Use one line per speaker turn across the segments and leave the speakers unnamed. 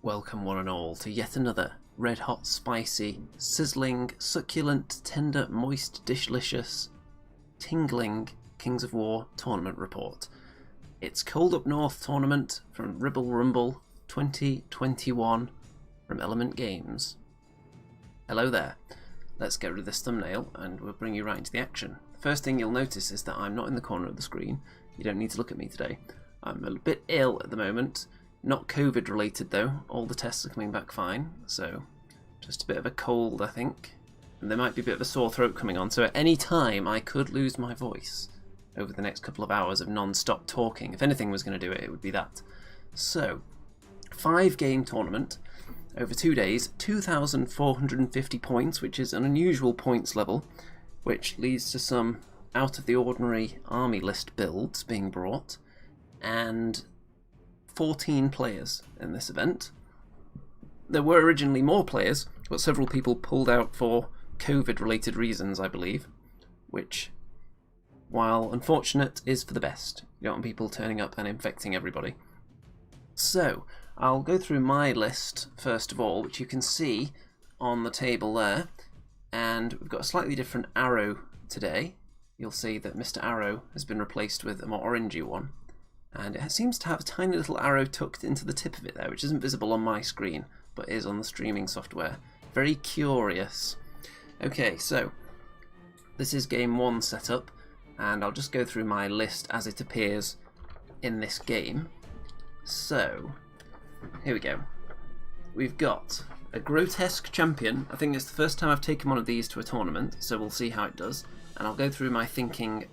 Welcome one and all to yet another red hot, spicy, sizzling, succulent, tender, moist, dishlicious, tingling Kings of War tournament report. It's Cold Up North tournament from Ribble Rumble 2021 from Element Games. Hello there. Let's get rid of this thumbnail and we'll bring you right into the action. The first thing you'll notice is that I'm not in the corner of the screen. You don't need to look at me today. I'm a bit ill at the moment. Not COVID related though, all the tests are coming back fine, so just a bit of a cold I think, and there might be a bit of a sore throat coming on, so at any time I could lose my voice over the next couple of hours of non-stop talking. If anything was going to do it, it would be that. So, 5-game tournament, over 2 days, 2,450 points, which is an unusual points level, which leads to some out of the ordinary army list builds being brought, and 14 players in this event. There were originally more players, but several people pulled out for COVID-related reasons, I believe, which, while unfortunate, is for the best. You don't want people turning up and infecting everybody. So, I'll go through my list first of all, which you can see on the table there, and we've got a slightly different arrow today. You'll see that Mr. Arrow has been replaced with a more orangey one. And it seems to have a tiny little arrow tucked into the tip of it there, which isn't visible on my screen, but is on the streaming software. Very curious. Okay, so this is game 1 setup, and I'll just go through my list as it appears in this game. So, here we go. We've got a Grotesque Champion. I think it's the first time I've taken one of these to a tournament, so we'll see how it does. And I'll go through my thinking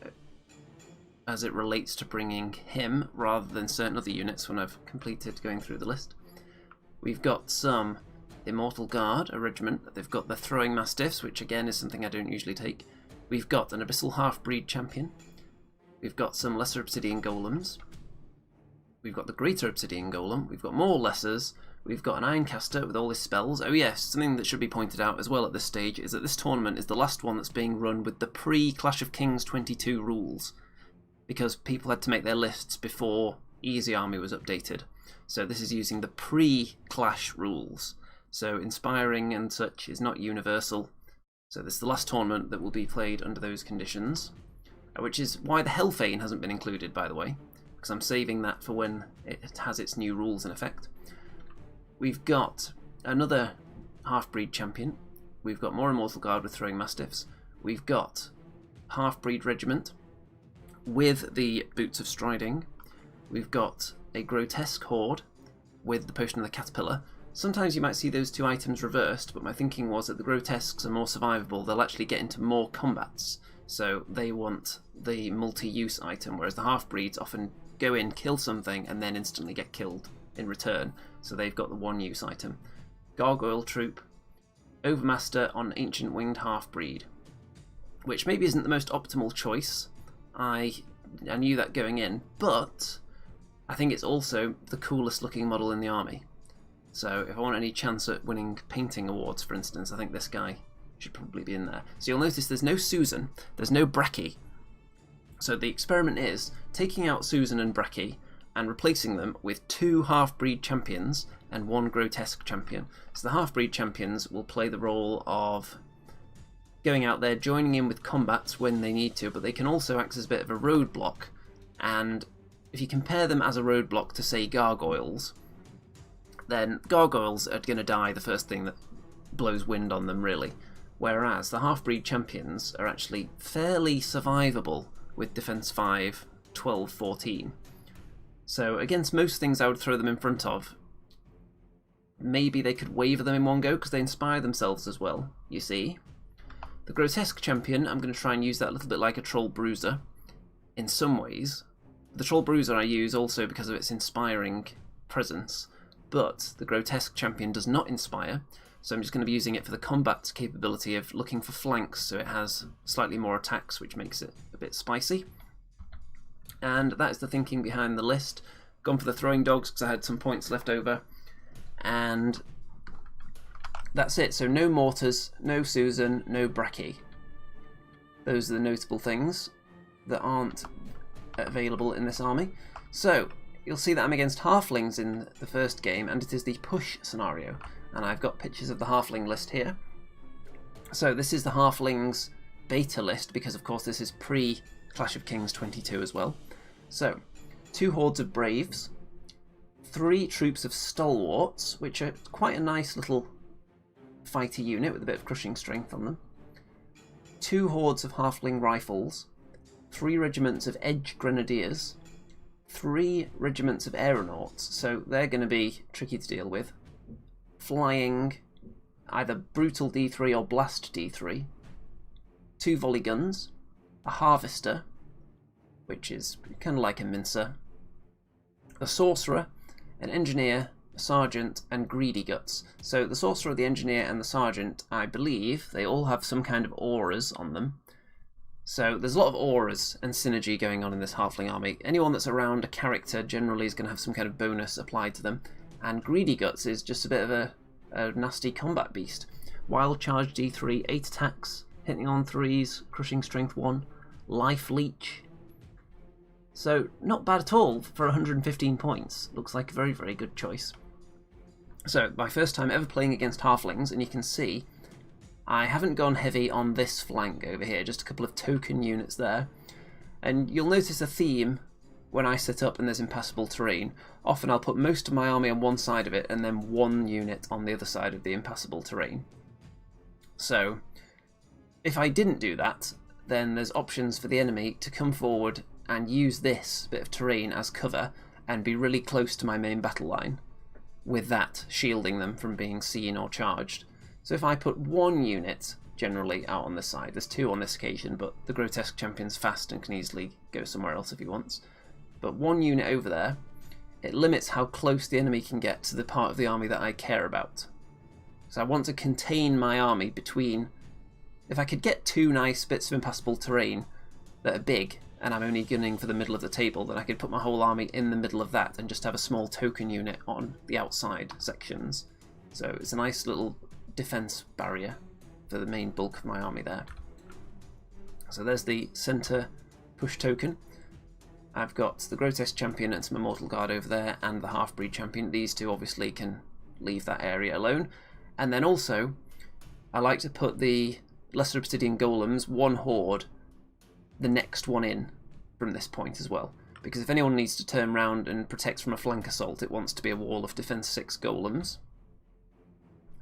as it relates to bringing him rather than certain other units when I've completed going through the list. We've got some Immortal Guard, a regiment. They've got the Throwing Mastiffs, which again is something I don't usually take. We've got an Abyssal Halfbreed Champion. We've got some Lesser Obsidian Golems. We've got the Greater Obsidian Golem. We've got more Lessers. We've got an Ironcaster with all his spells. Oh yes, something that should be pointed out as well at this stage is that this tournament is the last one that's being run with the pre-Clash of Kings 22 rules, because people had to make their lists before Easy Army was updated. So this is using the pre-Clash rules. So inspiring and such is not universal. So this is the last tournament that will be played under those conditions, which is why the Hellfane hasn't been included, by the way, because I'm saving that for when it has its new rules in effect. We've got another Halfbreed Champion. We've got more Immortal Guard with Throwing Mastiffs. We've got Halfbreed Regiment with the Boots of Striding. We've got a Grotesque Horde with the Potion of the Caterpillar. Sometimes you might see those two items reversed, but my thinking was that the Grotesques are more survivable. They'll actually get into more combats, so they want the multi-use item, whereas the Half-Breeds often go in, kill something, and then instantly get killed in return, so they've got the one-use item. Gargoyle Troop, Overmaster on Ancient Winged Half-Breed, which maybe isn't the most optimal choice. I knew that going in, but I think it's also the coolest looking model in the army. So if I want any chance at winning painting awards, for instance, I think this guy should probably be in there. So you'll notice there's no Susan, there's no Bracky. So the experiment is taking out Susan and Bracky and replacing them with 2 Half-Breed Champions and 1 Grotesque Champion. So the Half-Breed Champions will play the role of going out there, joining in with combats when they need to, but they can also act as a bit of a roadblock. And if you compare them as a roadblock to, say, gargoyles, then gargoyles are going to die the first thing that blows wind on them, really. Whereas the Half-Breed Champions are actually fairly survivable with Defense 5, 12, 14. So against most things I would throw them in front of, maybe they could waver them in one go because they inspire themselves as well, you see. The Grotesque Champion, I'm going to try and use that a little bit like a Troll Bruiser in some ways. The Troll Bruiser I use also because of its inspiring presence, but the Grotesque Champion does not inspire, so I'm just going to be using it for the combat capability of looking for flanks, so it has slightly more attacks, which makes it a bit spicy. And that is the thinking behind the list. Gone for the Throwing Dogs because I had some points left over, and that's it. So no Mortars, no Susan, no Bracky. Those are the notable things that aren't available in this army. So you'll see that I'm against halflings in the first game, and it is the push scenario. And I've got pictures of the halfling list here. So this is the halflings beta list, because of course this is pre-Clash of Kings 22 as well. So, 2 hordes of braves, 3 troops of stalwarts, which are quite a nice little fighter unit with a bit of crushing strength on them, 2 hordes of halfling rifles, 3 regiments of edge grenadiers, 3 regiments of aeronauts, so they're going to be tricky to deal with, flying either brutal D3 or blast D3, 2 volley guns, a harvester, which is kind of like a mincer, a sorcerer, an engineer, a sergeant, and greedy guts. So the sorcerer, the engineer, and the sergeant, I believe, they all have some kind of auras on them. So there's a lot of auras and synergy going on in this halfling army. Anyone that's around a character generally is going to have some kind of bonus applied to them. And greedy guts is just a bit of a nasty combat beast. Wild charge D3, 8 attacks, hitting on 3s, crushing strength 1, life leech. So not bad at all for 115 points. Looks like a very, very good choice. So my first time ever playing against halflings, and you can see I haven't gone heavy on this flank over here, just a couple of token units there. And you'll notice a theme when I set up and there's impassable terrain. Often I'll put most of my army on one side of it and then 1 unit on the other side of the impassable terrain. So if I didn't do that, then there's options for the enemy to come forward and use this bit of terrain as cover and be really close to my main battle line, with that shielding them from being seen or charged. So if I put 1 unit generally out on this side, there's 2 on this occasion, but the Grotesque Champion's fast and can easily go somewhere else if he wants. But 1 unit over there, it limits how close the enemy can get to the part of the army that I care about. So I want to contain my army between... If I could get 2 nice bits of impassable terrain that are big, and I'm only gunning for the middle of the table, then I could put my whole army in the middle of that and just have a small token unit on the outside sections. So it's a nice little defense barrier for the main bulk of my army there. So there's the center push token. I've got the Grotesque Champion and some Immortal Guard over there, and the Halfbreed Champion. These 2 obviously can leave that area alone. And then also, I like to put the Lesser Obsidian Golems, 1 horde, the next one in from this point as well. Because if anyone needs to turn round and protect from a flank assault, it wants to be a wall of defense 6 golems.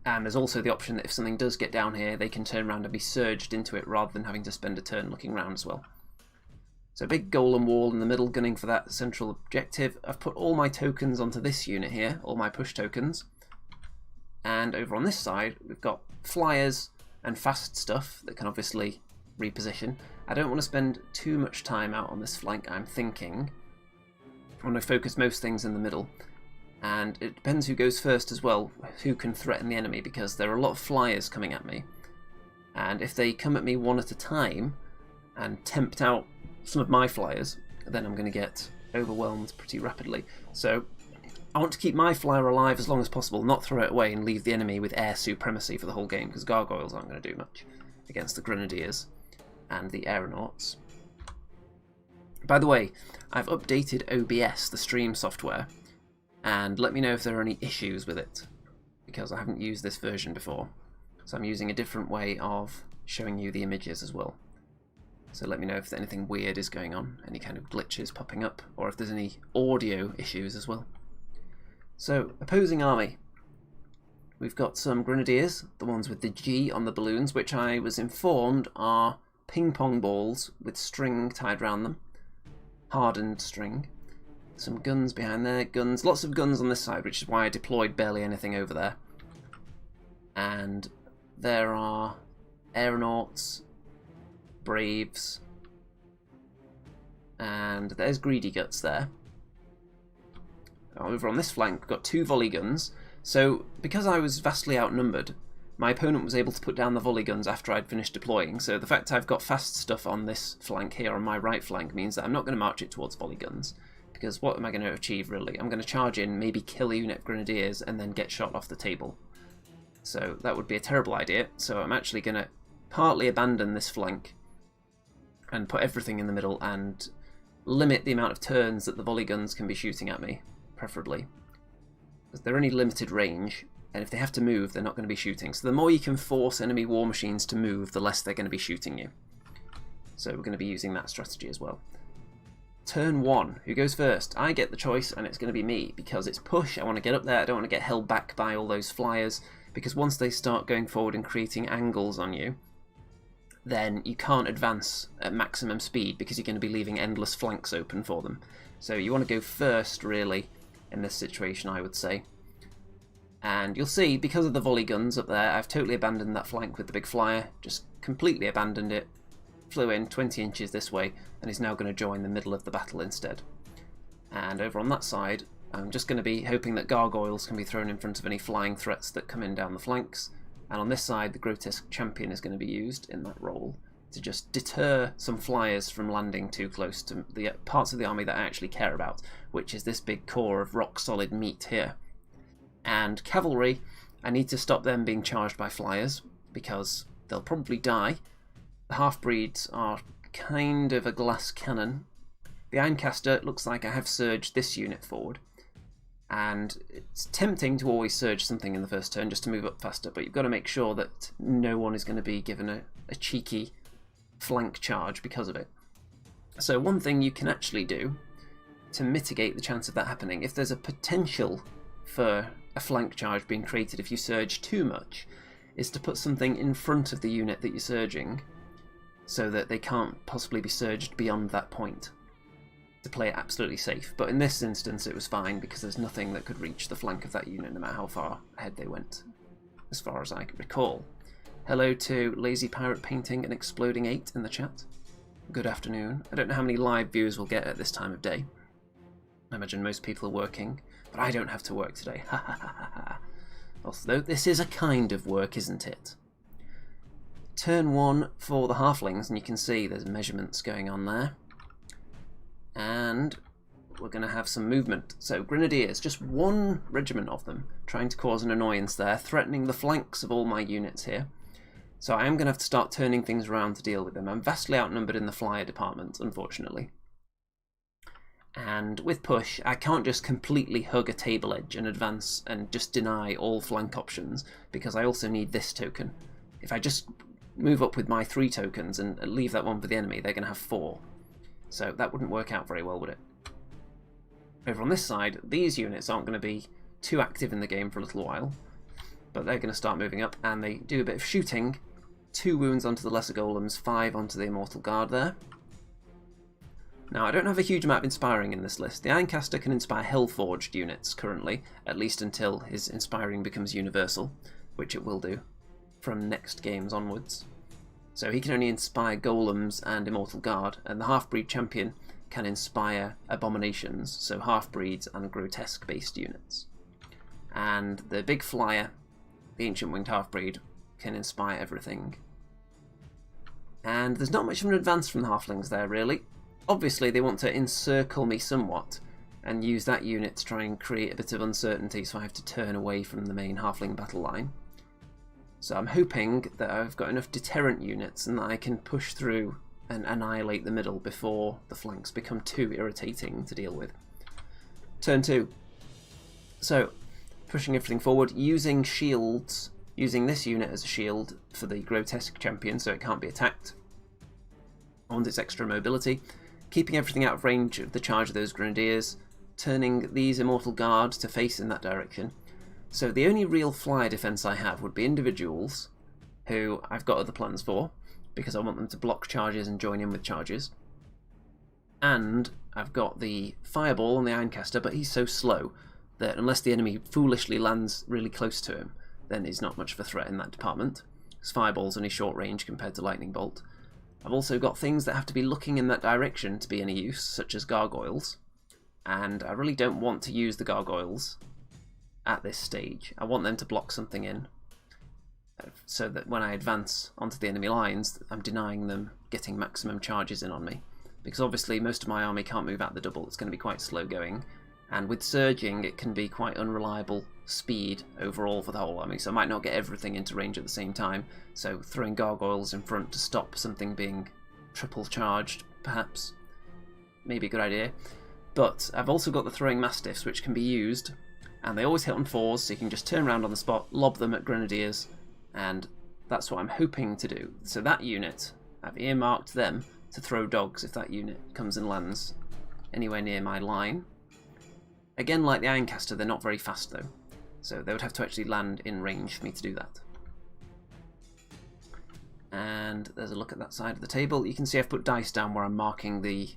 And there's also the option that if something does get down here, they can turn around and be surged into it rather than having to spend a turn looking round as well. So a big golem wall in the middle, gunning for that central objective. I've put all my tokens onto this unit here, all my push tokens. And over on this side, we've got flyers and fast stuff that can obviously reposition. I don't want to spend too much time out on this flank, I'm thinking. I want to focus most things in the middle. And it depends who goes first as well, who can threaten the enemy, because there are a lot of flyers coming at me. And if they come at me one at a time and tempt out some of my flyers, then I'm going to get overwhelmed pretty rapidly. So I want to keep my flyer alive as long as possible, not throw it away and leave the enemy with air supremacy for the whole game, because gargoyles aren't going to do much against the grenadiers and the aeronauts. By the way, I've updated OBS, the stream software, and let me know if there are any issues with it, because I haven't used this version before. So I'm using a different way of showing you the images as well. So let me know if anything weird is going on, any kind of glitches popping up, or if there's any audio issues as well. So, opposing army. We've got some grenadiers, the ones with the G on the balloons, which I was informed are ping pong balls with string tied around them. Hardened string. Some guns behind there, guns, lots of guns on this side, which is why I deployed barely anything over there. And there are aeronauts, braves, and there's greedy guts there. Over on this flank, we've got 2 volley guns. So, because I was vastly outnumbered, my opponent was able to put down the volley guns after I'd finished deploying. So the fact I've got fast stuff on this flank here, on my right flank, means that I'm not going to march it towards volley guns. Because what am I going to achieve, really? I'm going to charge in, maybe kill a unit of grenadiers, and then get shot off the table. So that would be a terrible idea. So I'm actually going to partly abandon this flank and put everything in the middle and limit the amount of turns that the volley guns can be shooting at me, preferably. Because they're only limited range, and if they have to move, they're not going to be shooting. So the more you can force enemy war machines to move, the less they're going to be shooting you. So we're going to be using that strategy as well. Turn 1. Who goes first? I get the choice, and it's going to be me, because it's push. I want to get up there. I don't want to get held back by all those flyers, because once they start going forward and creating angles on you, then you can't advance at maximum speed because you're going to be leaving endless flanks open for them. So you want to go first, really, in this situation, I would say. And you'll see, because of the volley guns up there, I've totally abandoned that flank with the big flyer, just completely abandoned it, flew in 20 inches this way, and is now going to join the middle of the battle instead. And over on that side, I'm just going to be hoping that gargoyles can be thrown in front of any flying threats that come in down the flanks. And on this side, the Grotesque Champion is going to be used in that role to just deter some flyers from landing too close to the parts of the army that I actually care about, which is this big core of rock-solid meat here. And cavalry, I need to stop them being charged by flyers, because they'll probably die. The half-breeds are kind of a glass cannon. The Ironcaster looks like I have surged this unit forward. And it's tempting to always surge something in the first turn just to move up faster, but you've got to make sure that no one is going to be given a cheeky flank charge because of it. So one thing you can actually do to mitigate the chance of that happening, if there's a potential for a flank charge being created if you surge too much, is to put something in front of the unit that you're surging so that they can't possibly be surged beyond that point, to play it absolutely safe. But in this instance it was fine because there's nothing that could reach the flank of that unit no matter how far ahead they went, as far as I can recall. Hello to Lazy Pirate Painting and Exploding 8 in the chat. Good afternoon. I don't know how many live viewers we'll get at this time of day. I imagine most people are working, but I don't have to work today. Ha ha ha ha ha. Although this is a kind of work, isn't it? Turn 1 for the halflings, and you can see there's measurements going on there. And we're going to have some movement. So grenadiers, just one regiment of them, trying to cause an annoyance there, threatening the flanks of all my units here. So I am going to have to start turning things around to deal with them. I'm vastly outnumbered in the flyer department, unfortunately. And with push, I can't just completely hug a table edge and advance and just deny all flank options, because I also need this token. If I just move up with my 3 tokens and leave that one for the enemy, they're going to have 4. So that wouldn't work out very well, would it? Over on this side, these units aren't going to be too active in the game for a little while, but they're going to start moving up, and they do a bit of shooting. 2 wounds onto the lesser golems, 5 onto the Immortal Guard there. Now, I don't have a huge amount of inspiring in this list. The Ironcaster can inspire Hellforged units currently, at least until his inspiring becomes universal, which it will do from next games onwards. So he can only inspire Golems and Immortal Guard, and the Halfbreed Champion can inspire Abominations, so Halfbreeds and Grotesque-based units. And the big flyer, the Ancient Winged Halfbreed, can inspire everything. And there's not much of an advance from the Halflings there, really. Obviously, they want to encircle me somewhat, and use that unit to try and create a bit of uncertainty, so I have to turn away from the main Halfling battle line. So I'm hoping that I've got enough deterrent units and that I can push through and annihilate the middle before the flanks become too irritating to deal with. Turn 2. So, pushing everything forward, using shields, using this unit as a shield for the Grotesque Champion so it can't be attacked. I want its extra mobility. Keeping everything out of range of the charge of those Grenadiers, turning these Immortal Guard to face in that direction. So the only real flyer defense I have would be individuals, who I've got other plans for, because I want them to block charges and join in with charges. And I've got the Fireball on the Ironcaster, but he's so slow that unless the enemy foolishly lands really close to him, then he's not much of a threat in that department, because Fireball's only short range compared to Lightning Bolt. I've also got things that have to be looking in that direction to be any use, such as Gargoyles, and I really don't want to use the Gargoyles at this stage. I want them to block something in, so that when I advance onto the enemy lines, I'm denying them getting maximum charges in on me. Because obviously most of my army can't move out the double, it's going to be quite slow going, and with surging it can be quite unreliable speed overall for the whole army, so I might not get everything into range at the same time, so throwing Gargoyles in front to stop something being triple charged, perhaps, maybe a good idea. But I've also got the throwing Mastiffs, which can be used, and they always hit on 4s, so you can just turn around on the spot, lob them at Grenadiers, and that's what I'm hoping to do. So that unit, I've earmarked them to throw dogs if that unit comes and lands anywhere near my line. Again, like the Ironcaster, they're not very fast though, so they would have to actually land in range for me to do that. And there's a look at that side of the table. You can see I've put dice down where I'm marking the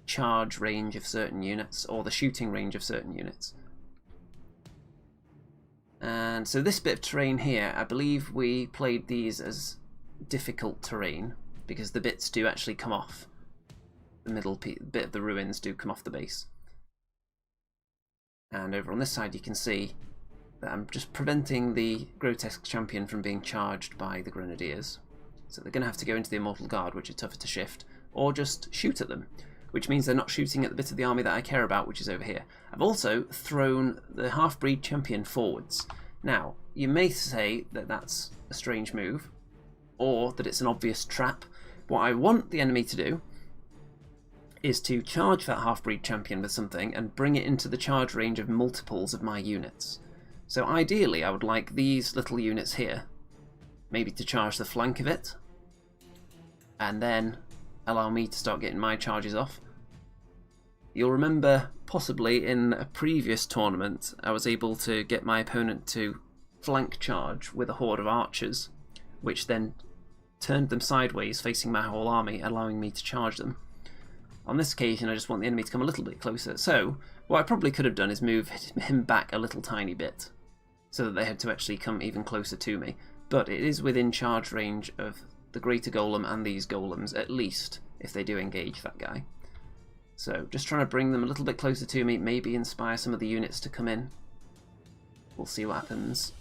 charge range of certain units, or the shooting range of certain units. And so this bit of terrain here, I believe we played these as difficult terrain, because the bits do actually come off. The middle bit of the ruins do come off the base. And over on this side you can see that I'm just preventing the Grotesque Champion from being charged by the Grenadiers. So they're going to have to go into the Immortal Guard, which is tougher to shift, or just shoot at them, which means they're not shooting at the bit of the army that I care about, which is over here. I've also thrown the Halfbreed Champion forwards. Now, you may say that that's a strange move, or that it's an obvious trap. What I want the enemy to do is to charge that Halfbreed Champion with something and bring it into the charge range of multiples of my units. So ideally I would like these little units here, maybe to charge the flank of it, and then allow me to start getting my charges off. You'll remember possibly in a previous tournament I was able to get my opponent to flank charge with a horde of archers, which then turned them sideways facing my whole army, allowing me to charge them. On this occasion I just want the enemy to come a little bit closer, so what I probably could have done is move him back a little tiny bit so that they had to actually come even closer to me, but it is within charge range of the greater golem and these golems, at least if they do engage that guy. So just trying to bring them a little bit closer to me, maybe inspire some of the units to come in. We'll see what happens.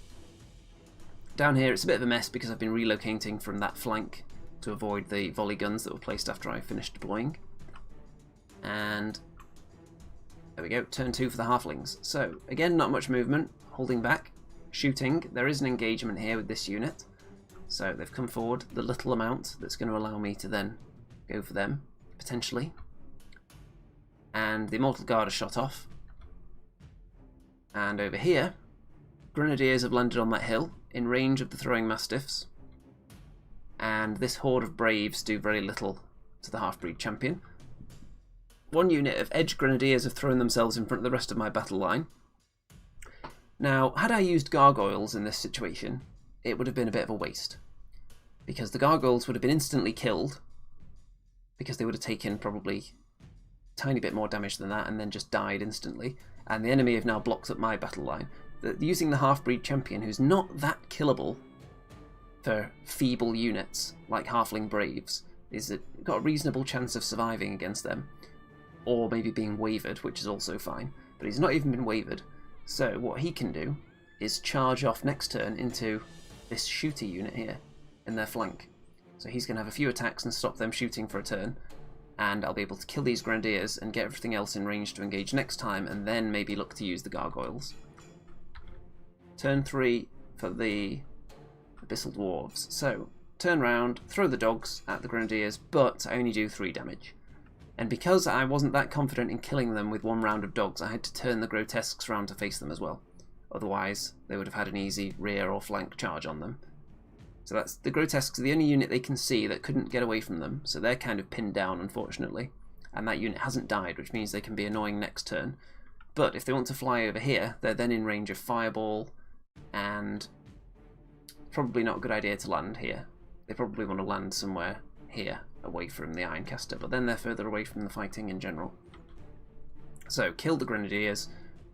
Down here it's a bit of a mess because I've been relocating from that flank to avoid the volley guns that were placed after I finished deploying. And there we go, turn 2 for the halflings. So again, not much movement, holding back, shooting. There is an engagement here with this unit, so they've come forward the little amount that's going to allow me to then go for them, potentially. And the Immortal Guard are shot off. And over here, Grenadiers have landed on that hill, in range of the throwing Mastiffs. And this horde of Braves do very little to the Halfbreed Champion. One unit of Edge Grenadiers have thrown themselves in front of the rest of my battle line. Now, had I used Gargoyles in this situation, it would have been a bit of a waste, because the Gargoyles would have been instantly killed, because they would have taken probably a tiny bit more damage than that and then just died instantly, and the enemy have now blocked up my battle line. Using the Halfbreed Champion, who's not that killable for feeble units like Halfling Braves, is got a reasonable chance of surviving against them, or maybe being wavered, which is also fine, but he's not even been wavered. So what he can do is charge off next turn into this shooter unit here in their flank. So he's going to have a few attacks and stop them shooting for a turn, and I'll be able to kill these Grenadiers and get everything else in range to engage next time, and then maybe look to use the Gargoyles. Turn 3 for the Abyssal Dwarfs. So turn round, throw the dogs at the Grenadiers, but I only do 3 damage. And because I wasn't that confident in killing them with 1 round of dogs, I had to turn the Grotesques round to face them as well. Otherwise, they would have had an easy rear or flank charge on them. So that's the Grotesques are the only unit they can see that couldn't get away from them, so they're kind of pinned down, unfortunately. And that unit hasn't died, which means they can be annoying next turn. But if they want to fly over here, they're then in range of Fireball, and probably not a good idea to land here. They probably want to land somewhere here, away from the Ironcaster, but then they're further away from the fighting in general. So kill the Grenadiers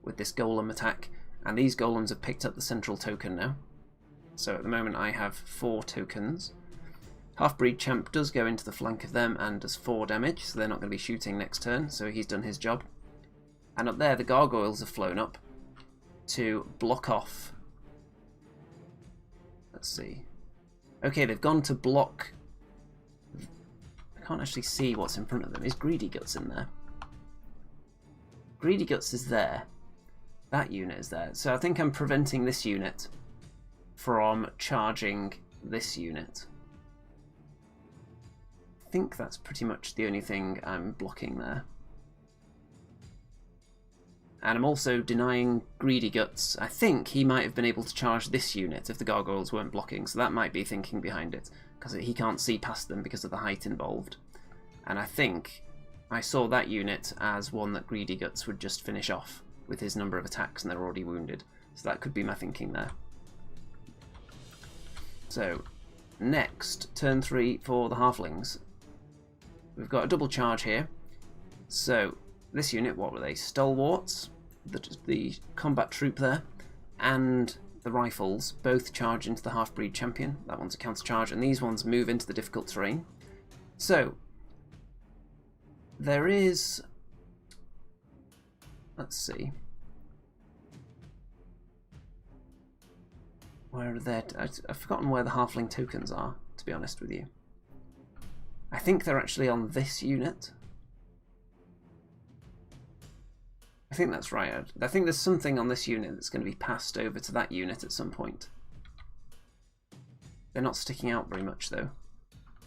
with this Golem attack, and these Golems have picked up the central token now. So at the moment I have 4 tokens. Halfbreed Champ does go into the flank of them and does 4 damage, so they're not going to be shooting next turn, so he's done his job. And up there the Gargoyles have flown up to block off. Let's see. Okay, they've gone to block. I can't actually see what's in front of them. Is Greedy Guts in there? Greedy Guts is there. That unit is there. So I think I'm preventing this unit from charging this unit. I think that's pretty much the only thing I'm blocking there. And I'm also denying Greedy Guts. I think he might have been able to charge this unit if the gargoyles weren't blocking, so that might be thinking behind it, because he can't see past them because of the height involved. And I think I saw that unit as one that Greedy Guts would just finish off with his number of attacks and they're already wounded. So that could be my thinking there. So, next, turn 3 for the halflings. We've got a double charge here. So, this unit, what were they? Stalwarts, the combat troop there, and the rifles both charge into the Halfbreed Champion. That one's a counter charge, and these ones move into the difficult terrain. So, there is... let's see. Where are they? I've forgotten where the halfling tokens are, to be honest with you. I think they're actually on this unit. I think that's right. I think there's something on this unit that's going to be passed over to that unit at some point. They're not sticking out very much, though,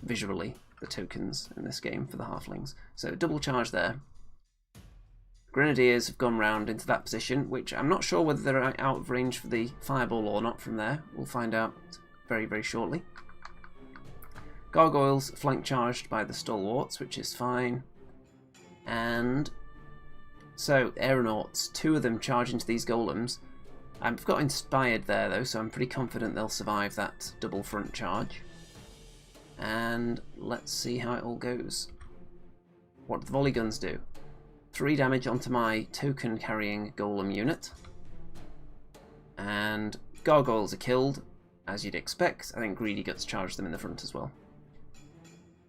visually, the tokens in this game for the halflings. So double charge there. Grenadiers have gone round into that position, which I'm not sure whether they're out of range for the fireball or not from there. We'll find out very, very shortly. Gargoyles flank charged by the stalwarts, which is fine. And so, aeronauts, 2 of them charge into these golems. I've got inspired there though, so I'm pretty confident they'll survive that double front charge. And let's see how it all goes. What do the volley guns do? 3 damage onto my token carrying golem unit. And gargoyles are killed, as you'd expect. I think Greedy Guts charged them in the front as well.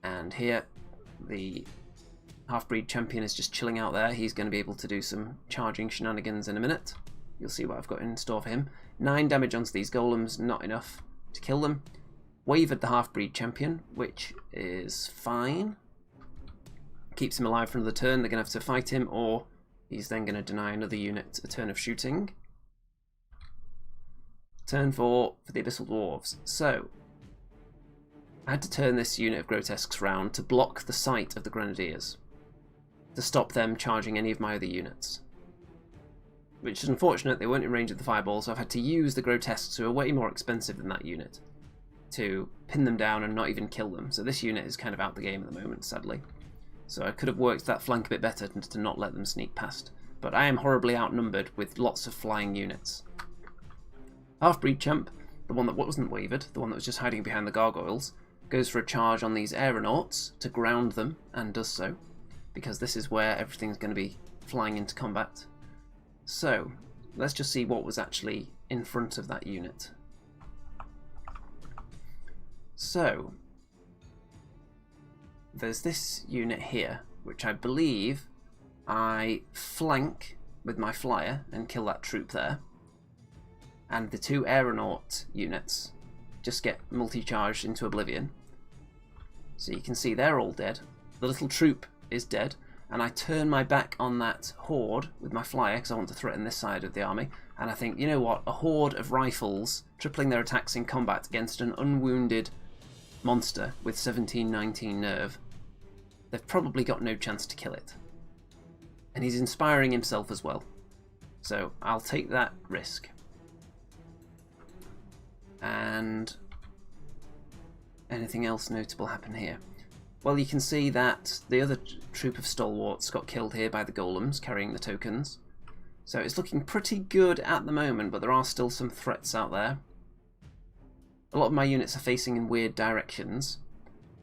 And here, the Halfbreed Champion is just chilling out there. He's going to be able to do some charging shenanigans in a minute. You'll see what I've got in store for him. 9 damage onto these golems, not enough to kill them. Wavered the Halfbreed Champion, which is fine. Keeps him alive for another turn. They're going to have to fight him, or he's then going to deny another unit a turn of shooting. Turn 4 for the Abyssal Dwarfs. So, I had to turn this unit of Grotesques round to block the sight of the Grenadiers, to stop them charging any of my other units. Which is unfortunate, they weren't in range of the fireball, so I've had to use the Grotesques, who are way more expensive than that unit, to pin them down and not even kill them. So this unit is kind of out the game at the moment, sadly. So I could have worked that flank a bit better to not let them sneak past. But I am horribly outnumbered with lots of flying units. Halfbreed Champ, the one that wasn't wavered, the one that was just hiding behind the gargoyles, goes for a charge on these aeronauts to ground them, and does so, because this is where everything's going to be flying into combat. So, let's just see what was actually in front of that unit. So, there's this unit here, which I believe I flank with my flyer and kill that troop there. And the 2 aeronaut units just get multi-charged into oblivion. So you can see they're all dead. The little troop is dead. And I turn my back on that horde with my flyer because I want to threaten this side of the army. And I think, you know what, a horde of rifles tripling their attacks in combat against an unwounded monster with 17-19 nerve. They've probably got no chance to kill it. And he's inspiring himself as well. So I'll take that risk. And anything else notable happen here? Well, you can see that the other troop of stalwarts got killed here by the golems carrying the tokens. So it's looking pretty good at the moment, but there are still some threats out there. A lot of my units are facing in weird directions.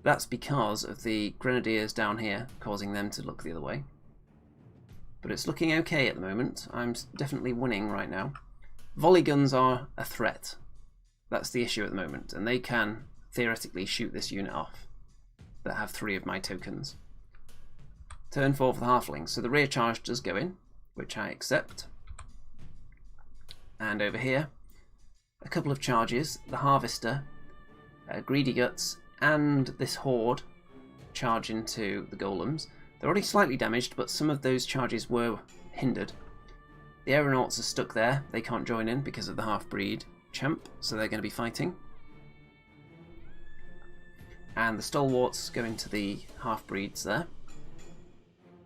That's because of the grenadiers down here causing them to look the other way. But it's looking okay at the moment. I'm definitely winning right now. Volley guns are a threat. That's the issue at the moment, and they can theoretically shoot this unit off that have 3 of my tokens. Turn 4 for the halflings. So the rear charge does go in, which I accept. And over here, a couple of charges. The harvester, Greedy Guts, and this horde charge into the golems. They're already slightly damaged, but some of those charges were hindered. The aeronauts are stuck there. They can't join in because of the half-breed champ, so they're going to be fighting. And the stalwarts go into the half-breeds there.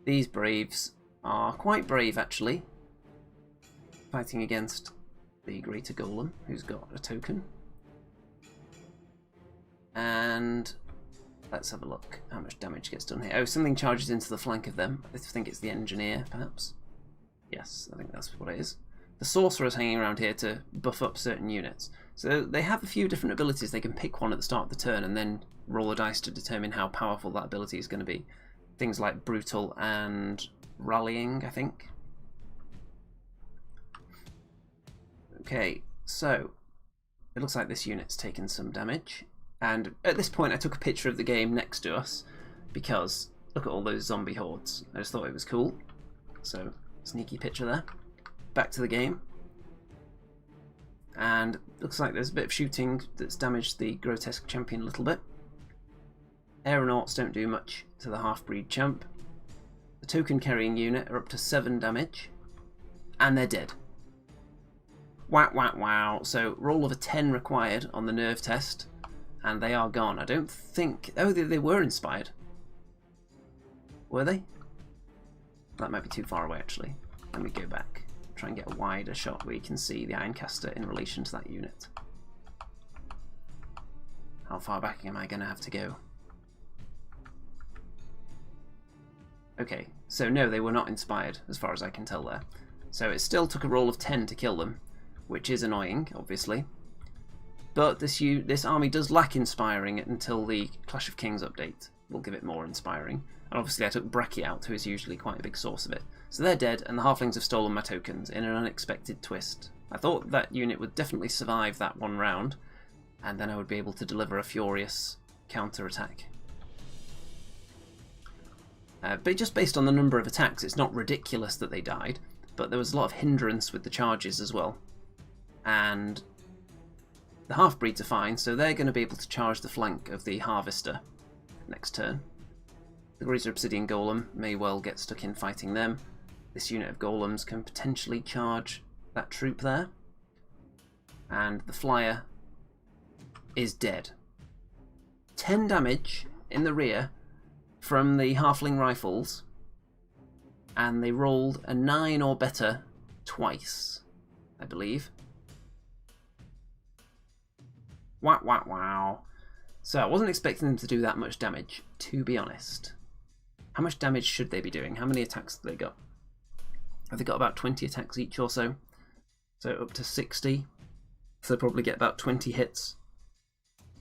These braves are quite brave, actually. fighting against the Greater Golem, who's got a token. And let's have a look how much damage gets done here. Oh, something charges into the flank of them. I think it's the Engineer, perhaps. Yes, I think that's what it is. The Sorcerer's hanging around here to buff up certain units. So they have a few different abilities. They can pick one at the start of the turn and then roll a dice to determine how powerful that ability is going to be. Things like Brutal and Rallying, I think. Okay, so it looks like this unit's taken some damage. And at this point I took a picture of the game next to us because look at all those zombie hordes. I just thought it was cool. So, sneaky picture there. Back to the game. And looks like there's a bit of shooting that's damaged the Grotesque Champion a little bit. Aeronauts don't do much to the Halfbreed Champ. The token carrying unit are up to 7 damage. And they're dead. Wow, wow, wow. So roll of a 10 required on the nerve test. And they are gone. I don't think... Oh, they were inspired. Were they? That might be too far away, actually. Let me go back. Try and get a wider shot where you can see the Ironcaster in relation to that unit. How far back am I going to have to go? Okay, so no, they were not inspired, as far as I can tell there. So it still took a roll of 10 to kill them, which is annoying, obviously. But this army does lack inspiring until the Clash of Kings update. We'll give it more inspiring. And obviously I took Brekkie out, who is usually quite a big source of it. So they're dead, and the halflings have stolen my tokens in an unexpected twist. I thought that unit would definitely survive that one round, and then I would be able to deliver a furious counter-attack. But just based on the number of attacks, it's not ridiculous that they died, but there was a lot of hindrance with the charges as well. And the half-breeds are fine, so they're going to be able to charge the flank of the Harvester next turn. The Greater Obsidian Golem may well get stuck in fighting them. This unit of Golems can potentially charge that troop there. And the Flyer is dead. 10 damage in the rear from the Halfling Rifles, and they rolled a 9 or better twice, I believe. Wow, wow, wow. So I wasn't expecting them to do that much damage, to be honest. How much damage should they be doing? How many attacks have they got? Have they got about 20 attacks each or so? So up to 60. So they'll probably get about 20 hits.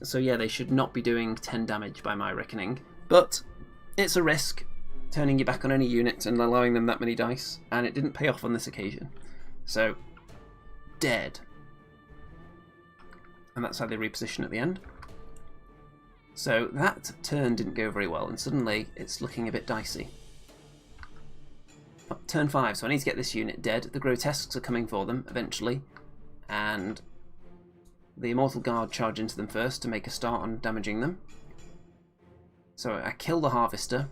So yeah, they should not be doing 10 damage by my reckoning. But it's a risk, turning your back on any unit and allowing them that many dice. And it didn't pay off on this occasion. So, dead. And that's how they reposition at the end. So that turn didn't go very well, and suddenly it's looking a bit dicey. Turn 5, so I need to get this unit dead. The Grotesques are coming for them eventually, and the Immortal Guard charge into them first to make a start on damaging them. So I kill the Harvester.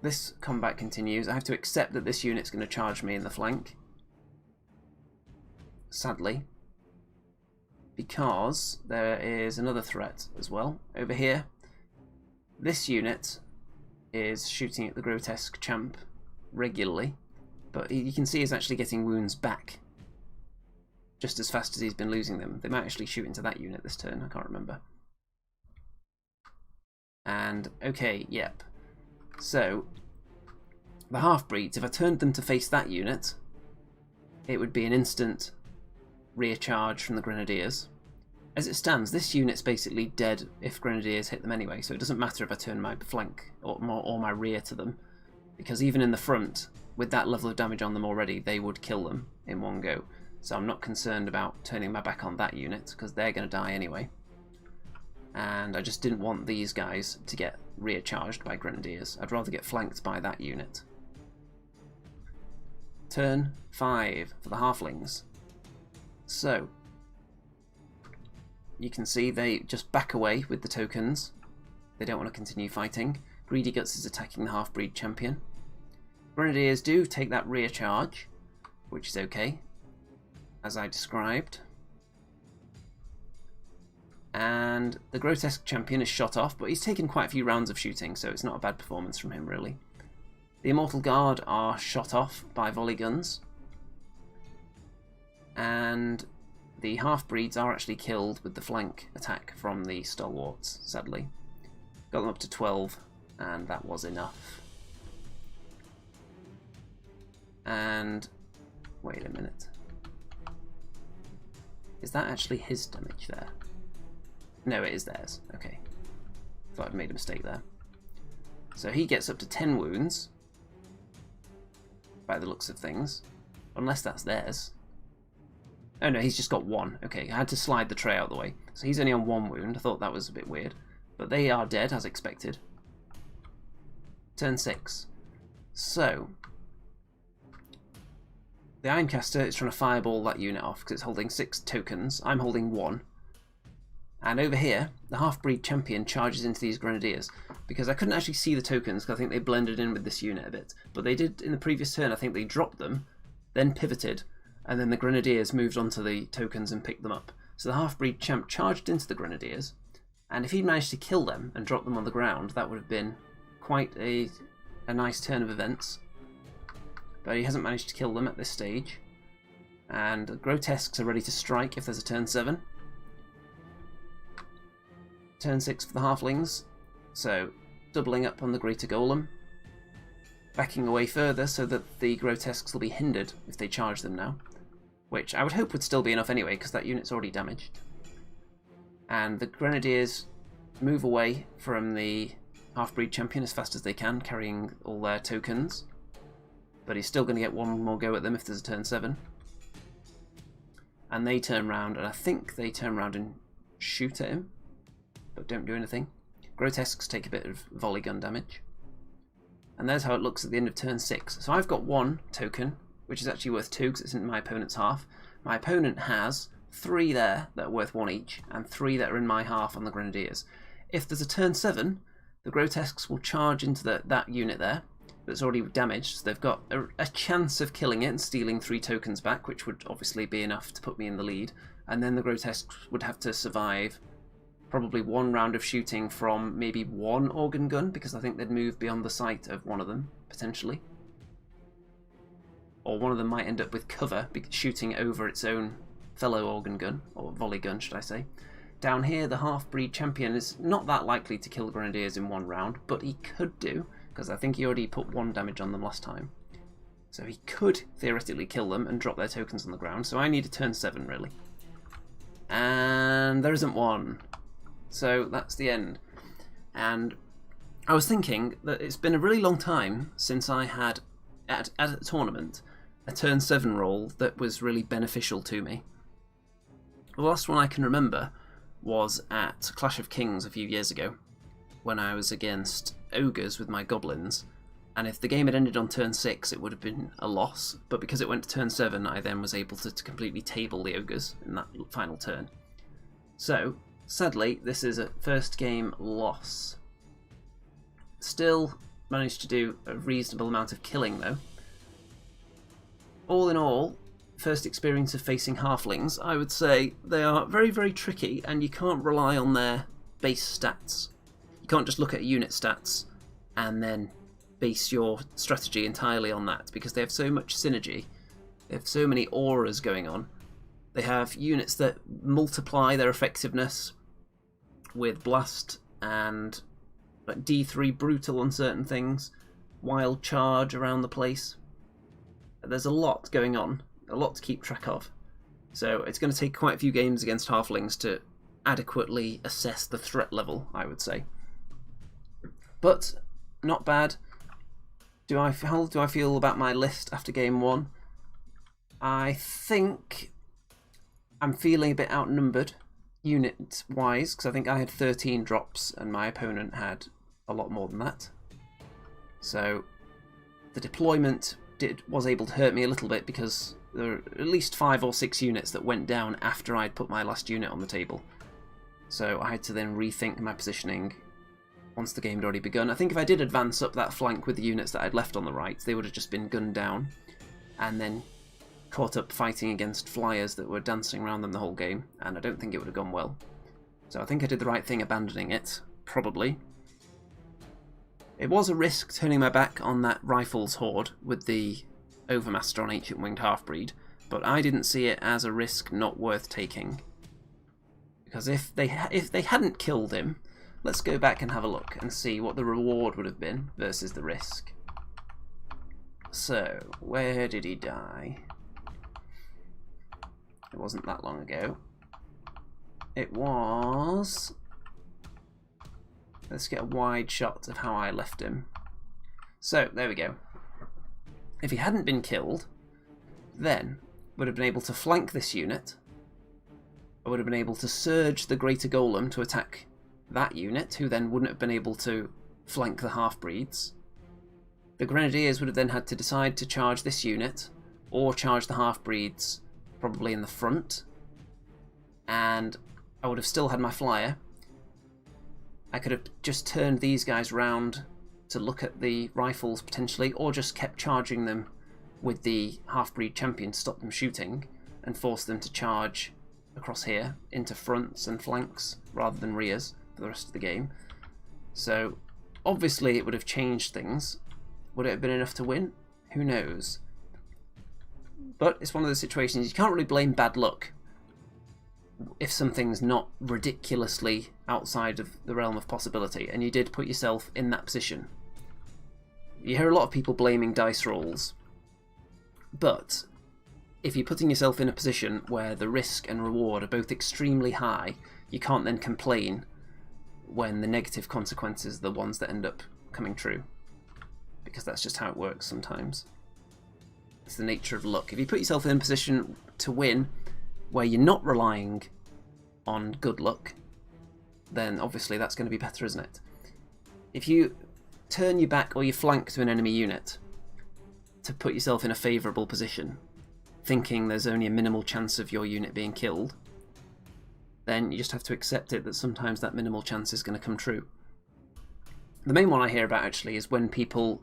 This combat continues. I have to accept that this unit's going to charge me in the flank. Sadly. Because there is another threat as well over here. This unit is shooting at the Grotesque Champ regularly, but you can see he's actually getting wounds back just as fast as he's been losing them. They might actually shoot into that unit this turn, I can't remember. And okay, yep. So the half-breeds, if I turned them to face that unit, it would be an instant rear charge from the Grenadiers. As it stands, this unit's basically dead if Grenadiers hit them anyway, so it doesn't matter if I turn my flank or my rear to them, because even in the front, with that level of damage on them already, they would kill them in one go. So I'm not concerned about turning my back on that unit, because they're going to die anyway. And I just didn't want these guys to get rear charged by Grenadiers. I'd rather get flanked by that unit. Turn 5 for the Halflings. So, you can see they just back away with the tokens. They don't want to continue fighting. Greedy Guts is attacking the Halfbreed Champion. Grenadiers do take that rear charge, which is okay, as I described. And the Grotesque Champion is shot off, but he's taken quite a few rounds of shooting, so it's not a bad performance from him, really. The Immortal Guard are shot off by volley guns. and the half-breeds are actually killed with the flank attack from the stalwarts, sadly. Got them up to 12, and that was enough. And wait a minute. Is that actually his damage there? No, it is theirs. Okay. Thought I'd made a mistake there. So he gets up to 10 wounds, by the looks of things. Unless that's theirs. Oh no, he's just got 1. Okay, I had to slide the tray out of the way. So he's only on 1 wound. I thought that was a bit weird. But they are dead, as expected. Turn 6. So the Ironcaster is trying to fireball that unit off because it's holding 6 tokens. I'm holding 1. And over here, the Halfbreed Champion charges into these Grenadiers. Because I couldn't actually see the tokens because I think they blended in with this unit a bit. But they did in the previous turn. I think they dropped them, then pivoted, and then the Grenadiers moved onto the tokens and picked them up. So the Halfbreed Champ charged into the Grenadiers, and if he'd managed to kill them and drop them on the ground, that would have been quite a nice turn of events. But he hasn't managed to kill them at this stage. And the Grotesques are ready to strike if there's a turn 7. Turn 6 for the halflings. So doubling up on the greater golem. Backing away further so that the Grotesques will be hindered if they charge them now. Which I would hope would still be enough anyway, because that unit's already damaged. And the Grenadiers move away from the Halfbreed Champion as fast as they can, carrying all their tokens. But he's still going to get one more go at them if there's a turn 7. And they turn round, and I think they turn round and shoot at him, but don't do anything. Grotesques take a bit of volley gun damage. And there's how it looks at the end of turn 6. So I've got 1 token, which is actually worth 2 because it's in my opponent's half. My opponent has 3 there that are worth 1 each, and 3 that are in my half on the Grenadiers. If there's a turn 7, the Grotesques will charge into that unit there that's already damaged, so they've got a chance of killing it and stealing 3 tokens back, which would obviously be enough to put me in the lead. And then the Grotesques would have to survive probably 1 round of shooting from maybe 1 organ gun, because I think they'd move beyond the sight of one of them, potentially. Or one of them might end up with cover, shooting over its own fellow organ gun, or volley gun, should I say. Down here, the Halfbreed Champion is not that likely to kill the Grenadiers in 1 round, but he could do, because I think he already put 1 damage on them last time. So he could theoretically kill them and drop their tokens on the ground, so I need a turn 7, really. And there isn't one. So that's the end. And I was thinking that it's been a really long time since I had, at a tournament, a turn 7 roll that was really beneficial to me. The last one I can remember was at Clash of Kings a few years ago, when I was against ogres with my goblins, and if the game had ended on turn 6 it would have been a loss, but because it went to turn 7 I then was able to completely table the ogres in that final turn. So, sadly, this is a first game loss. Still managed to do a reasonable amount of killing though. All in all, first experience of facing halflings, I would say they are very, very tricky and you can't rely on their base stats. You can't just look at unit stats and then base your strategy entirely on that, because they have so much synergy. They have so many auras going on. They have units that multiply their effectiveness with Blast and like D3 Brutal on certain things, Wild Charge around the place. There's a lot going on, a lot to keep track of. So it's going to take quite a few games against halflings to adequately assess the threat level, I would say. But not bad. How do I feel about my list after game 1? I think I'm feeling a bit outnumbered unit-wise, because I think I had 13 drops and my opponent had a lot more than that. So the deployment was able to hurt me a little bit, because there were at least 5 or 6 units that went down after I'd put my last unit on the table. So I had to then rethink my positioning once the game had already begun. I think if I did advance up that flank with the units that I'd left on the right, they would have just been gunned down and then caught up fighting against flyers that were dancing around them the whole game, and I don't think it would have gone well. So I think I did the right thing abandoning it, probably. It was a risk turning my back on that Rifles Horde with the Overmaster on Ancient Winged Halfbreed, but I didn't see it as a risk not worth taking. Because if they hadn't killed him, let's go back and have a look and see what the reward would have been versus the risk. So, where did he die? It wasn't that long ago. It was... Let's get a wide shot of how I left him. So, there we go. If he hadn't been killed, then would have been able to flank this unit. I would have been able to surge the Greater Golem to attack that unit, who then wouldn't have been able to flank the half-breeds. The Grenadiers would have then had to decide to charge this unit, or charge the half-breeds, probably in the front. And I would have still had my flyer. I could have just turned these guys round to look at the rifles potentially, or just kept charging them with the Halfbreed Champion to stop them shooting, and force them to charge across here into fronts and flanks rather than rears for the rest of the game. So obviously it would have changed things. Would it have been enough to win? Who knows? But it's one of those situations you can't really blame bad luck if something's not ridiculously outside of the realm of possibility, and you did put yourself in that position. You hear a lot of people blaming dice rolls, but if you're putting yourself in a position where the risk and reward are both extremely high, you can't then complain when the negative consequences are the ones that end up coming true, because that's just how it works sometimes. It's the nature of luck. If you put yourself in a position to win where you're not relying on good luck, then obviously that's going to be better, isn't it? If you turn your back or your flank to an enemy unit to put yourself in a favourable position, thinking there's only a minimal chance of your unit being killed, then you just have to accept it that sometimes that minimal chance is going to come true. The main one I hear about actually is when people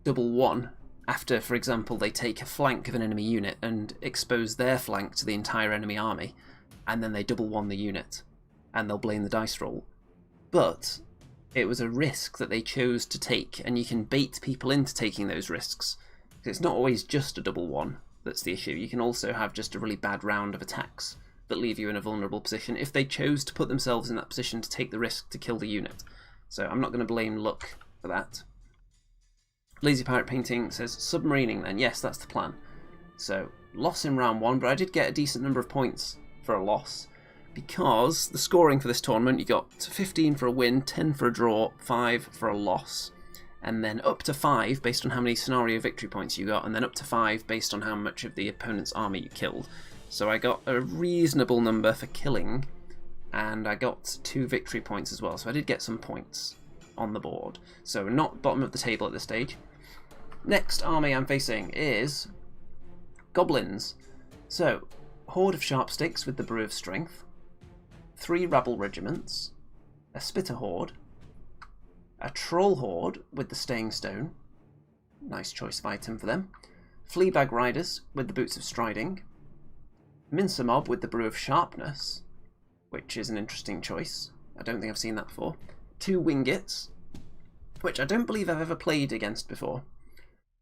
double one after, for example, they take a flank of an enemy unit and expose their flank to the entire enemy army, and then they double one the unit, and they'll blame the dice roll. But it was a risk that they chose to take, and you can bait people into taking those risks. It's not always just a double one that's the issue. You can also have just a really bad round of attacks that leave you in a vulnerable position if they chose to put themselves in that position to take the risk to kill the unit. So I'm not going to blame luck for that. Lazy Pirate Painting says submarining then. Yes, that's the plan. So loss in round 1, but I did get a decent number of points for a loss, because the scoring for this tournament, you got 15 for a win, 10 for a draw, 5 for a loss, and then up to 5 based on how many scenario victory points you got, and then up to 5 based on how much of the opponent's army you killed. So I got a reasonable number for killing, and I got 2 victory points as well, so I did get some points on the board. So not bottom of the table at this stage. Next army I'm facing is Goblins. So, Horde of Sharpsticks with the Brew of Strength, 3 Rabble Regiments, a Spitter Horde, a Troll Horde with the Staying Stone, nice choice of item for them, Fleabag Riders with the Boots of Striding, Mincer Mob with the Brew of Sharpness, which is an interesting choice. I don't think I've seen that before. 2 Wingits, which I don't believe I've ever played against before.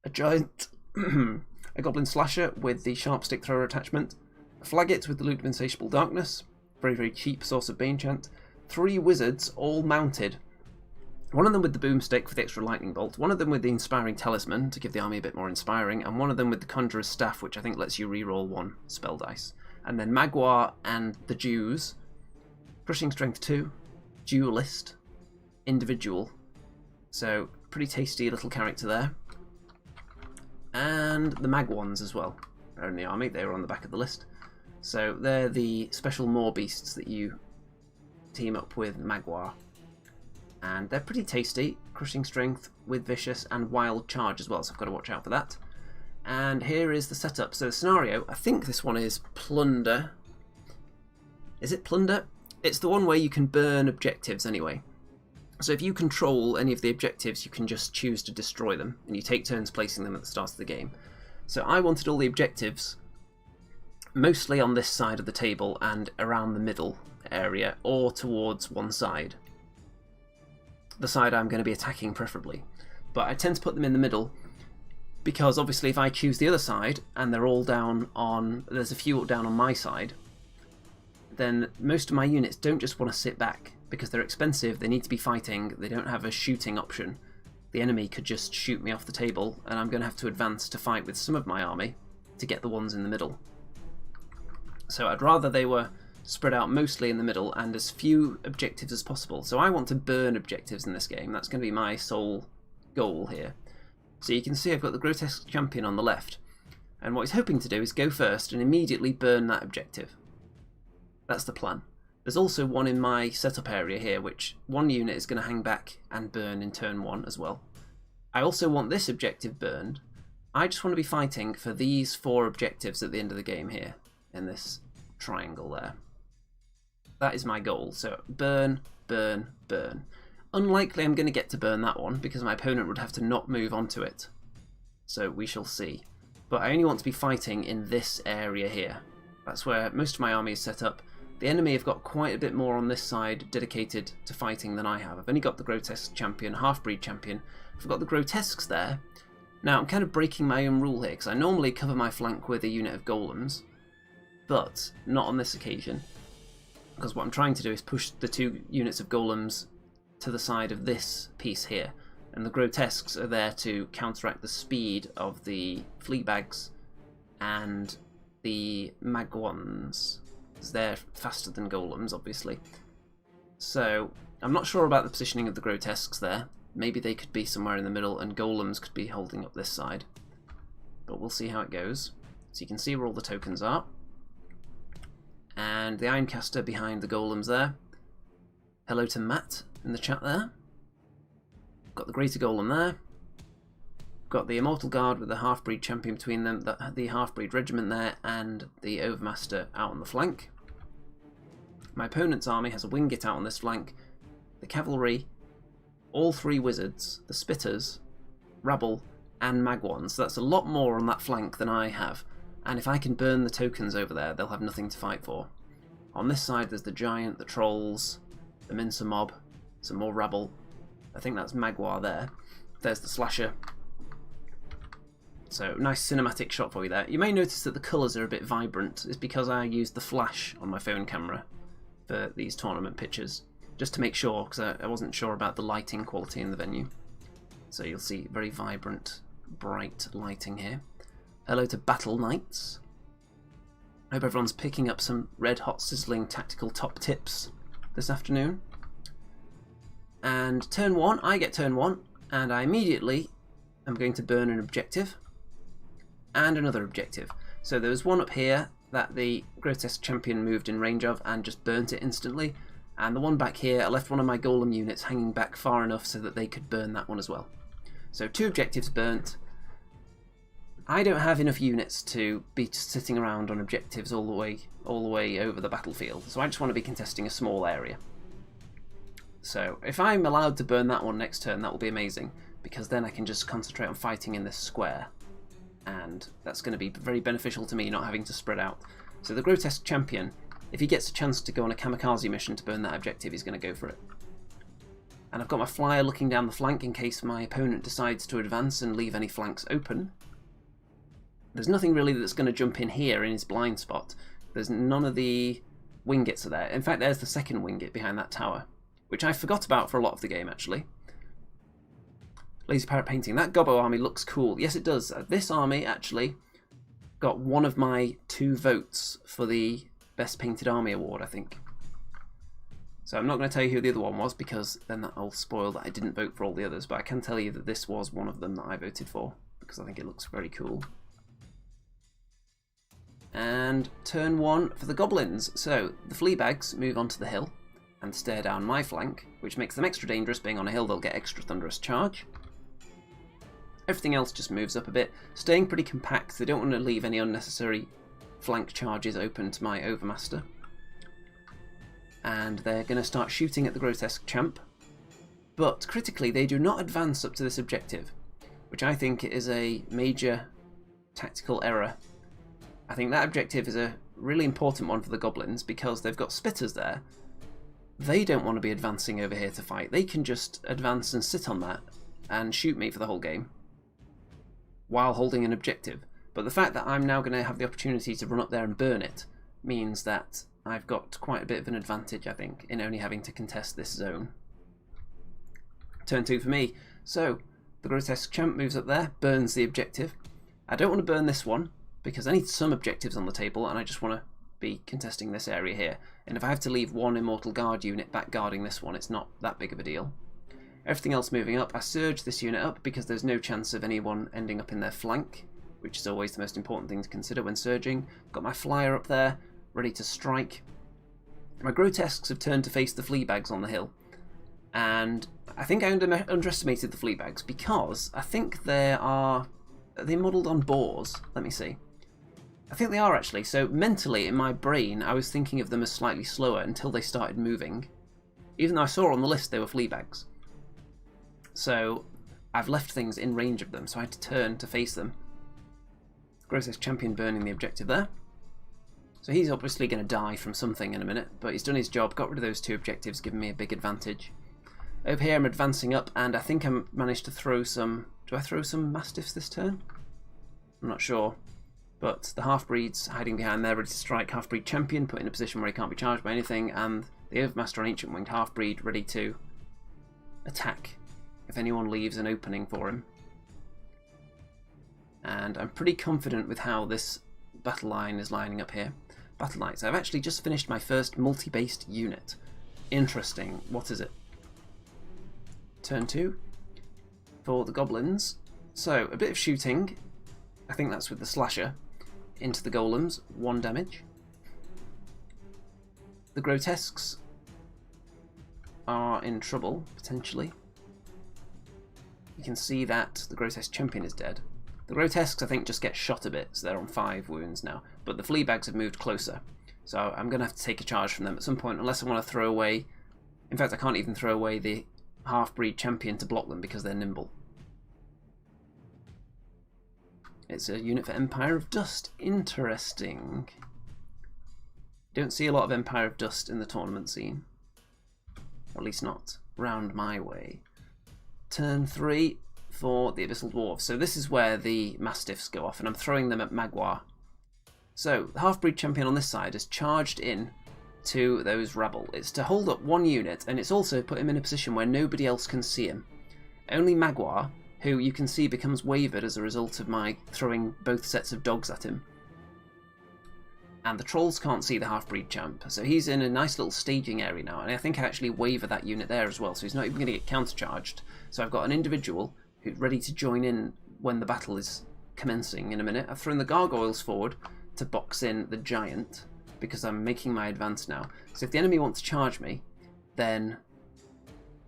A Giant, a Goblin Slasher with the Sharpstick Thrower attachment, a Flaggit with the Loot of Insatiable Darkness, very, very cheap source of Bane Chant, 3 Wizards, all mounted. One of them with the Boomstick for the extra Lightning Bolt, one of them with the Inspiring Talisman to give the army a bit more inspiring, and one of them with the Conjurer's Staff, which I think lets you reroll 1 spell dice. And then Magwar and the Jews, Crushing Strength 2, Duelist, Individual. So, pretty tasty little character there. And the Magwans as well are in the army. They were on the back of the list. So they're the special Moor beasts that you team up with Magwar. And they're pretty tasty. Crushing Strength with Vicious and Wild Charge as well, so I've got to watch out for that. And here is the setup. So the scenario, I think this one is Plunder. Is it Plunder? It's the one where you can burn objectives anyway. So if you control any of the objectives, you can just choose to destroy them, and you take turns placing them at the start of the game. So I wanted all the objectives mostly on this side of the table and around the middle area, or towards one side. The side I'm going to be attacking preferably. But I tend to put them in the middle Because obviously if I choose the other side, and they're all down on... there's a few down on my side, then most of my units don't just want to sit back, because they're expensive, they need to be fighting, they don't have a shooting option. The enemy could just shoot me off the table, and I'm going to have to advance to fight with some of my army to get the ones in the middle. So I'd rather they were spread out mostly in the middle and as few objectives as possible. So I want to burn objectives in this game. That's going to be my sole goal here. So you can see I've got the Grotesque Champion on the left, and what he's hoping to do is go first and immediately burn that objective. That's the plan. There's also one in my setup area here, which one unit is going to hang back and burn in turn 1 as well. I also want this objective burned. I just want to be fighting for these 4 objectives at the end of the game here, in this triangle there. That is my goal. So burn, burn, burn. Unlikely I'm going to get to burn that one, because my opponent would have to not move onto it. So we shall see. But I only want to be fighting in this area here. That's where most of my army is set up. The enemy have got quite a bit more on this side dedicated to fighting than I have. I've only got the Grotesque Champion, Halfbreed Champion. I've got the Grotesques there. Now I'm kind of breaking my own rule here, because I normally cover my flank with a unit of Golems, but not on this occasion. Because what I'm trying to do is push the 2 units of Golems to the side of this piece here, and the Grotesques are there to counteract the speed of the Fleabags and the Magwans, because they're faster than Golems, obviously. So I'm not sure about the positioning of the Grotesques there. Maybe they could be somewhere in the middle and Golems could be holding up this side, but we'll see how it goes. So you can see where all the tokens are, and the Ironcaster behind the Golems there. Hello to Matt in the chat there. Got the Greater Golem there. Got the Immortal Guard with the Halfbreed Champion between them, the Halfbreed Regiment there, and the Overmaster out on the flank. My opponent's army has a Wingit out on this flank, the Cavalry, all 3 Wizards, the Spitters, Rabble, and Magwans. So that's a lot more on that flank than I have, and if I can burn the tokens over there, they'll have nothing to fight for. On this side there's the Giant, the Trolls, the Mincer Mob, some more Rabble. I think that's Magwar there. There's the Slasher. So nice cinematic shot for you there. You may notice that the colours are a bit vibrant. It's because I used the flash on my phone camera for these tournament pictures, just to make sure, because I wasn't sure about the lighting quality in the venue. So you'll see very vibrant, bright lighting here. Hello to Battle Knights. Hope everyone's picking up some red hot sizzling tactical top tips this afternoon. And turn 1, I get turn 1, and I immediately am going to burn an objective and another objective. So there was one up here that the Grotesque Champion moved in range of and just burnt it instantly, and the one back here, I left one of my Golem units hanging back far enough so that they could burn that one as well. So 2 objectives burnt. I don't have enough units to be sitting around on objectives all the way over the battlefield, so I just want to be contesting a small area. So if I'm allowed to burn that one next turn, that will be amazing, because then I can just concentrate on fighting in this square, and that's going to be very beneficial to me, not having to spread out. So the Grotesque Champion, if he gets a chance to go on a kamikaze mission to burn that objective, he's going to go for it. And I've got my flyer looking down the flank in case my opponent decides to advance and leave any flanks open. There's nothing really that's going to jump in here in his blind spot. There's none of the Wingits are there. In fact, there's the second Wingit behind that tower, which I forgot about for a lot of the game, actually. Lazy Pirate Painting. That Gobbo army looks cool. Yes, it does. This army, actually, got one of my 2 votes for the Best Painted Army Award, I think. So I'm not going to tell you who the other one was, because then that'll spoil that I didn't vote for all the others, but I can tell you that this was one of them that I voted for, because I think it looks very cool. And turn 1 for the Goblins. So the Fleabags move onto the hill and stare down my flank, which makes them extra dangerous. Being on a hill, they'll get extra thunderous charge. Everything else just moves up a bit, staying pretty compact. They don't want to leave any unnecessary flank charges open to my Overmaster. And they're going to start shooting at the Grotesque Champ. But critically, they do not advance up to this objective, which I think is a major tactical error. I think that objective is a really important one for the Goblins, because they've got Spitters there. They don't want to be advancing over here to fight. They can just advance and sit on that and shoot me for the whole game. while holding an objective. But the fact that I'm now going to have the opportunity to run up there and burn it means that I've got quite a bit of an advantage, I think, in only having to contest this zone. Turn 2 for me. So, the Grotesque Champ moves up there, burns the objective. I don't want to burn this one, because I need some objectives on the table, and I just want to be contesting this area here. And if I have to leave one Immortal Guard unit back guarding this one, it's not that big of a deal. Everything else moving up, I surge this unit up because there's no chance of anyone ending up in their flank, which is always the most important thing to consider when surging. Got my flyer up there, ready to strike. My Grotesques have turned to face the Fleabags on the hill, and I think I underestimated the Fleabags because I think are they modelled on boars? Let me see. I think they are actually, so mentally in my brain I was thinking of them as slightly slower until they started moving, even though I saw on the list they were Fleabags. So I've left things in range of them, so I had to turn to face them. Grotesque Champion burning the objective there. So he's obviously going to die from something in a minute, but he's done his job, got rid of those 2 objectives, giving me a big advantage. Over here I'm advancing up, and I think I managed to throw some... Do I throw some Mastiffs this turn? I'm not sure. But the Halfbreed's hiding behind there, ready to strike. Halfbreed Champion, put in a position where he can't be charged by anything, and the Overmaster on Ancient Winged Halfbreed ready to attack if anyone leaves an opening for him. And I'm pretty confident with how this battle line is lining up here. Battle lines. I've actually just finished my first multi-based unit. Interesting. What is it? Turn 2 for the Goblins. So, a bit of shooting. I think that's with the slasher. Into the Golems. 1 damage. The Grotesques are in trouble, potentially. You can see that the Grotesque Champion is dead. The Grotesques, I think, just get shot a bit, so they're on 5 wounds now. But the Fleabags have moved closer, so I'm going to have to take a charge from them at some point, unless I want to throw away... In fact, I can't even throw away the Halfbreed Champion to block them because they're nimble. It's a unit for Empire of Dust. Interesting. Don't see a lot of Empire of Dust in the tournament scene. Or at least not round my way. Turn 3 for the Abyssal Dwarfs. So this is where the Mastiffs go off, and I'm throwing them at Magua. So the Halfbreed Champion on this side has charged in to those rabble. It's to hold up 1 unit, and it's also put him in a position where nobody else can see him. Only Magua, who you can see becomes wavered as a result of my throwing both sets of dogs at him. And the trolls can't see the Halfbreed Champ, so he's in a nice little staging area now, and I think I actually waver that unit there as well, so he's not even going to get countercharged. So I've got an individual who's ready to join in when the battle is commencing in a minute. I've thrown the Gargoyles forward to box in the Giant, because I'm making my advance now. So if the enemy wants to charge me, then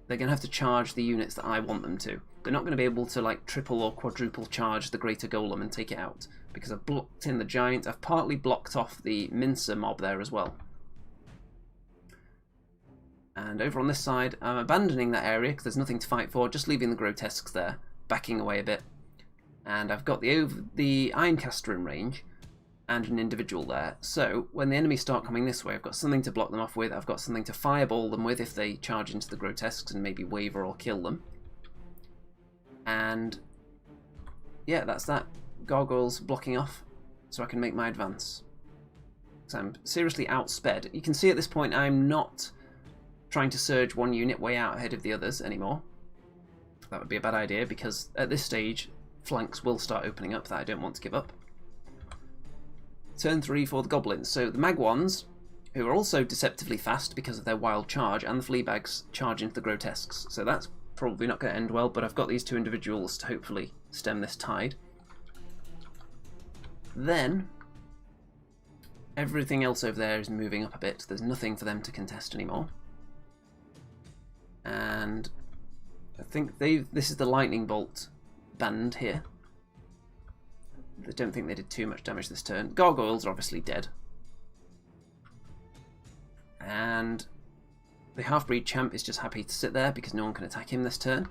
they're going to have to charge the units that I want them to. They're not going to be able to like triple or quadruple charge the Greater Golem and take it out, because I've blocked in the Giant. I've partly blocked off the Mincer mob there as well. And over on this side, I'm abandoning that area because there's nothing to fight for, just leaving the Grotesques there, backing away a bit. And I've got the Ironcaster in range, and an individual there. So when the enemy start coming this way, I've got something to block them off with, I've got something to fireball them with if they charge into the Grotesques and maybe waver or kill them. And yeah, that's that. Gargoyles blocking off so I can make my advance. So I'm seriously outsped. You can see at this point I'm not trying to surge 1 unit way out ahead of the others anymore. That would be a bad idea because at this stage flanks will start opening up that I don't want to give up. Turn 3 for the Goblins. So the Magwans, who are also deceptively fast because of their wild charge, and the Fleabags charge into the Grotesques. So that's probably not going to end well, but I've got these 2 individuals to hopefully stem this tide. Then everything else over there is moving up a bit. There's nothing for them to contest anymore. And I think this is the lightning bolt band here. I don't think they did too much damage this turn. Gargoyles are obviously dead. And the Halfbreed Champ is just happy to sit there because no one can attack him this turn.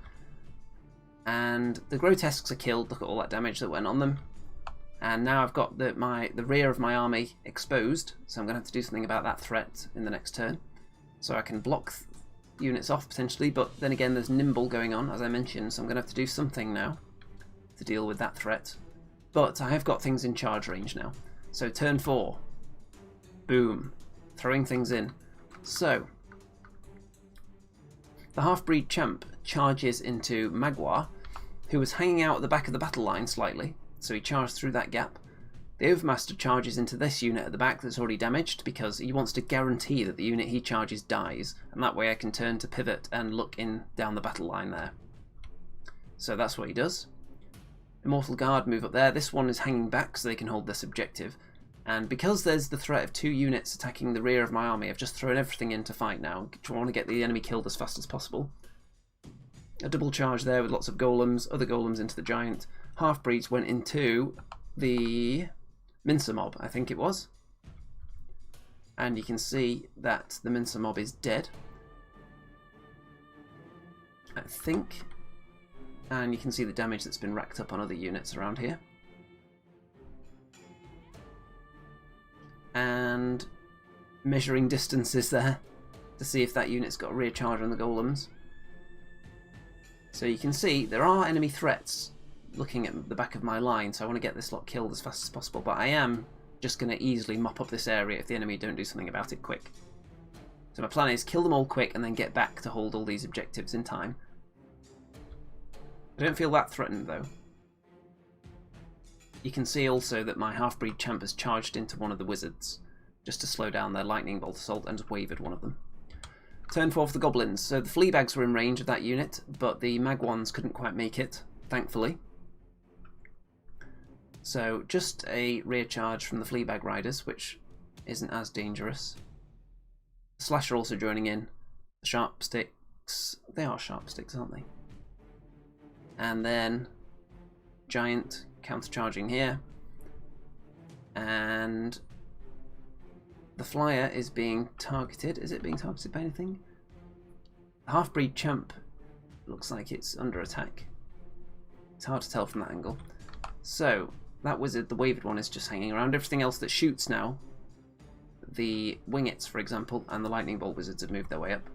And the Grotesques are killed. Look at all that damage that went on them. And now I've got the rear of my army exposed, so I'm going to have to do something about that threat in the next turn. So I can block units off potentially, but then again there's nimble going on, as I mentioned, so I'm going to have to do something now. to deal with that threat. But I have got things in charge range now. So turn 4. Boom. Throwing things in. So the Halfbreed Champ charges into Magua, who was hanging out at the back of the battle line slightly, so he charged through that gap. The Overmaster charges into this unit at the back that's already damaged because he wants to guarantee that the unit he charges dies, and that way I can turn to pivot and look in down the battle line there. So that's what he does. Immortal Guard move up there. This one is hanging back so they can hold this objective. And because there's the threat of 2 units attacking the rear of my army, I've just thrown everything in to fight now. I want to get the enemy killed as fast as possible. A double charge there with lots of golems, other golems into the giant. Half-breeds went into the Mincer Mob, I think it was. And you can see that the Mincer Mob is dead, I think. And you can see the damage that's been racked up on other units around here. And measuring distances there to see if that unit's got a rear charge on the golems. So you can see there are enemy threats looking at the back of my line, so I want to get this lot killed as fast as possible, but I am just going to easily mop up this area if the enemy don't do something about it quick. So my plan is kill them all quick and then get back to hold all these objectives in time. I don't feel that threatened though. You can see also that my Halfbreed Champ has charged into one of the wizards just to slow down their lightning bolt assault and just wavered one of them. Turn 4 for the Goblins. So the Fleabags were in range of that unit, but the Magwans couldn't quite make it, thankfully. So just a rear charge from the Fleabag Riders, which isn't as dangerous. The Slasher also joining in. The Sharp Sticks, they are Sharp Sticks, aren't they? And then Giant countercharging here. And the Flyer is being targeted. Is it being targeted by anything? The Halfbreed Champ looks like it's under attack. It's hard to tell from that angle. So that wizard, the wavered one, is just hanging around. Everything else that shoots now, the Wingets, for example, and the Lightning Bolt wizards have moved their way up.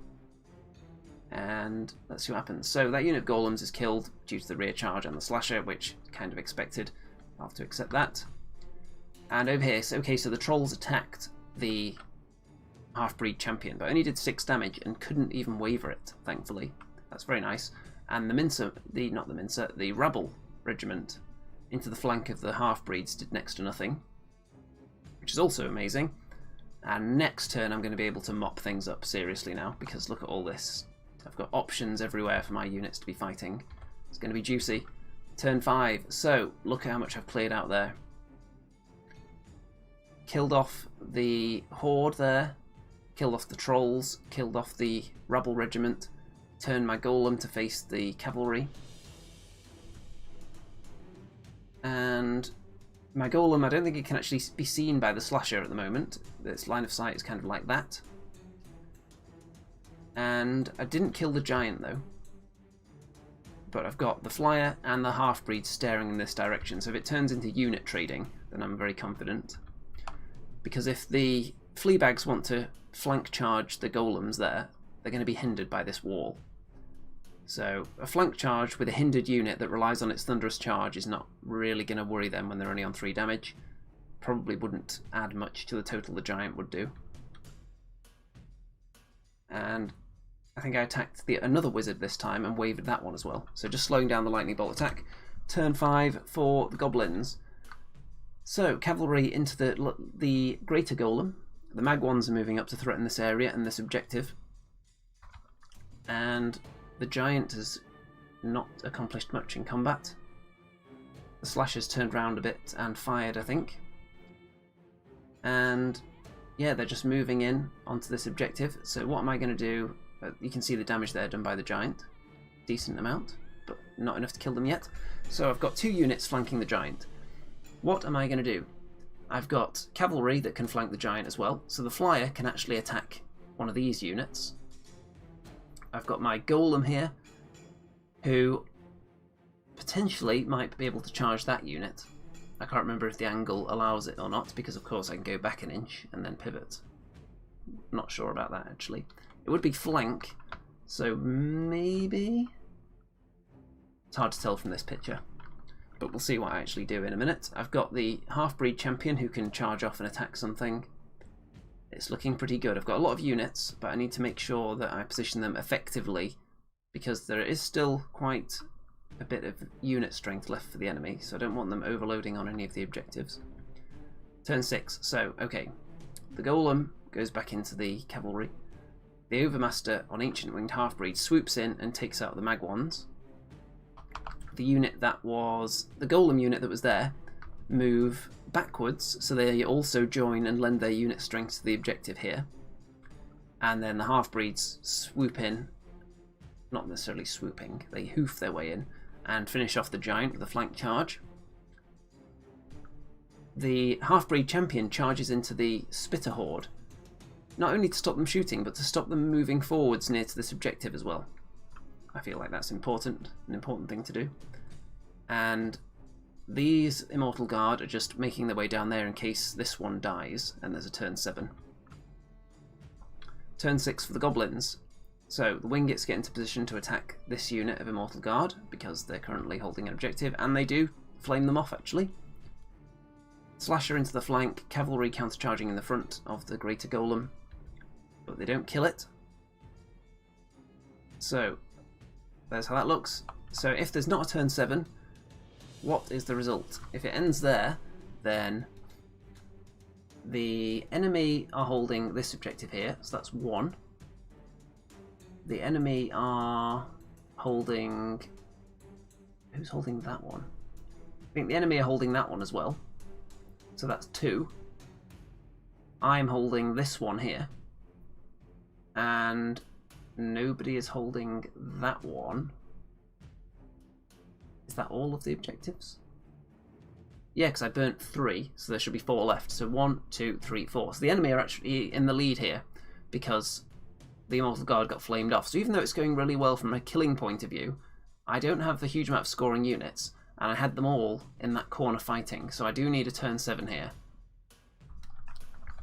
And let's see what happens. So that unit of golems is killed due to the rear charge and the slasher, which kind of expected. I'll have to accept that. And over here, so, okay, so the trolls attacked the Halfbreed Champion, but only did 6 damage and couldn't even waver it, thankfully. That's very nice. And the Ribble Regiment into the flank of the Halfbreeds did next to nothing, which is also amazing. And next turn I'm going to be able to mop things up seriously now, because look at all this. I've got options everywhere for my units to be fighting. It's going to be juicy. Turn 5. So look at how much I've cleared out there. Killed off the Horde there. Killed off the Trolls. Killed off the Ribble Regiment. Turned my Golem to face the Cavalry. And my Golem, I don't think it can actually be seen by the Slasher at the moment. Its line of sight is kind of like that. And I didn't kill the Giant though. But I've got the Flyer and the Halfbreed staring in this direction. So if it turns into unit trading, then I'm very confident. Because if the Fleabags want to flank charge the Golems there, they're going to be hindered by this wall. So a flank charge with a hindered unit that relies on its Thunderous Charge is not really going to worry them when they're only on 3 damage. Probably wouldn't add much to the total the Giant would do. And I think I attacked another wizard this time and wavered that one as well. So just slowing down the lightning bolt attack. Turn 5 for the Goblins. So cavalry into the greater golem. The Magwans are moving up to threaten this area and this objective. And the Giant has not accomplished much in combat. The Slashers turned round a bit and fired, I think. And yeah, they're just moving in onto this objective. So what am I going to do? You can see the damage there done by the Giant. Decent amount, but not enough to kill them yet. So I've got 2 units flanking the Giant. What am I going to do? I've got cavalry that can flank the Giant as well. So the Flyer can actually attack one of these units. I've got my Golem here, who potentially might be able to charge that unit. I can't remember if the angle allows it or not, because of course I can go back an inch and then pivot. Not sure about that actually. It would be flank, so maybe? It's hard to tell from this picture. but we'll see what I actually do in a minute. I've got the Halfbreed Champion who can charge off and attack something. It's looking pretty good. I've got a lot of units, but I need to make sure that I position them effectively because there is still quite a bit of unit strength left for the enemy, so I don't want them overloading on any of the objectives. Turn 6, so okay. The Golem goes back into the cavalry. The Overmaster on Ancient Winged Halfbreed swoops in and takes out the Magwans. The unit that was the Golem unit that was there move backwards, so they also join and lend their unit strength to the objective here. And then the Halfbreeds swoop in, not necessarily swooping, they hoof their way in and finish off the giant with a flank charge. The Halfbreed Champion charges into the Spitter Horde, not only to stop them shooting, but to stop them moving forwards near to this objective as well. I feel like that's important, an important thing to do. And these Immortal Guard are just making their way down there in case this one dies, and there's a turn 7. Turn 6 for the Goblins. So the Wingets get into position to attack this unit of Immortal Guard, because they're currently holding an objective, and they do flame them off actually. Slasher into the flank, cavalry countercharging in the front of the greater Golem, but they don't kill it. So there's how that looks. So if there's not a turn 7, what is the result? If it ends there, then the enemy are holding this objective here, so that's 1. The enemy are holding... Who's holding that one? I think the enemy are holding that one as well, so that's 2. I'm holding this one here, and nobody is holding that one. Is that all of the objectives? Yeah, because I burnt 3, so there should be 4 left. So 1, 2, 3, 4. So the enemy are actually in the lead here because the Immortal Guard got flamed off. So even though it's going really well from a killing point of view, I don't have the huge amount of scoring units, and I had them all in that corner fighting. So I do need a turn 7 here.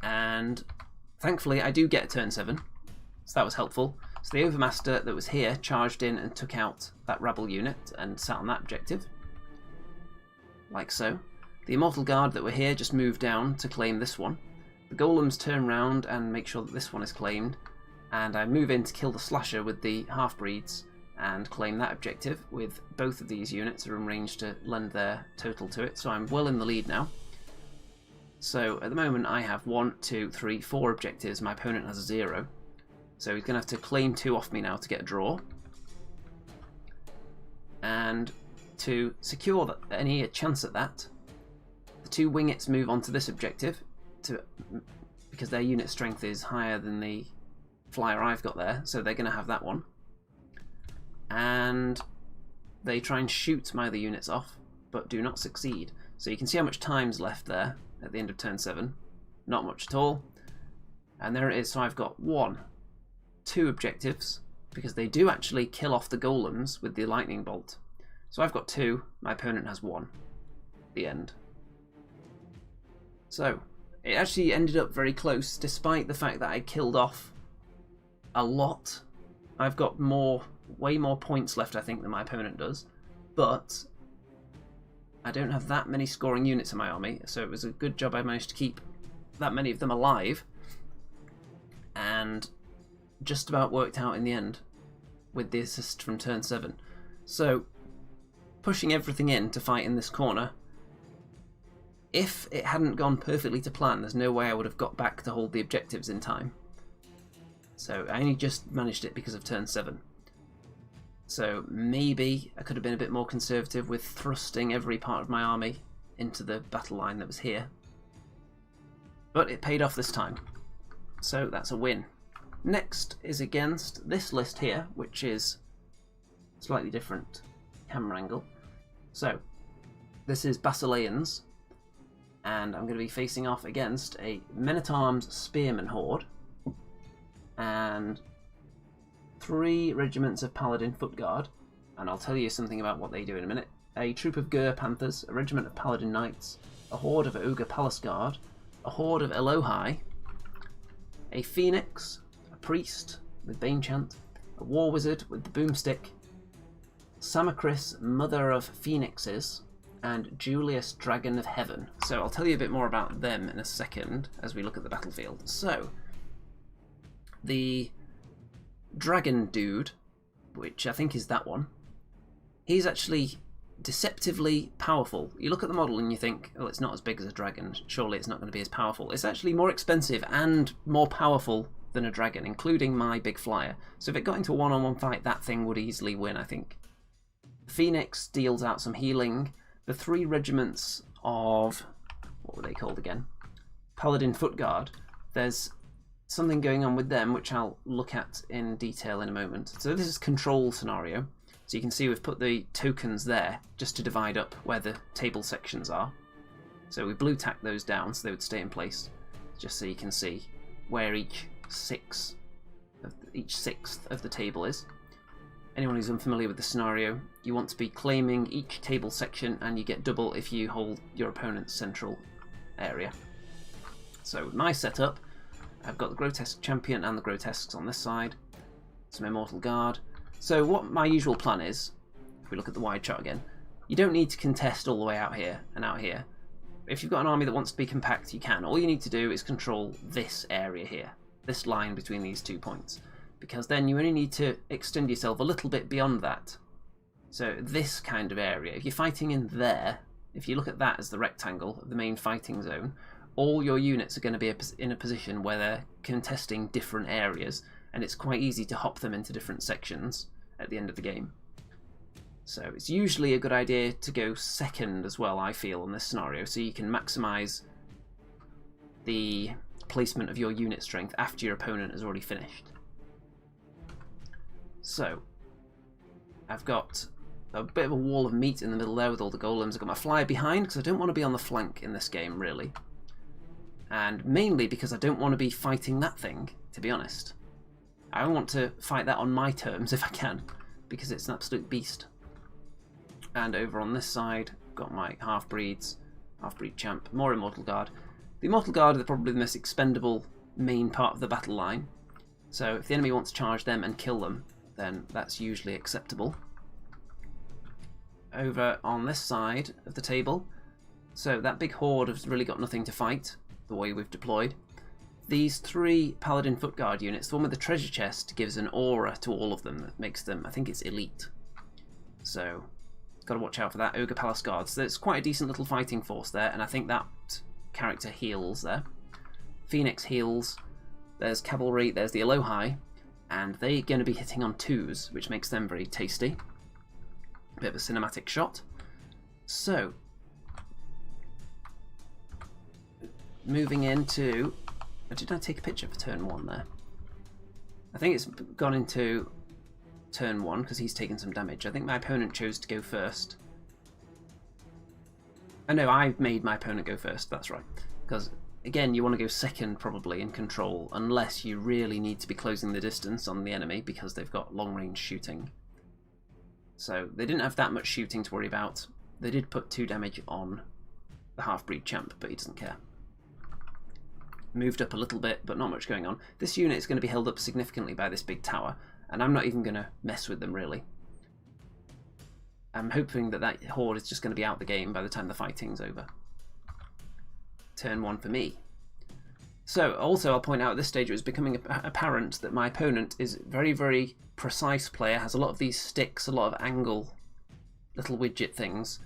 And thankfully I do get a turn 7, so that was helpful. So the Overmaster that was here charged in and took out that Rabble unit and sat on that objective, like so. The Immortal Guard that were here just moved down to claim this one. The Golems turn round and make sure that this one is claimed, and I move in to kill the Slasher with the Halfbreeds and claim that objective, with both of these units are in range to lend their total to it, so I'm well in the lead now. So at the moment I have 1, 2, 3, 4 objectives, my opponent has a 0. So he's going to have to claim 2 off me now to get a draw. And to secure any chance at that, the 2 Wingets move on to this objective because their unit strength is higher than the flyer I've got there, so they're going to have that one. And they try and shoot my other units off, but do not succeed. So you can see how much time's left there at the end of turn 7. Not much at all. And there it is, so I've got 1, 2 objectives, because they do actually kill off the Golems with the lightning bolt. So I've got 2, my opponent has 1. The end. So it actually ended up very close, despite the fact that I killed off a lot. I've got way more points left, I think, than my opponent does, but I don't have that many scoring units in my army, so it was a good job I managed to keep that many of them alive, and just about worked out in the end with the assist from turn 7. So pushing everything in to fight in this corner, if it hadn't gone perfectly to plan, there's no way I would have got back to hold the objectives in time. So I only just managed it because of turn 7. So maybe I could have been a bit more conservative with thrusting every part of my army into the battle line that was here. But it paid off this time. So that's a win. Next is against this list here, which is slightly different camera angle. So this is basilians, and I'm going to be facing off against a men-at-arms spearman horde and 3 regiments of paladin foot guard, and I'll tell you something about what they do in a minute. A troop of Gur panthers, a regiment of paladin knights, a horde of ogre palace guard, a horde of Elohai, a phoenix, a priest with bane chant, a war wizard with the boomstick, Samachris, mother of phoenixes, and Julius, Dragon of Heaven. So I'll tell you a bit more about them in a second as we look at the battlefield. So, the dragon dude, which I think is that one, he's actually deceptively powerful. You look at the model and you think, oh, it's not as big as a dragon, surely it's not going to be as powerful. It's actually more expensive and more powerful than a dragon, including my big flyer. So if it got into a one-on-one fight, that thing would easily win, I think. Phoenix deals out some healing. The 3 regiments of, what were they called again? Paladin Foot Guard. There's something going on with them, which I'll look at in detail in a moment. So this is control scenario. So you can see we've put the tokens there just to divide up where the table sections are. So we blue tacked those down so they would stay in place, just so you can see where each sixth of the table is. Anyone who's unfamiliar with the scenario, you want to be claiming each table section, and you get double if you hold your opponent's central area. So my setup, I've got the Grotesque Champion and the Grotesques on this side, some Immortal Guard. So what my usual plan is, if we look at the wide chart again, you don't need to contest all the way out here and out here. If you've got an army that wants to be compact, you can. All you need to do is control this area here, this line between these 2 points, because then you only need to extend yourself a little bit beyond that. So this kind of area, if you're fighting in there, if you look at that as the rectangle of the main fighting zone, all your units are going to be in a position where they're contesting different areas, and it's quite easy to hop them into different sections at the end of the game. So it's usually a good idea to go second as well, I feel, in this scenario, so you can maximise the placement of your unit strength after your opponent has already finished. So I've got a bit of a wall of meat in the middle there with all the golems. I've got my flyer behind because I don't want to be on the flank in this game, really. And mainly because I don't want to be fighting that thing, to be honest. I want to fight that on my terms if I can, because it's an absolute beast. And over on this side, I've got my half-breeds, Halfbreed Champ, more Immortal Guard. The Immortal Guard are probably the most expendable main part of the battle line. So if the enemy wants to charge them and kill them, then that's usually acceptable. Over on this side of the table, so that big horde has really got nothing to fight, the way we've deployed. These 3 Paladin Foot Guard units, the one with the treasure chest, gives an aura to all of them that makes them, I think it's elite. So, got to watch out for that. Ogre Palace Guards. So it's quite a decent little fighting force there, and I think that character heals there. Phoenix heals. There's Cavalry, there's the Elohai, and they're going to be hitting on 2s, which makes them very tasty. A bit of a cinematic shot. So, moving into... Did I take a picture for turn 1 there? I think it's gone into turn 1 because he's taken some damage. I think my opponent chose to go first. Oh no, I made my opponent go first, that's right. Because, again, you want to go second probably in control, unless you really need to be closing the distance on the enemy because they've got long-range shooting. So they didn't have that much shooting to worry about. They did put 2 damage on the Halfbreed Champ, but he doesn't care. Moved up a little bit, but not much going on. This unit is going to be held up significantly by this big tower, and I'm not even going to mess with them, really. I'm hoping that that horde is just going to be out the game by the time the fighting's over. Turn 1 for me. So, also, I'll point out at this stage it was becoming apparent that my opponent is a very, very precise player, has a lot of these sticks, a lot of angle, little widget things.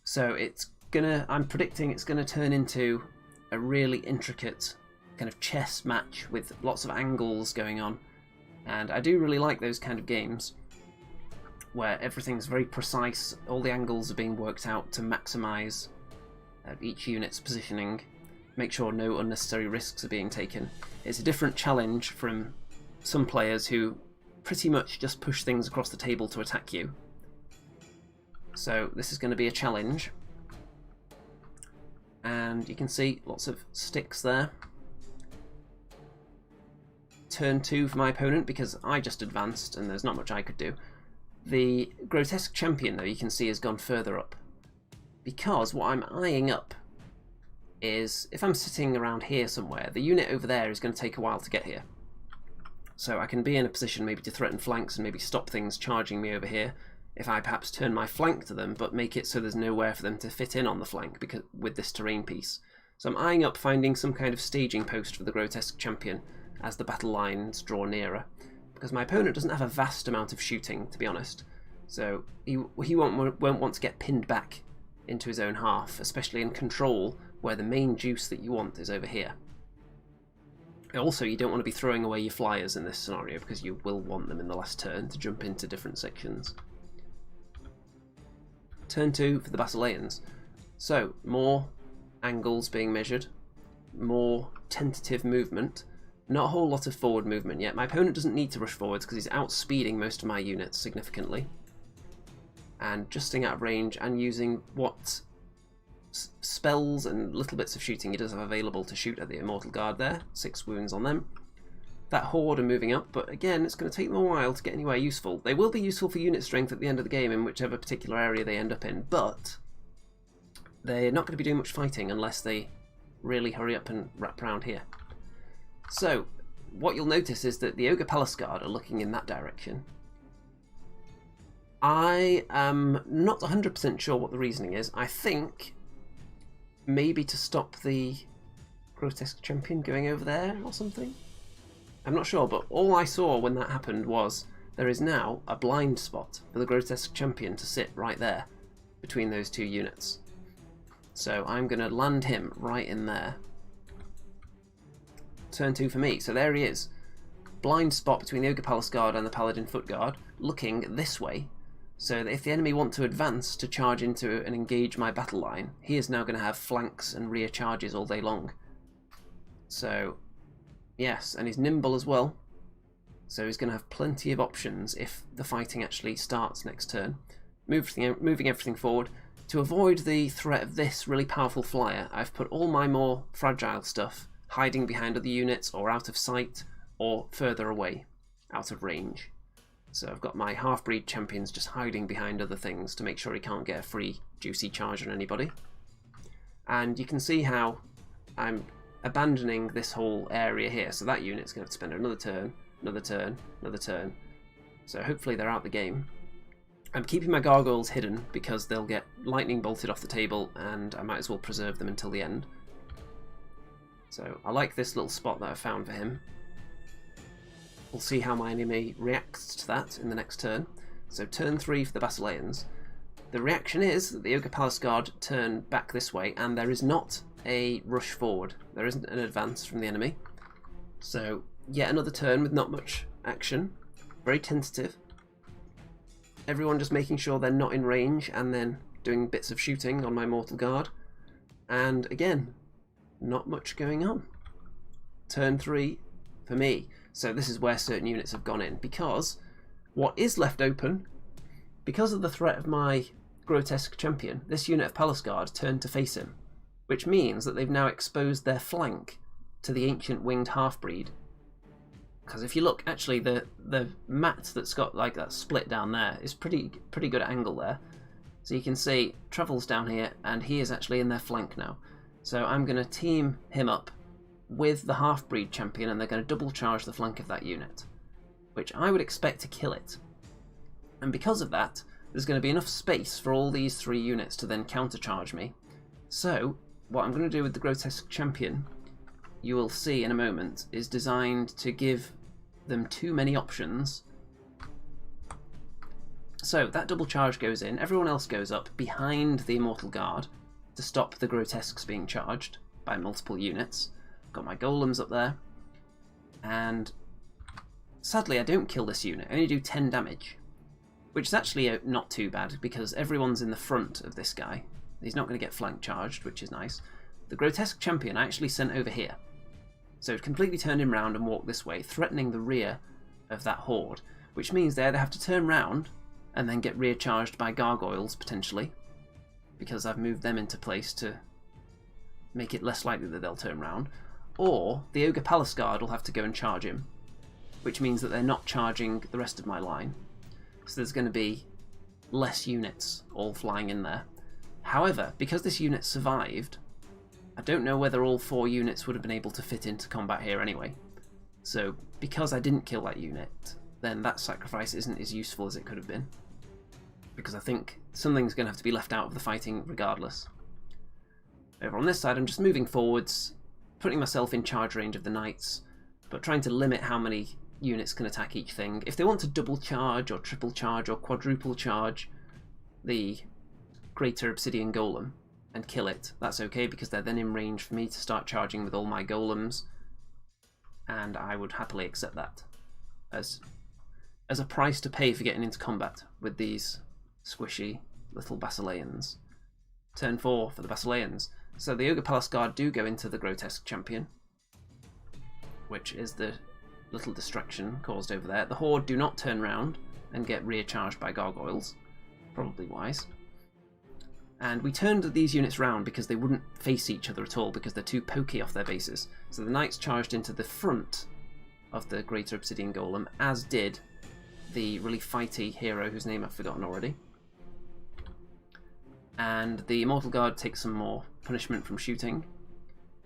So I'm predicting it's going to turn into a really intricate kind of chess match with lots of angles going on, and I do really like those kind of games where everything's very precise, all the angles are being worked out to maximise each unit's positioning, make sure no unnecessary risks are being taken. It's a different challenge from some players who pretty much just push things across the table to attack you. So this is going to be a challenge. And you can see lots of sticks there. Turn 2 for my opponent because I just advanced and there's not much I could do. The Grotesque Champion, though, you can see has gone further up. Because what I'm eyeing up is, if I'm sitting around here somewhere, the unit over there is going to take a while to get here. So I can be in a position maybe to threaten flanks and maybe stop things charging me over here. if I perhaps turn my flank to them, but make it so there's nowhere for them to fit in on the flank because with this terrain piece. So I'm eyeing up finding some kind of staging post for the Grotesque Champion as the battle lines draw nearer, because my opponent doesn't have a vast amount of shooting, to be honest. So he won't want to get pinned back into his own half, especially in control, where the main juice that you want is over here. Also, you don't want to be throwing away your flyers in this scenario, because you will want them in the last turn to jump into different sections. Turn 2 for the basilians. So, more angles being measured, more tentative movement, not a whole lot of forward movement yet. My opponent doesn't need to rush forwards because he's outspeeding most of my units significantly. And justing out of range and using what spells and little bits of shooting he does have available to shoot at the Immortal Guard there. 6 wounds on them. That Horde are moving up, but again, it's going to take them a while to get anywhere useful. They will be useful for unit strength at the end of the game in whichever particular area they end up in, but they're not going to be doing much fighting unless they really hurry up and wrap around here. So, what you'll notice is that the Ogre Palace Guard are looking in that direction. I am not 100% sure what the reasoning is. I think maybe to stop the Grotesque Champion going over there or something? I'm not sure, but all I saw when that happened was there is now a blind spot for the Grotesque Champion to sit right there between those two units. So I'm going to land him right in there. Turn 2 for me. So there he is. Blind spot between the Ogre Palace Guard and the Paladin Foot Guard, looking this way, so that if the enemy want to advance to charge into and engage my battle line, he is now going to have flanks and rear charges all day long. So, yes, and he's nimble as well, so he's going to have plenty of options if the fighting actually starts next turn. Moving everything forward. To avoid the threat of this really powerful flyer, I've put all my more fragile stuff hiding behind other units or out of sight or further away, out of range. So I've got my Halfbreed Champions just hiding behind other things to make sure he can't get a free juicy charge on anybody. And you can see how I'm abandoning this whole area here, so that unit's going to have to spend another turn, another turn, another turn. So hopefully they're out the game. I'm keeping my gargoyles hidden because they'll get lightning bolted off the table and I might as well preserve them until the end. So I like this little spot that I've found for him. We'll see how my enemy reacts to that in the next turn. So turn 3 for the basilians. The reaction is that the Ogre Palace Guard turn back this way and there is not a rush forward. There isn't an advance from the enemy. So yet another turn with not much action. Very tentative. Everyone just making sure they're not in range and then doing bits of shooting on my Mortal Guard. And again, not much going on. Turn 3 for me. So this is where certain units have gone in, because what is left open, because of the threat of my Grotesque Champion, this unit of Palace Guard turned to face him, which means that they've now exposed their flank to the ancient winged half-breed. Because if you look, actually the mat that's got like that split down there is pretty good angle there. So you can see Travel's down here and he is actually in their flank now. So I'm going to team him up with the Halfbreed Champion and they're going to double charge the flank of that unit, which I would expect to kill it. And because of that, there's going to be enough space for all these 3 units to then countercharge me. So what I'm going to do with the Grotesque Champion, you will see in a moment, is designed to give them too many options. So that double charge goes in, everyone else goes up behind the Immortal Guard to stop the Grotesques being charged by multiple units. Got my Golems up there, and sadly I don't kill this unit, I only do 10 damage, which is actually not too bad because everyone's in the front of this guy. He's not going to get flank charged, which is nice. The Grotesque Champion I actually sent over here, so it completely turned him round and walked this way, threatening the rear of that Horde, which means they either have to turn round and then get rear charged by gargoyles potentially, because I've moved them into place to make it less likely that they'll turn round, or the Ogre Palace Guard will have to go and charge him, which means that they're not charging the rest of my line. So there's going to be less units all flying in there. However, because this unit survived, I don't know whether all 4 units would have been able to fit into combat here anyway. So because I didn't kill that unit, then that sacrifice isn't as useful as it could have been. because I think something's going to have to be left out of the fighting regardless. Over on this side, I'm just moving forwards, putting myself in charge range of the knights, but trying to limit how many units can attack each thing. If they want to double charge or triple charge or quadruple charge the greater Obsidian Golem and kill it, that's okay, because they're then in range for me to start charging with all my golems, and I would happily accept that as a price to pay for getting into combat with these squishy little basilians. Turn 4 for the basilians. So the Ogre Palace Guard do go into the Grotesque Champion, which is the little distraction caused over there. The Horde do not turn round and get recharged by gargoyles. Probably wise. And we turned these units round because they wouldn't face each other at all because they're too pokey off their bases. So the knights charged into the front of the Greater Obsidian Golem, as did the really fighty hero whose name I've forgotten already. And the Immortal Guard takes some more punishment from shooting.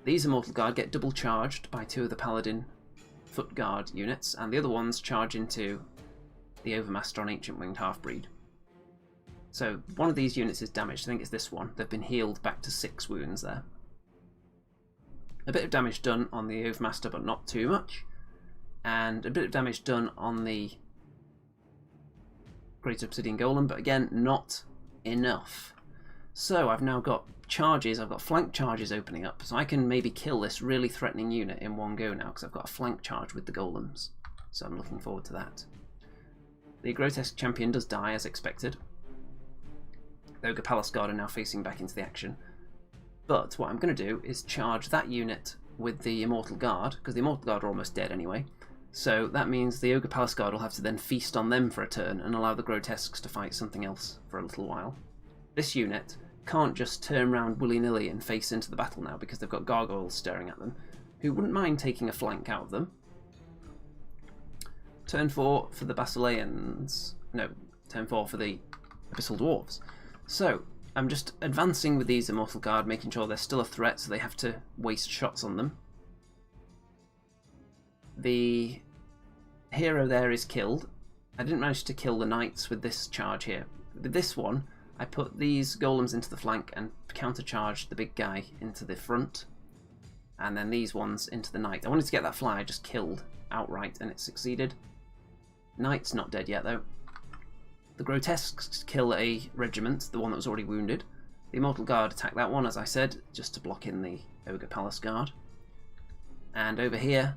These Immortal Guard get double charged by 2 of the Paladin Foot Guard units, and the other ones charge into the Overmaster on Ancient Winged Halfbreed. So one of these units is damaged. I think it's this one. They've been healed back to 6 wounds there. A bit of damage done on the Overmaster, but not too much. And a bit of damage done on the Great Obsidian Golem, but again, not enough. So I've now got charges, I've got flank charges opening up, so I can maybe kill this really threatening unit in one go now, because I've got a flank charge with the golems. So I'm looking forward to that. The Grotesque Champion does die, as expected. The Ogre Palace Guard are now facing back into the action. But what I'm going to do is charge that unit with the Immortal Guard, because the Immortal Guard are almost dead anyway. So that means the Ogre Palace Guard will have to then feast on them for a turn and allow the Grotesques to fight something else for a little while. This unit can't just turn around willy-nilly and face into the battle now because they've got gargoyles staring at them, who wouldn't mind taking a flank out of them. Turn 4 for the basilians. No, turn 4 for the Abyssal Dwarfs. So I'm just advancing with these Immortal Guard, making sure they're still a threat, so they have to waste shots on them. The hero there is killed. I didn't manage to kill the knights with this charge here. With this one, I put these golems into the flank and countercharged the big guy into the front, and then these ones into the knight. I wanted to get that fly I just killed outright, and it succeeded. Knight's not dead yet though. The Grotesques kill a regiment, the one that was already wounded. The Immortal Guard attack that one, as I said, just to block in the Ogre Palace Guard. And over here,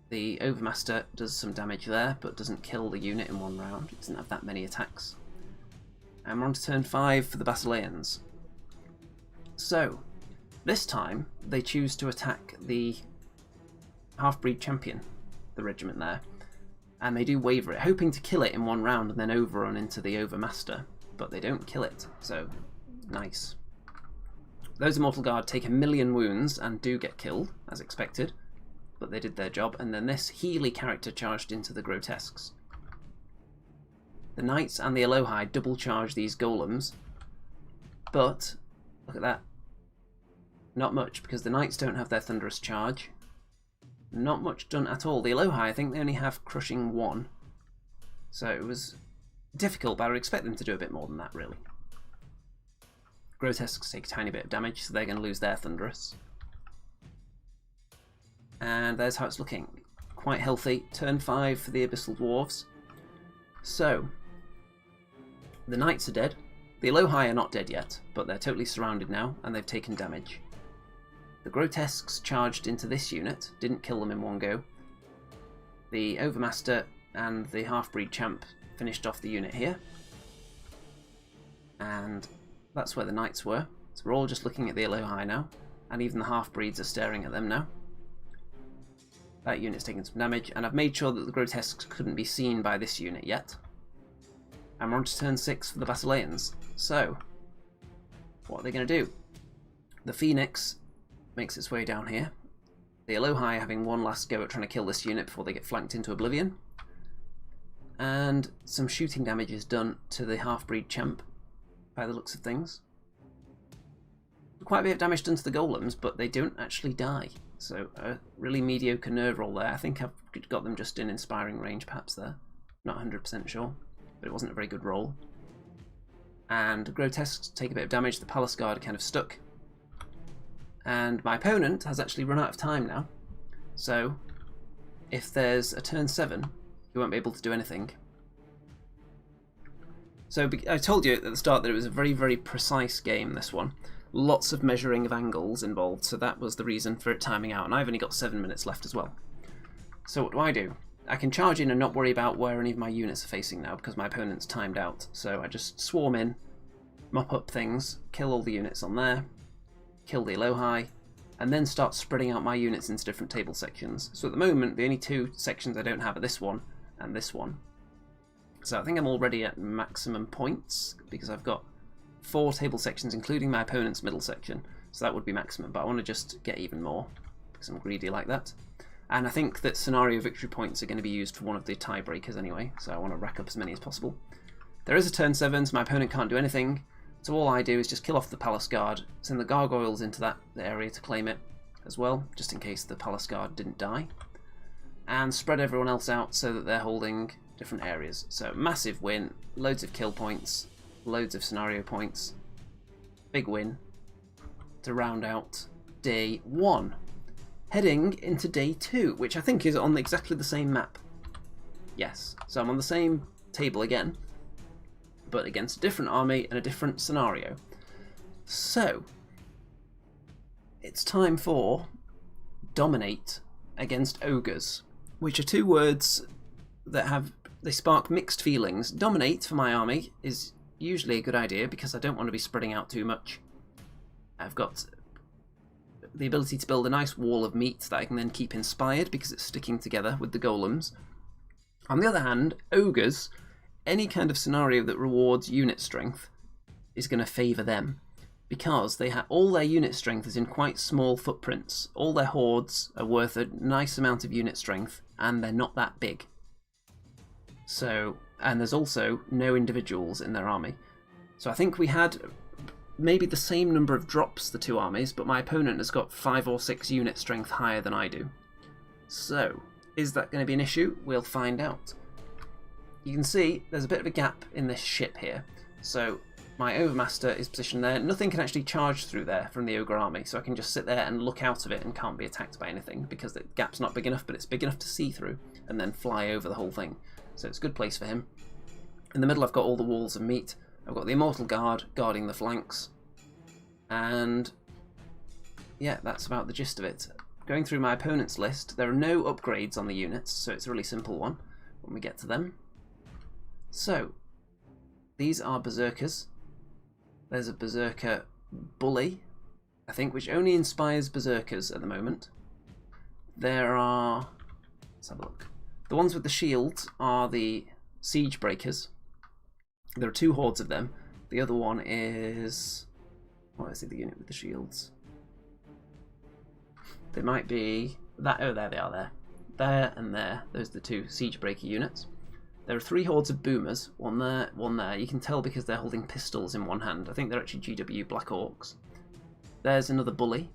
the Overmaster does some damage there, but doesn't kill the unit in one round. It doesn't have that many attacks. And we're on to turn 5 for the basilians. So, this time they choose to attack the Halfbreed Champion, the regiment there, and they do waver it, hoping to kill it in one round and then overrun into the Overmaster, but they don't kill it, so nice. Those Immortal Guard take 1,000,000 wounds and do get killed, as expected, but they did their job, and then this Healy character charged into the Grotesques. The Knights and the Elohai double charge these golems, but look at that. Not much, because the Knights don't have their Thunderous Charge. Not much done at all. The Elohai, I think they only have Crushing 1. So it was difficult, but I would expect them to do a bit more than that, really. Grotesques take a tiny bit of damage, so they're going to lose their Thunderous. And there's how it's looking. Quite healthy. Turn 5 for the Abyssal Dwarfs. So, the Knights are dead. The Elohai are not dead yet, but they're totally surrounded now, and they've taken damage. The Grotesques charged into this unit, didn't kill them in one go. The Overmaster and the Halfbreed Champ finished off the unit here. And that's where the Knights were. So we're all just looking at the Elohai now, and even the Halfbreeds are staring at them now. That unit's taken some damage, and I've made sure that the Grotesques couldn't be seen by this unit yet. And we're on to turn 6 for the basilians. So, what are they going to do? The Phoenix makes its way down here. The Elohai having one last go at trying to kill this unit before they get flanked into oblivion. And some shooting damage is done to the Halfbreed Champ, by the looks of things. Quite a bit of damage done to the golems, but they don't actually die. So a really mediocre nerve roll there. I think I've got them just in inspiring range perhaps there. Not 100% sure, but it wasn't a very good roll. and Grotesques take a bit of damage. The Palace Guard are kind of stuck. And my opponent has actually run out of time now. So if there's a turn 7, he won't be able to do anything. So I told you at the start that it was a very, very precise game, this one. Lots of measuring of angles involved, so that was the reason for it timing out. And I've only got 7 minutes left as well. So what do? I can charge in and not worry about where any of my units are facing now because my opponent's timed out. So I just swarm in, mop up things, kill all the units on there, kill the Elohai, and then start spreading out my units into different table sections. So at the moment, the only 2 sections I don't have are this one and this one. So I think I'm already at maximum points because I've got 4 table sections, including my opponent's middle section. So that would be maximum, but I want to just get even more because I'm greedy like that. And I think that scenario victory points are going to be used for one of the tiebreakers anyway, so I want to rack up as many as possible. There is a turn 7, so my opponent can't do anything. So all I do is just kill off the Palace Guard, send the Gargoyles into that area to claim it as well, just in case the Palace Guard didn't die. And spread everyone else out so that they're holding different areas. So massive win, loads of kill points, loads of scenario points. Big win to round out day 1. Heading into day 2, which I think is on exactly the same map. Yes, so I'm on the same table again, but against a different army and a different scenario. So, it's time for Dominate against Ogres, which are 2 words that they spark mixed feelings. Dominate for my army is usually a good idea because I don't want to be spreading out too much. I've got the ability to build a nice wall of meat that I can then keep inspired because it's sticking together with the golems. On the other hand, ogres, any kind of scenario that rewards unit strength is going to favour them because they all their unit strength is in quite small footprints. All their hordes are worth a nice amount of unit strength and they're not that big. So, and there's also no individuals in their army. So I think we had maybe the same number of drops, the 2 armies, but my opponent has got 5 or 6 unit strength higher than I do. So, is that going to be an issue? We'll find out. You can see there's a bit of a gap in this ship here. So my Overmaster is positioned there. Nothing can actually charge through there from the ogre army, so I can just sit there and look out of it and can't be attacked by anything because the gap's not big enough, but it's big enough to see through and then fly over the whole thing. So it's a good place for him. In the middle I've got all the walls of meat. I've got the Immortal Guard guarding the flanks. And yeah, that's about the gist of it. Going through my opponent's list, there are no upgrades on the units, so it's a really simple one when we get to them. So, these are Berserkers. There's a Berserker Bully, I think, which only inspires Berserkers at the moment. There are... let's have a look. The ones with the shields are the Siege Breakers. There are 2 hordes of them. The other one is... what is it, the unit with the shields? They might be... that. Oh, there they are there. There and there. Those are the 2 Siege Breaker units. There are 3 hordes of Boomers. One there, one there. You can tell because they're holding pistols in one hand. I think they're actually GW Black Orcs. There's another Bully.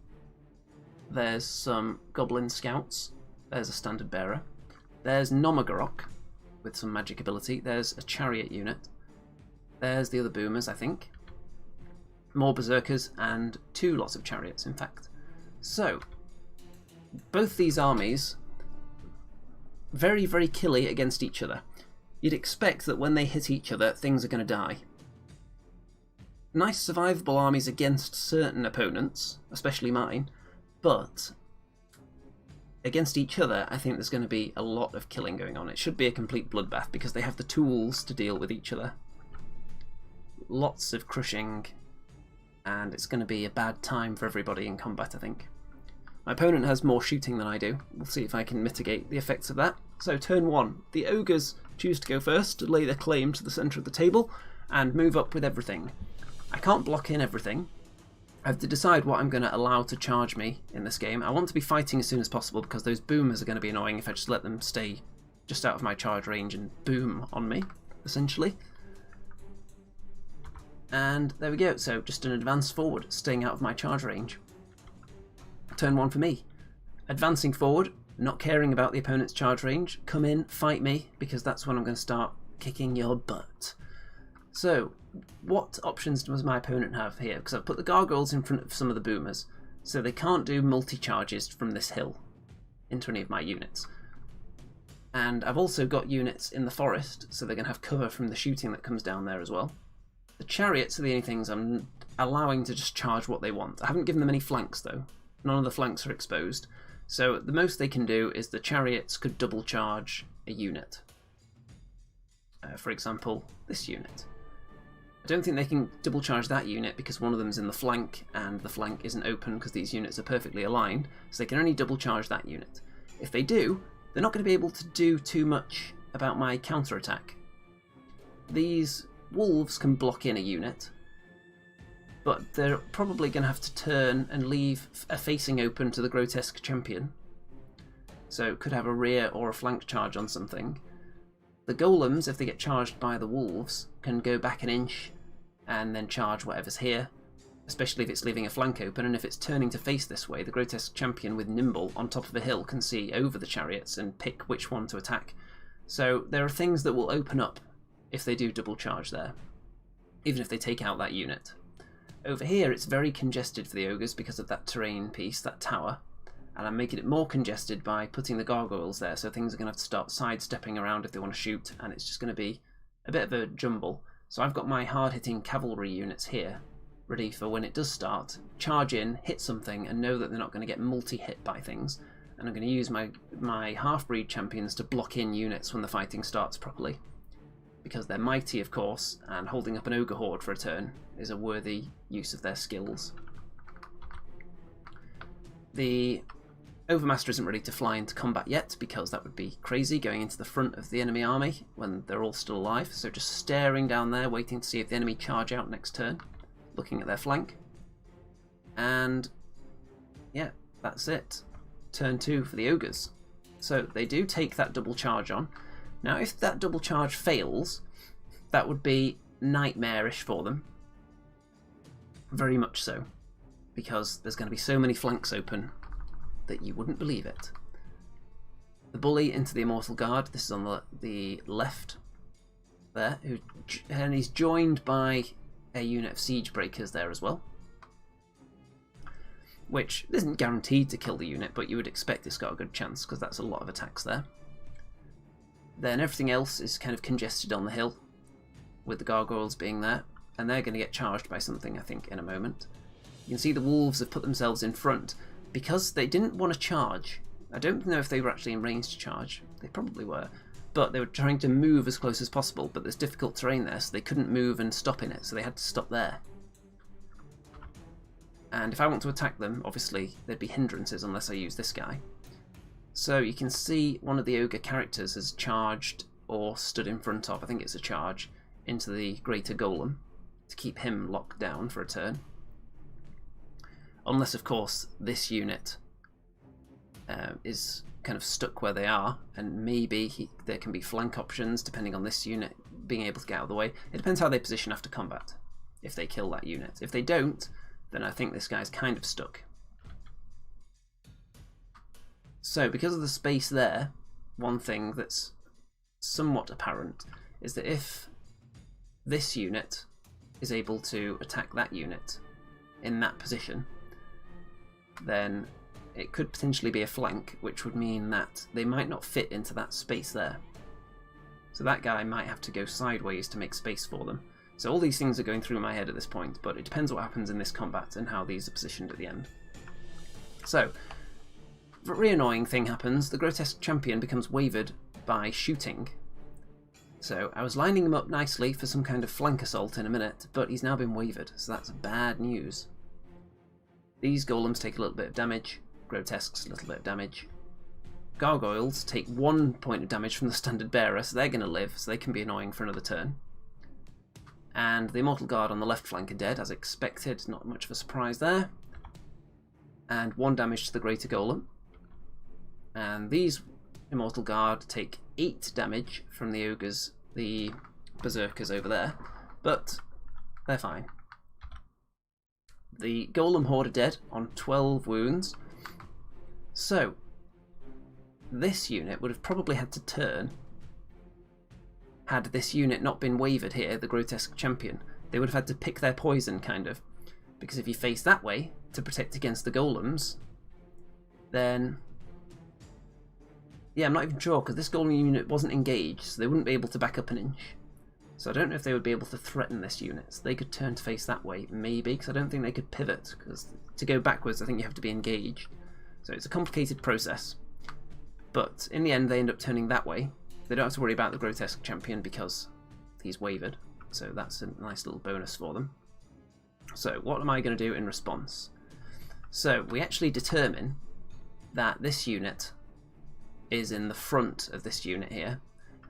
There's some Goblin Scouts. There's a Standard Bearer. There's Nomagorok with some magic ability. There's a Chariot unit. There's the other Boomers, I think. More Berserkers and 2 lots of Chariots, in fact. So, both these armies, very, very killy against each other. You'd expect that when they hit each other, things are going to die. Nice survivable armies against certain opponents, especially mine, but against each other, I think there's going to be a lot of killing going on. It should be a complete bloodbath because they have the tools to deal with each other. Lots of crushing, and it's going to be a bad time for everybody in combat, I think. My opponent has more shooting than I do. We'll see if I can mitigate the effects of that. So turn 1. The ogres choose to go first, to lay their claim to the centre of the table, and move up with everything. I can't block in everything. I have to decide what I'm going to allow to charge me in this game. I want to be fighting as soon as possible because those boomers are going to be annoying if I just let them stay just out of my charge range and boom on me, essentially. And there we go, so just an advance forward, staying out of my charge range. Turn 1 for me. Advancing forward, not caring about the opponent's charge range. Come in, fight me, because that's when I'm going to start kicking your butt. So, what options does my opponent have here? Because I've put the gargoyles in front of some of the boomers, so they can't do multi-charges from this hill into any of my units. And I've also got units in the forest, so they're going to have cover from the shooting that comes down there as well. The chariots are the only things I'm allowing to just charge what they want. I haven't given them any flanks though. None of the flanks are exposed. So the most they can do is the chariots could double charge a unit. For example, this unit. I don't think they can double charge that unit because one of them's in the flank and the flank isn't open because these units are perfectly aligned, so they can only double charge that unit. If they do, they're not going to be able to do too much about my counter-attack. These wolves can block in a unit, but they're probably going to have to turn and leave a facing open to the Grotesque Champion. So it could have a rear or a flank charge on something. The golems, if they get charged by the wolves, can go back an inch and then charge whatever's here, especially if it's leaving a flank open, and if it's turning to face this way, the Grotesque Champion with Nimble on top of a hill can see over the chariots and pick which one to attack. So there are things that will open up if they do double charge there, even if they take out that unit. Over here it's very congested for the ogres because of that terrain piece, that tower, and I'm making it more congested by putting the gargoyles there, so things are going to have to start sidestepping around if they want to shoot, and it's just going to be a bit of a jumble. So I've got my hard-hitting cavalry units here, ready for when it does start, charge in, hit something, and know that they're not going to get multi-hit by things. And I'm going to use my Halfbreed Champions to block in units when the fighting starts properly. Because they're mighty, of course, and holding up an ogre horde for a turn is a worthy use of their skills. The Overmaster isn't ready to fly into combat yet, because that would be crazy going into the front of the enemy army when they're all still alive, so just staring down there, waiting to see if the enemy charge out next turn, looking at their flank. And yeah, that's it. Turn 2 for the ogres. So they do take that double charge on. Now if that double charge fails, that would be nightmarish for them. Very much so. Because there's going to be so many flanks open that you wouldn't believe it. The bully into the Immortal Guard, this is on the left there, and he's joined by a unit of siege breakers there as well, which isn't guaranteed to kill the unit, but you would expect it's got a good chance because that's a lot of attacks there. Then everything else is kind of congested on the hill, with the gargoyles being there, and they're going to get charged by something, I think, in a moment. You can see the wolves have put themselves in front because they didn't want to charge. I don't know if they were actually in range to charge. They probably were, but they were trying to move as close as possible, but there's difficult terrain there, so they couldn't move and stop in it, so they had to stop there. And if I want to attack them, obviously there'd be hindrances unless I use this guy. So you can see one of the ogre characters has charged or stood in front of, I think it's a charge, into the greater golem to keep him locked down for a turn. Unless, of course, this unit is kind of stuck where they are, and maybe there can be flank options depending on this unit being able to get out of the way. It depends how they position after combat, if they kill that unit. If they don't, then I think this guy's kind of stuck. So, because of the space there, one thing that's somewhat apparent is that if this unit is able to attack that unit in that position, then it could potentially be a flank, which would mean that they might not fit into that space there. So that guy might have to go sideways to make space for them. So all these things are going through my head at this point, but it depends what happens in this combat and how these are positioned at the end. So, a very annoying thing happens. The Grotesque Champion becomes wavered by shooting. So I was lining him up nicely for some kind of flank assault in a minute, but he's now been wavered, so that's bad news. These golems take a little bit of damage, Grotesques a little bit of damage. Gargoyles take 1 point of damage from the standard bearer, so they're going to live, so they can be annoying for another turn. And the Immortal Guard on the left flank are dead, as expected, not much of a surprise there. And 1 damage to the greater golem. And these Immortal Guard take 8 damage from the ogres, the berserkers over there, but they're fine. The Golem Horde are dead on 12 wounds. So, this unit would have probably had to turn had this unit not been wavered here, the Grotesque Champion. They would have had to pick their poison, kind of. Because if you face that way to protect against the golems, then... yeah, I'm not even sure, because this golem unit wasn't engaged, so they wouldn't be able to back up an inch. So I don't know if they would be able to threaten this unit. So they could turn to face that way, maybe, because I don't think they could pivot, because to go backwards I think you have to be engaged. So it's a complicated process. But in the end they end up turning that way. They don't have to worry about the Grotesque Champion because he's wavered. So that's a nice little bonus for them. So what am I going to do in response? So we actually determine that this unit is in the front of this unit here.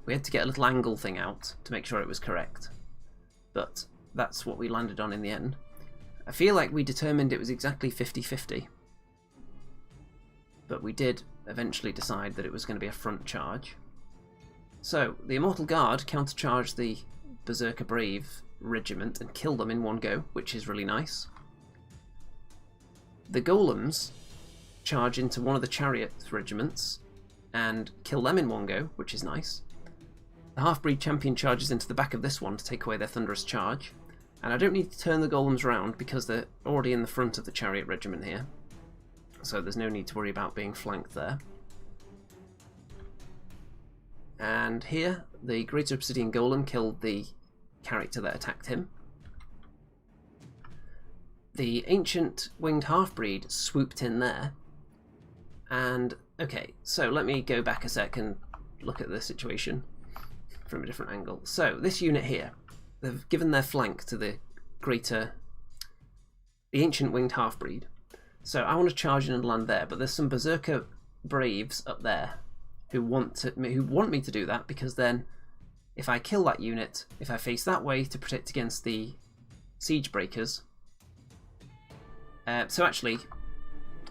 We had to get a little angle thing out to make sure it was correct, but that's what we landed on in the end. I feel like we determined it was exactly 50-50, but we did eventually decide that it was going to be a front charge. So the Immortal Guard countercharge the Berserker Brave Regiment and kill them in one go, which is really nice. The Golems charge into one of the Chariot Regiments and kill them in one go, which is nice. The Halfbreed Champion charges into the back of this one to take away their Thunderous Charge, and I don't need to turn the Golems round because they're already in the front of the Chariot Regiment here, so there's no need to worry about being flanked there. And here, the Greater Obsidian Golem killed the character that attacked him. The Ancient Winged Halfbreed swooped in there, and okay, so let me go back a sec and look at the situation from a different angle. So this unit here, they've given their flank to the Ancient Winged Halfbreed. So I want to charge in and land there, but there's some Berserker Braves up there who want me to do that, because then if I kill that unit, if I face that way to protect against the Siege Breakers, so actually,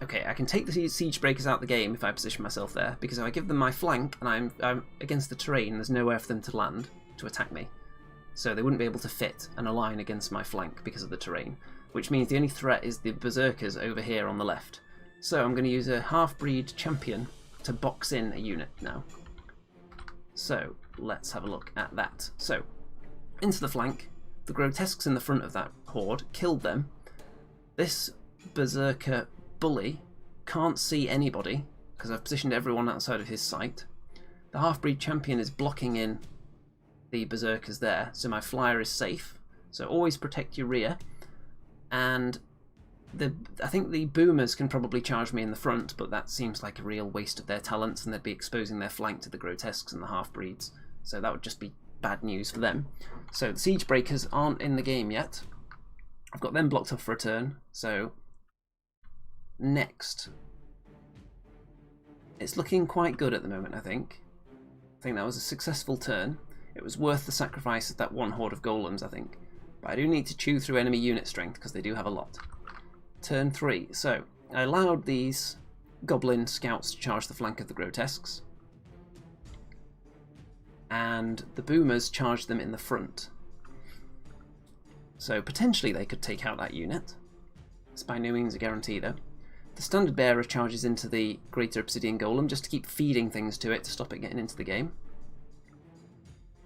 okay, I can take the Siege Breakers out of the game if I position myself there, because if I give them my flank and I'm against the terrain, there's nowhere for them to land to attack me. So they wouldn't be able to fit and align against my flank because of the terrain, which means the only threat is the Berserkers over here on the left. So I'm going to use a Halfbreed Champion to box in a unit now. So let's have a look at that. So into the flank, the Grotesques in the front of that horde killed them. This Berserker Bully can't see anybody because I've positioned everyone outside of his sight. The Halfbreed Champion is blocking in the Berserkers there, so my flyer is safe. So always protect your rear. And I think the Boomers can probably charge me in the front, but that seems like a real waste of their talents, and they'd be exposing their flank to the Grotesques and the Halfbreeds. So that would just be bad news for them. So the Siege Breakers aren't in the game yet. I've got them blocked off for a turn, so next. It's looking quite good at the moment, I think. I think that was a successful turn. It was worth the sacrifice of that one horde of golems, I think. But I do need to chew through enemy unit strength because they do have a lot. Turn 3. So, I allowed these Goblin scouts to charge the flank of the Grotesques. And the Boomers charged them in the front. So potentially they could take out that unit. It's by no means a guarantee though. The Standard Bearer charges into the Greater Obsidian Golem just to keep feeding things to it to stop it getting into the game.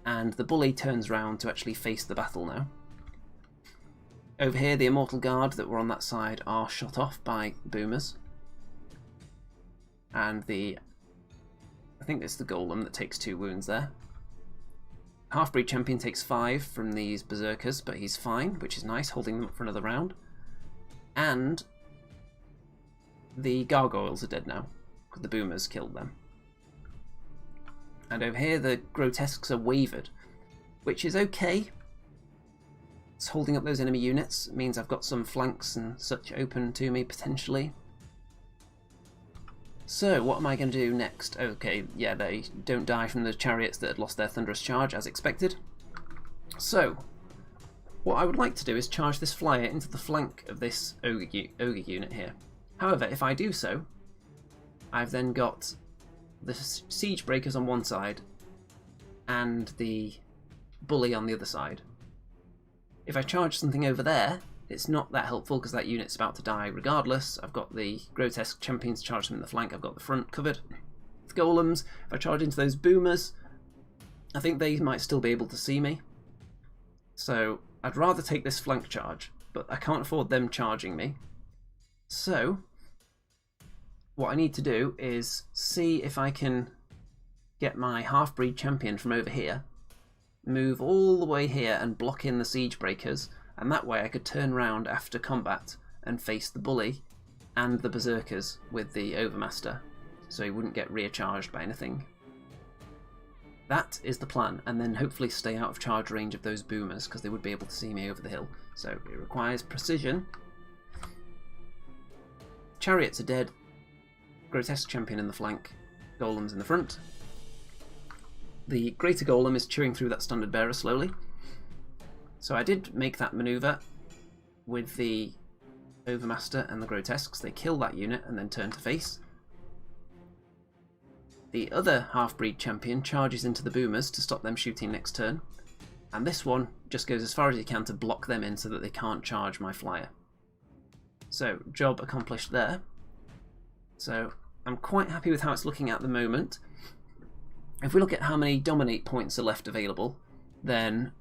And the Bully turns round to actually face the battle now. Over here, the Immortal Guard that were on that side are shot off by Boomers. And I think it's the Golem that takes 2 wounds there. Halfbreed Champion takes 5 from these Berserkers, but he's fine, which is nice, holding them up for another round. And the Gargoyles are dead now, because the Boomers killed them. And over here, the Grotesques are wavered, which is okay. It's holding up those enemy units. It means I've got some flanks and such open to me, potentially. So, what am I going to do next? Okay, yeah, they don't die from the chariots that had lost their Thunderous Charge, as expected. So, what I would like to do is charge this flyer into the flank of this ogre unit here. However, if I do so, I've then got the Siege Breakers on one side and the Bully on the other side. If I charge something over there, it's not that helpful because that unit's about to die regardless. I've got the Grotesque Champions to charge them in the flank. I've got the front covered with Golems. If I charge into those Boomers, I think they might still be able to see me. So I'd rather take this flank charge, but I can't afford them charging me. So what I need to do is see if I can get my Halfbreed Champion from over here, move all the way here and block in the siege breakers, and that way I could turn round after combat and face the bully and the berserkers with the Overmaster, so he wouldn't get recharged by anything. That is the plan, and then hopefully stay out of charge range of those boomers, because they would be able to see me over the hill. So it requires precision. Chariots are dead. Grotesque Champion in the flank. Golems in the front. The Greater Golem is chewing through that Standard Bearer slowly. So I did make that manoeuvre with the Overmaster and the Grotesques. They kill that unit and then turn to face. The other Halfbreed Champion charges into the boomers to stop them shooting next turn, and this one just goes as far as he can to block them in so that they can't charge my flyer. So, job accomplished there. So, I'm quite happy with how it's looking at the moment. If we look at how many dominate points are left available, then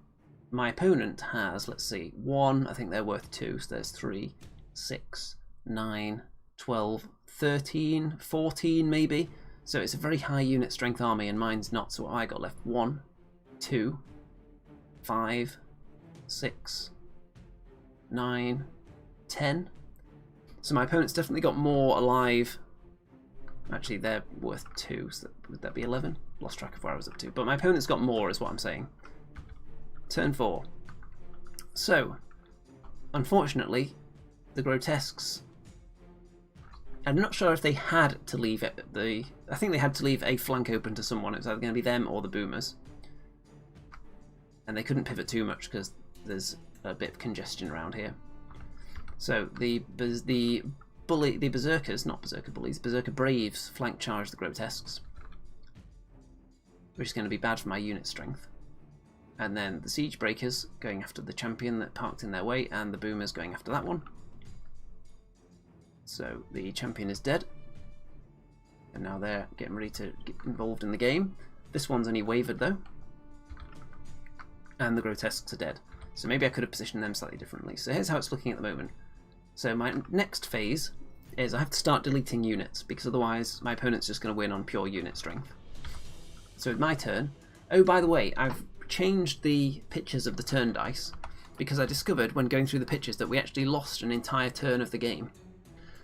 my opponent has, let's see, 1, I think they're worth 2, so there's 3, 6, 9, 12, 13, 14 maybe. So it's a very high unit strength army, and mine's not, so what have I got left? 1, 2, 5, 6, 9, 10. So my opponent's definitely got more alive. Actually, they're worth 2, so would that be 11? Lost track of where I was up to. But my opponent's got more, is what I'm saying. Turn 4. So, unfortunately, the Grotesques, I'm not sure if they had to leave it. I think they had to leave a flank open to someone. It was either going to be them or the boomers. And they couldn't pivot too much because there's a bit of congestion around here. So the berserkers, not berserker bullies, berserker braves flank charge the Grotesques, which is going to be bad for my unit strength. And then the siege breakers going after the champion that parked in their way, and the boomers going after that one. So the champion is dead, and now they're getting ready to get involved in the game. This one's only wavered though, and the Grotesques are dead. So maybe I could have positioned them slightly differently. So here's how it's looking at the moment. So my next phase is I have to start deleting units, because otherwise my opponent's just going to win on pure unit strength. So with my turn, oh by the way, I've changed the pictures of the turn dice, because I discovered when going through the pictures that we actually lost an entire turn of the game.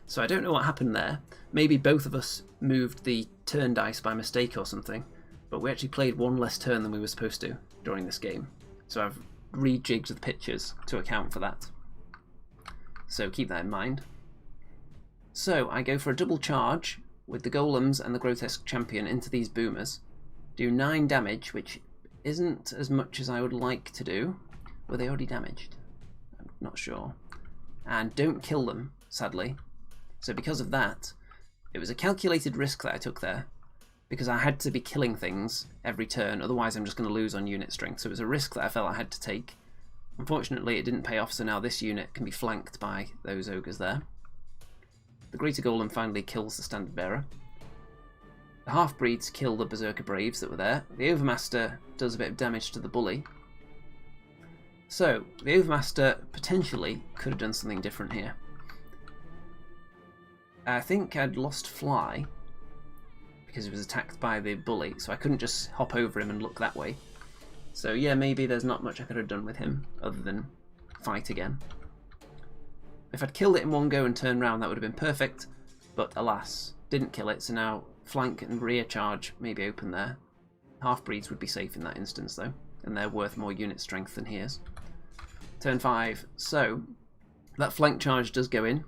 So I don't know what happened there. Maybe both of us moved the turn dice by mistake or something, but we actually played one less turn than we were supposed to during this game. So I've rejigged the pictures to account for that. So keep that in mind. So I go for a double charge with the Golems and the Grotesque Champion into these boomers. Do 9 damage, which isn't as much as I would like to do. Were they already damaged? I'm not sure. And don't kill them, sadly. So because of that, it was a calculated risk that I took there, because I had to be killing things every turn, otherwise I'm just going to lose on unit strength. So it was a risk that I felt I had to take. Unfortunately, it didn't pay off, so now this unit can be flanked by those ogres there. The Greater Golem finally kills the Standard Bearer. The Half-Breeds kill the Berserker Braves that were there. The Overmaster does a bit of damage to the bully. So, the Overmaster potentially could have done something different here. I think I'd lost Fly because he was attacked by the bully, so I couldn't just hop over him and look that way. So yeah, maybe there's not much I could have done with him other than fight again. If I'd killed it in one go and turned round, that would have been perfect, but alas, didn't kill it, so now flank and rear charge may be open there. Half-breeds would be safe in that instance though, and they're worth more unit strength than he is. Turn 5, so that flank charge does go in,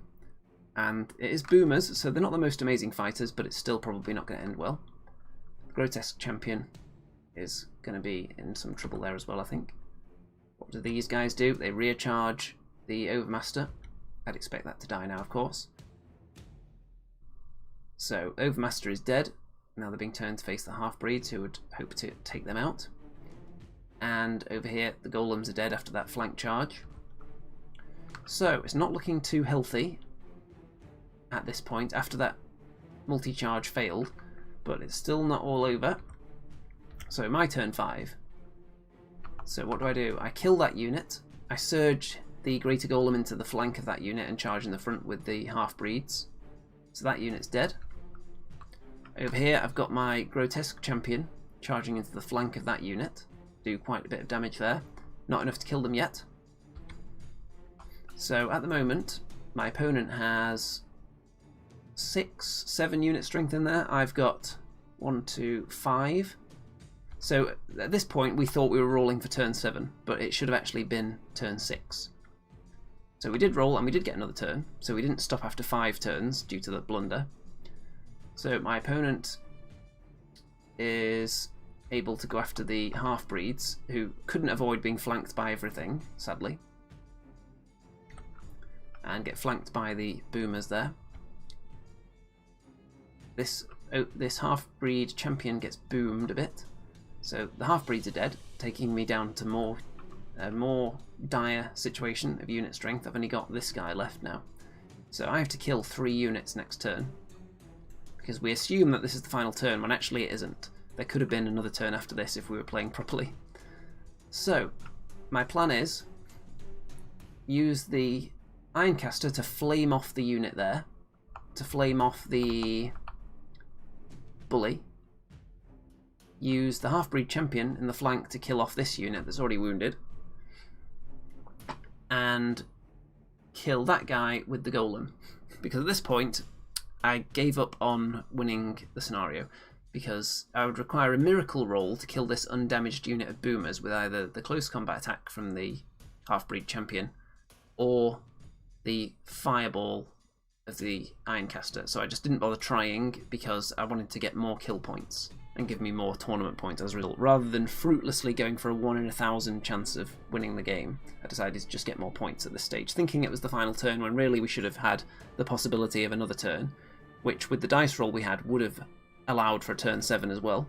and it is boomers, so they're not the most amazing fighters, but it's still probably not going to end well. Grotesque Champion is going to be in some trouble there as well, I think. What do these guys do? They rear charge the Overmaster. I'd expect that to die now, of course. So Overmaster is dead. Now they're being turned to face the Half-breeds, who would hope to take them out. And over here, the Golems are dead after that flank charge. So it's not looking too healthy at this point, after that multi-charge failed, but it's still not all over. So my turn 5. So what do? I kill that unit, I surge the Greater Golem into the flank of that unit and charge in the front with the half-breeds. So that unit's dead. Over here I've got my Grotesque Champion charging into the flank of that unit. Do quite a bit of damage there. Not enough to kill them yet. So at the moment my opponent has 6, 7 unit strength in there. I've got 1, 2, 5. So at this point we thought we were rolling for turn 7, but it should have actually been turn 6. So we did roll and we did get another turn, so we didn't stop after 5 turns due to the blunder. So my opponent is able to go after the half-breeds, who couldn't avoid being flanked by everything, sadly. And get flanked by the boomers there. This half-breed champion gets boomed a bit. So the half-breeds are dead, taking me down to more dire situation of unit strength. I've only got this guy left now. So I have to kill 3 units next turn. Because we assume that this is the final turn, when actually it isn't. There could have been another turn after this if we were playing properly. So, my plan is use the Ironcaster to flame off the unit there. To flame off the bully. Use the Halfbreed Champion in the flank to kill off this unit that's already wounded. And kill that guy with the Golem. Because at this point, I gave up on winning the scenario. Because I would require a miracle roll to kill this undamaged unit of boomers with either the close combat attack from the Halfbreed Champion or the fireball of the Ironcaster. So I just didn't bother trying because I wanted to get more kill points and give me more tournament points as a result. Rather than fruitlessly going for a 1 in 1,000 chance of winning the game, I decided to just get more points at this stage, thinking it was the final turn when really we should have had the possibility of another turn, which with the dice roll we had would have allowed for a turn 7 as well.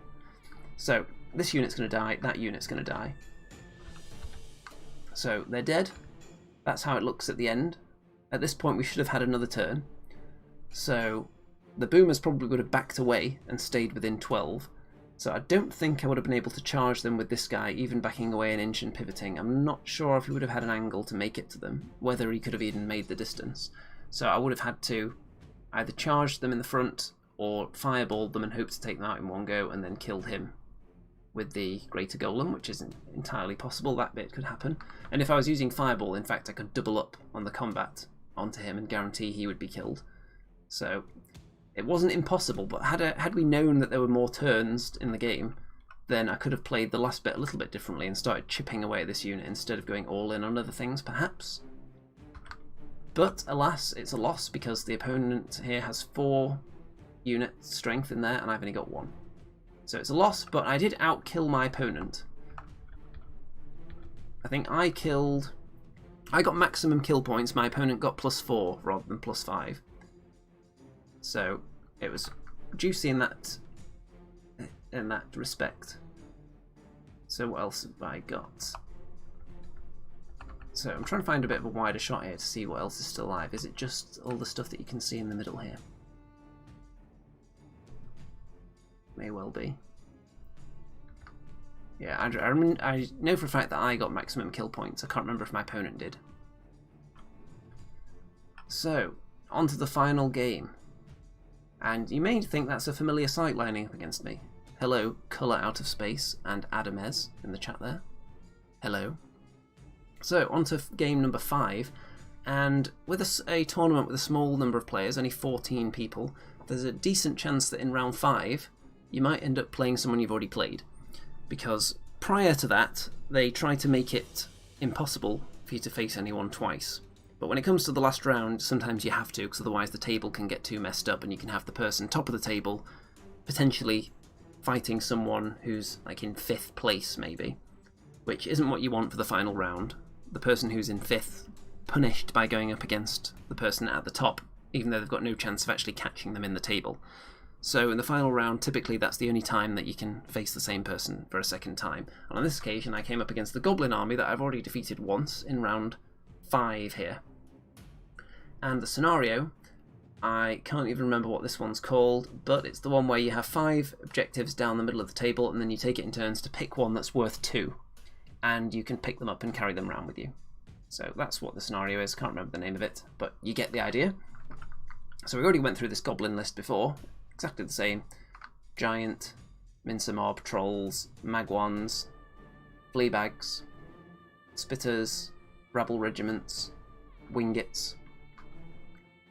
So this unit's going to die, that unit's going to die. So they're dead. That's how it looks at the end. At this point we should have had another turn. So the boomers probably would have backed away and stayed within 12. So I don't think I would have been able to charge them with this guy, even backing away an inch and pivoting. I'm not sure if he would have had an angle to make it to them, whether he could have even made the distance. So I would have had to either charge them in the front or fireball them and hope to take them out in one go and then killed him with the Greater Golem, which isn't entirely possible. That bit could happen. And if I was using fireball, in fact, I could double up on the combat onto him and guarantee he would be killed. So it wasn't impossible, but had we known that there were more turns in the game, then I could have played the last bit a little bit differently and started chipping away at this unit instead of going all in on other things, perhaps. But alas, it's a loss because the opponent here has 4 unit strength in there and I've only got 1. So it's a loss, but I did outkill my opponent. I think I got maximum kill points, my opponent got +4 rather than +5. So it was juicy in that respect. So what else have I got? So I'm trying to find a bit of a wider shot here to see what else is still alive. Is it just all the stuff that you can see in the middle here? May well be. Yeah, I know for a fact that I got maximum kill points. I can't remember if my opponent did. So, on to the final game. And you may think that's a familiar sight lining up against me. Hello, Colour Out of Space and Adamez in the chat there. Hello. So, on to game number 5. And with a tournament with a small number of players, only 14 people, there's a decent chance that in round 5 you might end up playing someone you've already played. Because prior to that, they try to make it impossible for you to face anyone twice. But when it comes to the last round, sometimes you have to, because otherwise the table can get too messed up and you can have the person top of the table potentially fighting someone who's like in 5th place maybe, which isn't what you want for the final round. The person who's in 5th punished by going up against the person at the top, even though they've got no chance of actually catching them in the table. So in the final round, typically that's the only time that you can face the same person for a second time. And on this occasion I came up against the Goblin army that I've already defeated once in round 5 here. And the scenario, I can't even remember what this one's called, but it's the one where you have 5 objectives down the middle of the table and then you take it in turns to pick one that's worth 2. And you can pick them up and carry them around with you. So that's what the scenario is. Can't remember the name of it, but you get the idea. So we already went through this goblin list before. Exactly the same. Giant, mincer mob, trolls, magwans, fleabags, spitters, rabble regiments, wingets.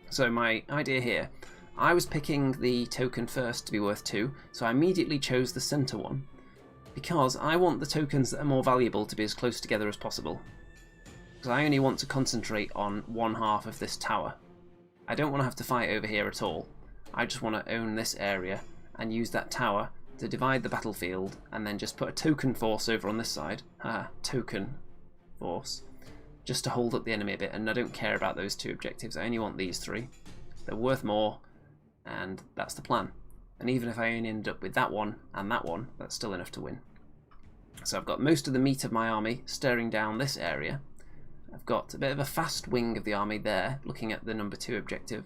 So my idea here, I was picking the token first to be worth 2, so I immediately chose the centre one, because I want the tokens that are more valuable to be as close together as possible. Because I only want to concentrate on one half of this tower. I don't want to have to fight over here at all. I just want to own this area and use that tower to divide the battlefield and then just put a token force over on this side. Token force. Just to hold up the enemy a bit, and I don't care about those 2 objectives. I only want these 3. They're worth more, and that's the plan. And even if I only end up with that one and that one, that's still enough to win. So I've got most of the meat of my army staring down this area. I've got a bit of a fast wing of the army there, looking at the number 2 objective.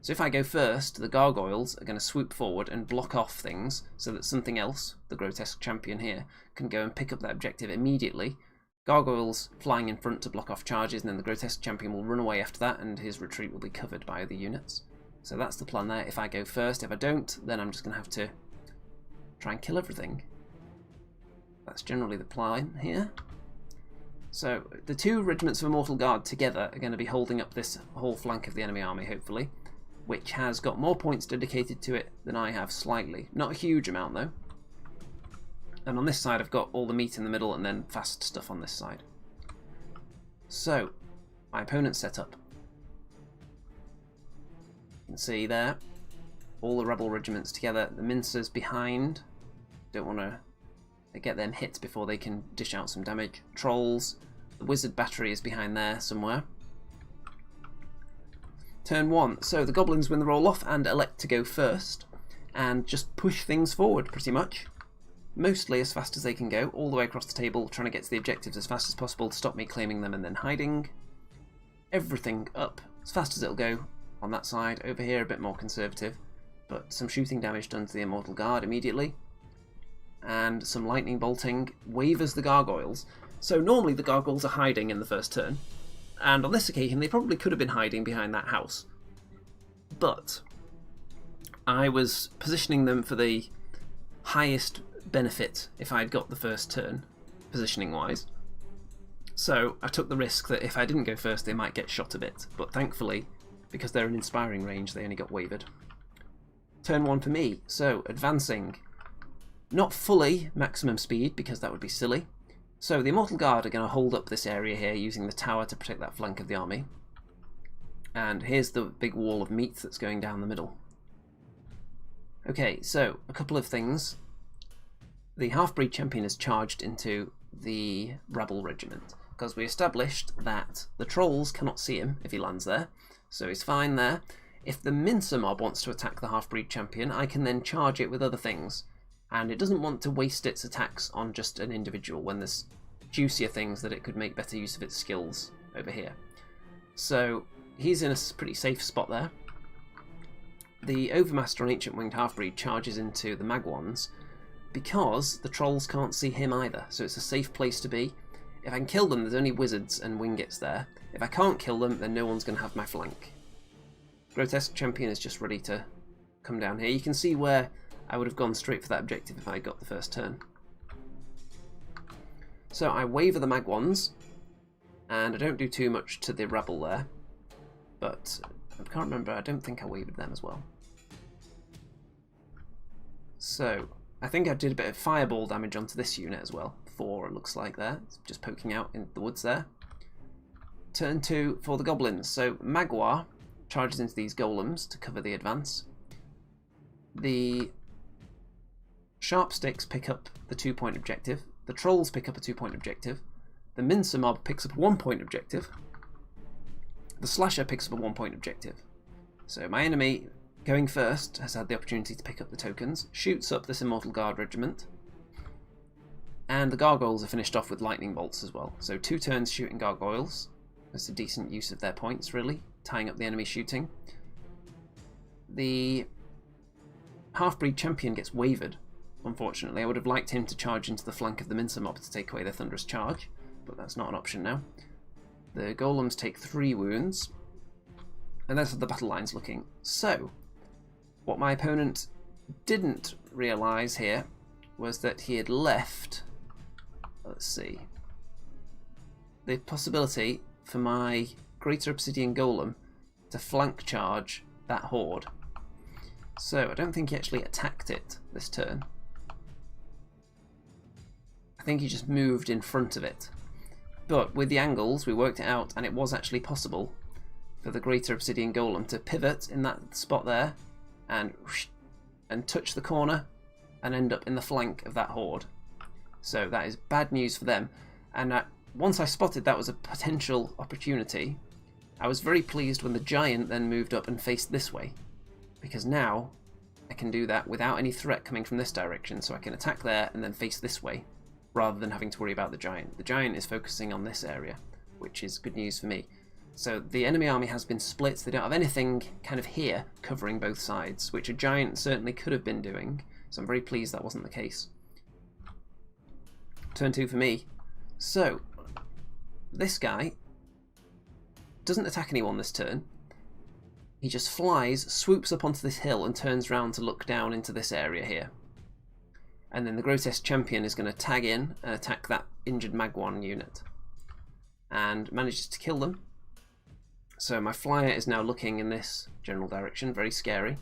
So if I go first, the gargoyles are going to swoop forward and block off things so that something else, the Grotesque Champion here, can go and pick up that objective immediately. Gargoyles flying in front to block off charges, and then the Grotesque Champion will run away after that, and his retreat will be covered by other units. So that's the plan there. If I go first, if I don't, then I'm just going to have to try and kill everything. That's generally the plan here. So the 2 regiments of Immortal Guard together are going to be holding up this whole flank of the enemy army, hopefully, which has got more points dedicated to it than I have slightly. Not a huge amount though. And on this side I've got all the meat in the middle and then fast stuff on this side. So, my opponent's set up. You can see there, all the rebel regiments together, the mincers behind. Don't want to get them hit before they can dish out some damage. Trolls, the wizard battery is behind there somewhere. Turn 1, so the goblins win the roll off and elect to go first and just push things forward pretty much. Mostly as fast as they can go, all the way across the table, trying to get to the objectives as fast as possible to stop me claiming them and then hiding. Everything up as fast as it'll go on that side. Over here a bit more conservative, but some shooting damage done to the Immortal Guard immediately. And some lightning bolting wavers the gargoyles. So normally the gargoyles are hiding in the first turn, and on this occasion they probably could have been hiding behind that house. But I was positioning them for the highest benefit if I'd got the first turn, positioning wise. So I took the risk that if I didn't go first they might get shot a bit, but thankfully, because they're in inspiring range, they only got wavered. Turn 1 for me, so advancing. Not fully maximum speed, because that would be silly. So the Immortal Guard are going to hold up this area here using the tower to protect that flank of the army. And here's the big wall of meat that's going down the middle. Okay, so a couple of things. The Halfbreed Champion is charged into the Rebel Regiment, because we established that the trolls cannot see him if he lands there, so he's fine there. If the mincer mob wants to attack the Halfbreed Champion, I can then charge it with other things. And it doesn't want to waste its attacks on just an individual when there's juicier things that it could make better use of its skills over here. So he's in a pretty safe spot there. The Overmaster on Ancient Winged Halfbreed charges into the Magwans because the trolls can't see him either, so it's a safe place to be. If I can kill them, there's only wizards and wingets there. If I can't kill them, then no one's going to have my flank. Grotesque Champion is just ready to come down here. You can see where I would have gone straight for that objective if I had got the first turn. So I waver the Magwans, and I don't do too much to the Rebel there, but I can't remember, I don't think I wavered them as well. So I think I did a bit of fireball damage onto this unit as well. 4 it looks like there, it's just poking out in the woods there. Turn 2 for the Goblins. So Magwar charges into these Golems to cover the advance. The Sharp Sticks pick up the 2-point objective. The Trolls pick up a 2-point objective. The Mincer Mob picks up a 1-point objective. The Slasher picks up a 1-point objective. So my enemy, going first, has had the opportunity to pick up the tokens, shoots up this Immortal Guard regiment, and the Gargoyles are finished off with lightning bolts as well. So 2 turns shooting Gargoyles. That's a decent use of their points, really, tying up the enemy shooting. The Halfbreed Champion gets wavered, unfortunately. I would have liked him to charge into the flank of the Mincer Mob to take away their Thunderous Charge, but that's not an option now. The golems take 3 wounds. And that's how the battle line's looking. So, what my opponent didn't realise here was that he had left, let's see, the possibility for my Greater Obsidian Golem to flank charge that Horde. So I don't think he actually attacked it this turn. I think he just moved in front of it. But with the angles, we worked it out, and it was actually possible for the Greater Obsidian Golem to pivot in that spot there and touch the corner and end up in the flank of that Horde. So that is bad news for them. And once I spotted that was a potential opportunity, I was very pleased when the giant then moved up and faced this way, because now I can do that without any threat coming from this direction, so I can attack there and then face this way, rather than having to worry about the giant. The giant is focusing on this area, which is good news for me. So the enemy army has been split. They don't have anything kind of here covering both sides, which a giant certainly could have been doing, so I'm very pleased that wasn't the case. Turn 2 for me. So, this guy doesn't attack anyone this turn. He just flies, swoops up onto this hill and turns around to look down into this area here. And then the Grotesque Champion is going to tag in and attack that injured Magwan unit. And manages to kill them. So my flyer is now looking in this general direction, very scary.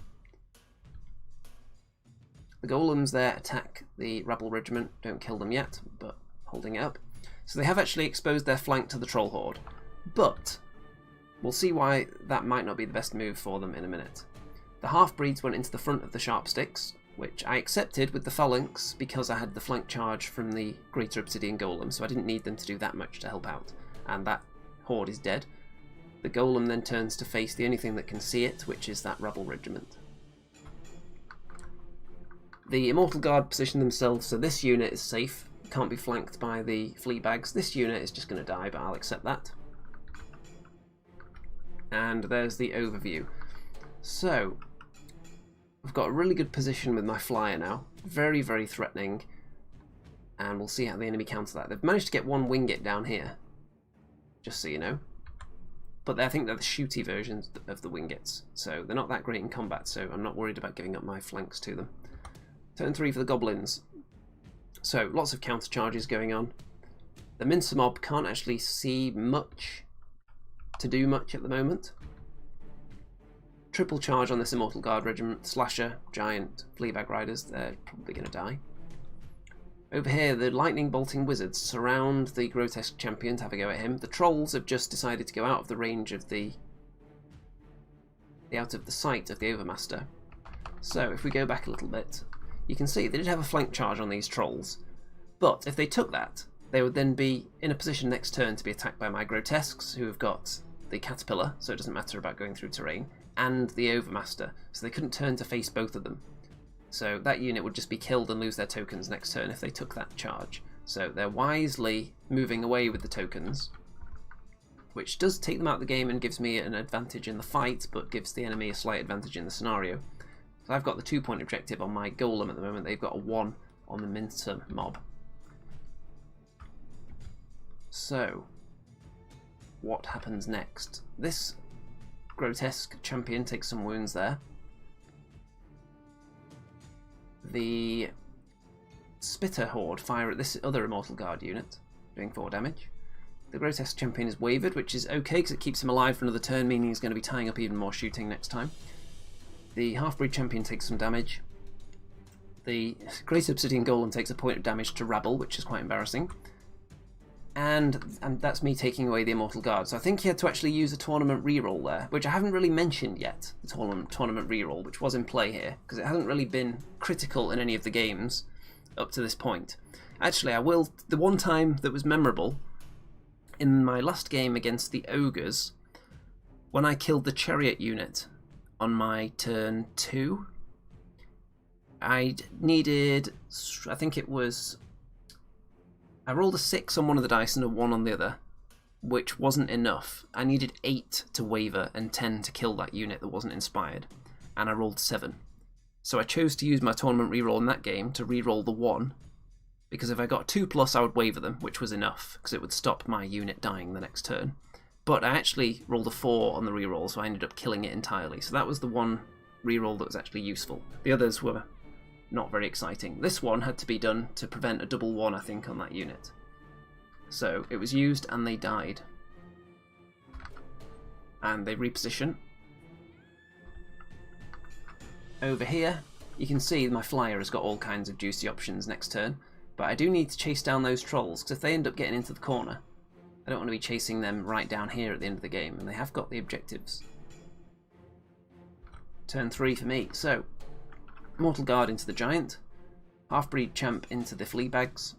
The golems there attack the Ribble Regiment, don't kill them yet, but holding it up. So they have actually exposed their flank to the Troll Horde, but we'll see why that might not be the best move for them in a minute. The half-breeds went into the front of the sharp sticks, which I accepted with the phalanx because I had the flank charge from the Greater Obsidian Golem, so I didn't need them to do that much to help out, and that Horde is dead. The Golem then turns to face the only thing that can see it, which is that Ribble Regiment. The Immortal Guard position themselves, so this unit is safe, can't be flanked by the flea bags. This unit is just going to die, but I'll accept that. And there's the overview. So, I've got a really good position with my flyer now, very, very threatening, and we'll see how the enemy counter that. They've managed to get one wingit down here, just so you know. But I think they're the shooty versions of the wingets, so they're not that great in combat, so I'm not worried about giving up my flanks to them. Turn 3 for the Goblins. So, lots of counter charges going on. The Mincer Mob can't actually see much to do much at the moment. Triple charge on this Immortal Guard Regiment. Slasher, Giant, Fleabag Riders, they're probably going to die. Over here, the Lightning Bolting Wizards surround the Grotesque Champion to have a go at him. The Trolls have just decided to go out of the range of the sight of the Overmaster. So, if we go back a little bit, you can see they did have a flank charge on these Trolls, but if they took that, they would then be in a position next turn to be attacked by my Grotesques, who have got the Caterpillar, so it doesn't matter about going through terrain, and the Overmaster, so they couldn't turn to face both of them. So that unit would just be killed and lose their tokens next turn if they took that charge. So they're wisely moving away with the tokens, which does take them out of the game and gives me an advantage in the fight, but gives the enemy a slight advantage in the scenario. So I've got the 2-point objective on my Golem at the moment, they've got a 1 on the Mincer Mob. So, what happens next? This Grotesque Champion takes some wounds there. The Spitter Horde fire at this other Immortal Guard unit, doing 4 damage. The Grotesque Champion is wavered, which is okay because it keeps him alive for another turn, meaning he's going to be tying up even more shooting next time. The Halfbreed Champion takes some damage. The Great Obsidian Golem takes a point of damage to Rabble, which is quite embarrassing. And that's me taking away the Immortal Guard. So I think he had to actually use a tournament reroll there, which I haven't really mentioned yet, the tournament reroll, which was in play here, because it hasn't really been critical in any of the games up to this point. Actually, I will. The one time that was memorable, in my last game against the ogres, when I killed the chariot unit on my turn 2, I needed, I think it was, I rolled a 6 on one of the dice and a 1 on the other, which wasn't enough. I needed 8 to waver and 10 to kill that unit that wasn't inspired, and I rolled 7. So I chose to use my tournament reroll in that game to reroll the 1, because if I got 2+, I would waver them, which was enough, because it would stop my unit dying the next turn. But I actually rolled a 4 on the reroll, so I ended up killing it entirely. So that was the one reroll that was actually useful. The others were not very exciting. This one had to be done to prevent a double 1, I think, on that unit. So it was used and they died. And they reposition. Over here, you can see my flyer has got all kinds of juicy options next turn, but I do need to chase down those trolls, because if they end up getting into the corner, I don't want to be chasing them right down here at the end of the game, and they have got the objectives. Turn 3 for me, so Immortal Guard into the Giant, Halfbreed Champ into the Fleabags,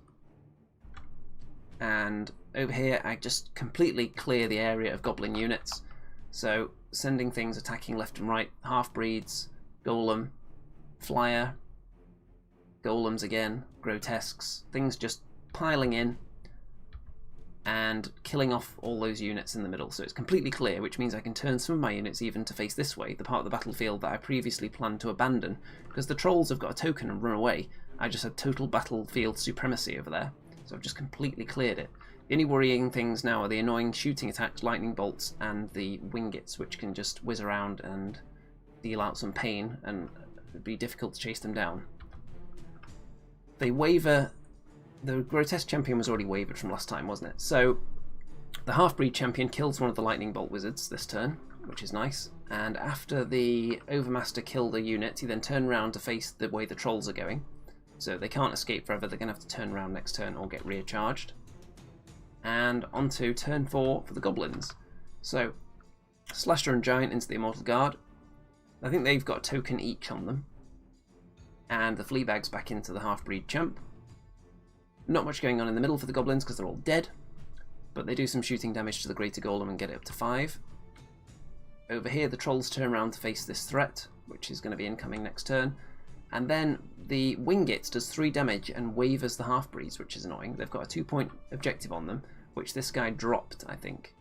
and over here I just completely clear the area of Goblin units, so sending things attacking left and right, Halfbreeds, Golem, Flyer, Golems again, Grotesques, things just piling in and killing off all those units in the middle. So it's completely clear, which means I can turn some of my units even to face this way, the part of the battlefield that I previously planned to abandon, because the trolls have got a token and run away. I just had total battlefield supremacy over there, so I've just completely cleared it. The only worrying things now are the annoying shooting attacks, lightning bolts, and the wingets, which can just whiz around and deal out some pain, and it'd be difficult to chase them down. They waver. The Grotesque Champion was already wavered from last time, wasn't it? So the Halfbreed Champion kills one of the lightning bolt wizards this turn, which is nice. And after the Overmaster killed a unit, he then turned around to face the way the trolls are going. So they can't escape forever, they're going to have to turn around next turn or get recharged. And on to turn 4 for the Goblins. So Slasher and Giant into the Immortal Guard. I think they've got a token each on them. And the Fleabags back into the Halfbreed Champ. Not much going on in the middle for the Goblins because they're all dead, but they do some shooting damage to the Greater Golem and get it up to 5. Over here the Trolls turn around to face this threat, which is going to be incoming next turn, and then the Wingit does 3 damage and wavers the Halfbreeds, which is annoying. They've got a 2-point objective on them, which this guy dropped, I think.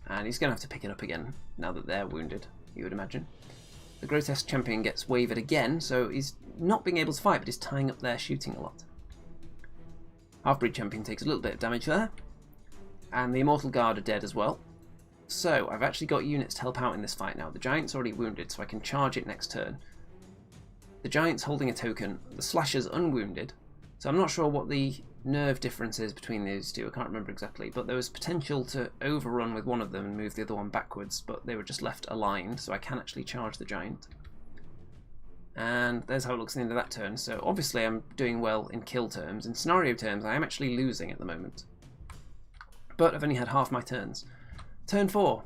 And he's going to have to pick it up again now that they're wounded, you would imagine. The Grotesque Champion gets wavered again, so he's not being able to fight, but he's tying up there, shooting a lot. Halfbreed Champion takes a little bit of damage there, and the Immortal Guard are dead as well. So I've actually got units to help out in this fight now. The Giant's already wounded, so I can charge it next turn. The Giant's holding a token, the Slasher's unwounded, so I'm not sure what the nerve difference is between these two, I can't remember exactly, but there was potential to overrun with one of them and move the other one backwards, but they were just left aligned, so I can actually charge the Giant. And there's how it looks at the end of that turn, so obviously I'm doing well in kill terms. In scenario terms, I am actually losing at the moment. But I've only had half my turns. Turn 4.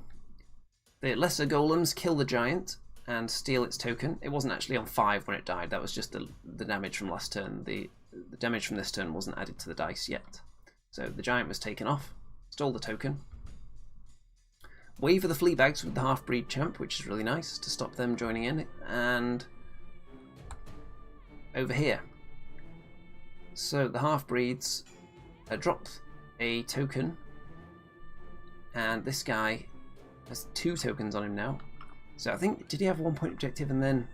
The Lesser Golems kill the Giant and steal its token. It wasn't actually on 5 when it died, that was just the damage from last turn. The damage from this turn wasn't added to the dice yet. So the Giant was taken off, stole the token. Waver the Fleabags with the Halfbreed Champ, which is really nice to stop them joining in, and over here. So the Halfbreeds drop a token, and this guy has 2 tokens on him now. So I think, did he have 1-point objective and then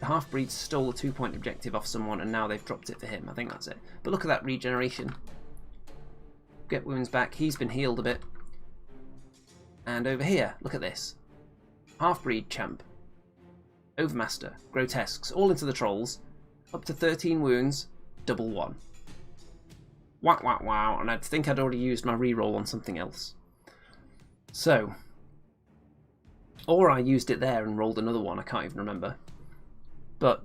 the Halfbreeds stole a 2-point objective off someone and now they've dropped it for him? I think that's it. But look at that regeneration. Get wounds back, he's been healed a bit. And over here, look at this. Halfbreed Champ, Overmaster, Grotesques, all into the Trolls. Up to 13 wounds, double 1. Wow, wow, wow, and I think I'd already used my reroll on something else. So, or I used it there and rolled another one, I can't even remember. But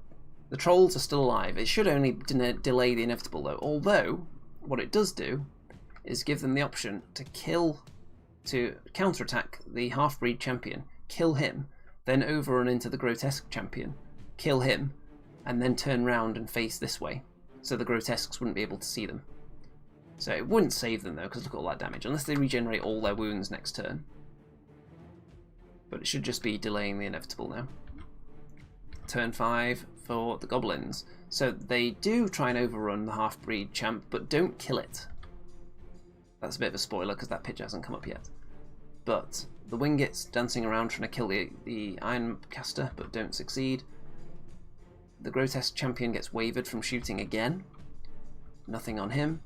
the Trolls are still alive. It should only delay the inevitable though, although what it does do is give them the option to counterattack the Halfbreed Champion, kill him, then overrun into the Grotesque Champion, kill him, and then turn round and face this way, so the Grotesques wouldn't be able to see them. So it wouldn't save them though, because look at all that damage, unless they regenerate all their wounds next turn. But it should just be delaying the inevitable now. Turn 5 for the Goblins. So they do try and overrun the Halfbreed Champ, but don't kill it. That's a bit of a spoiler, because that picture hasn't come up yet. But the Wingets dancing around trying to kill the Ironcaster, but don't succeed. The Grotesque Champion gets wavered from shooting again. Nothing on him.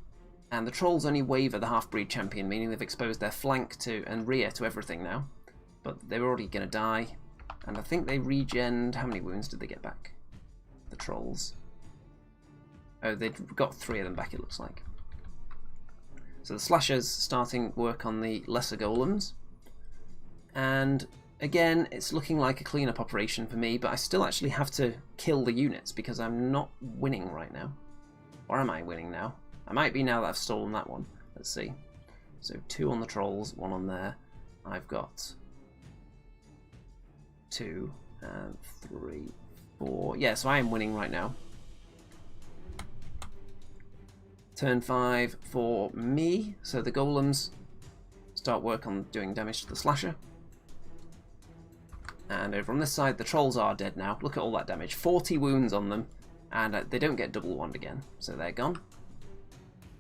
And the trolls only waver the Halfbreed Champion, meaning they've exposed their flank to and rear to everything now. But they're already going to die. And I think they regened... How many wounds did they get back? The trolls. Oh, they've got 3 of them back, it looks like. So the slashers starting work on the lesser golems. And again, it's looking like a cleanup operation for me, but I still actually have to kill the units because I'm not winning right now. Or am I winning now? I might be now that I've stolen that one. Let's see. So 2 on the trolls, 1 on there. I've got 2 and 3, 4. Yeah, so I am winning right now. Turn 5 for me. So the golems start work on doing damage to the slasher. And over on this side, the trolls are dead now. Look at all that damage. 40 wounds on them. And they don't get double wand again. So they're gone.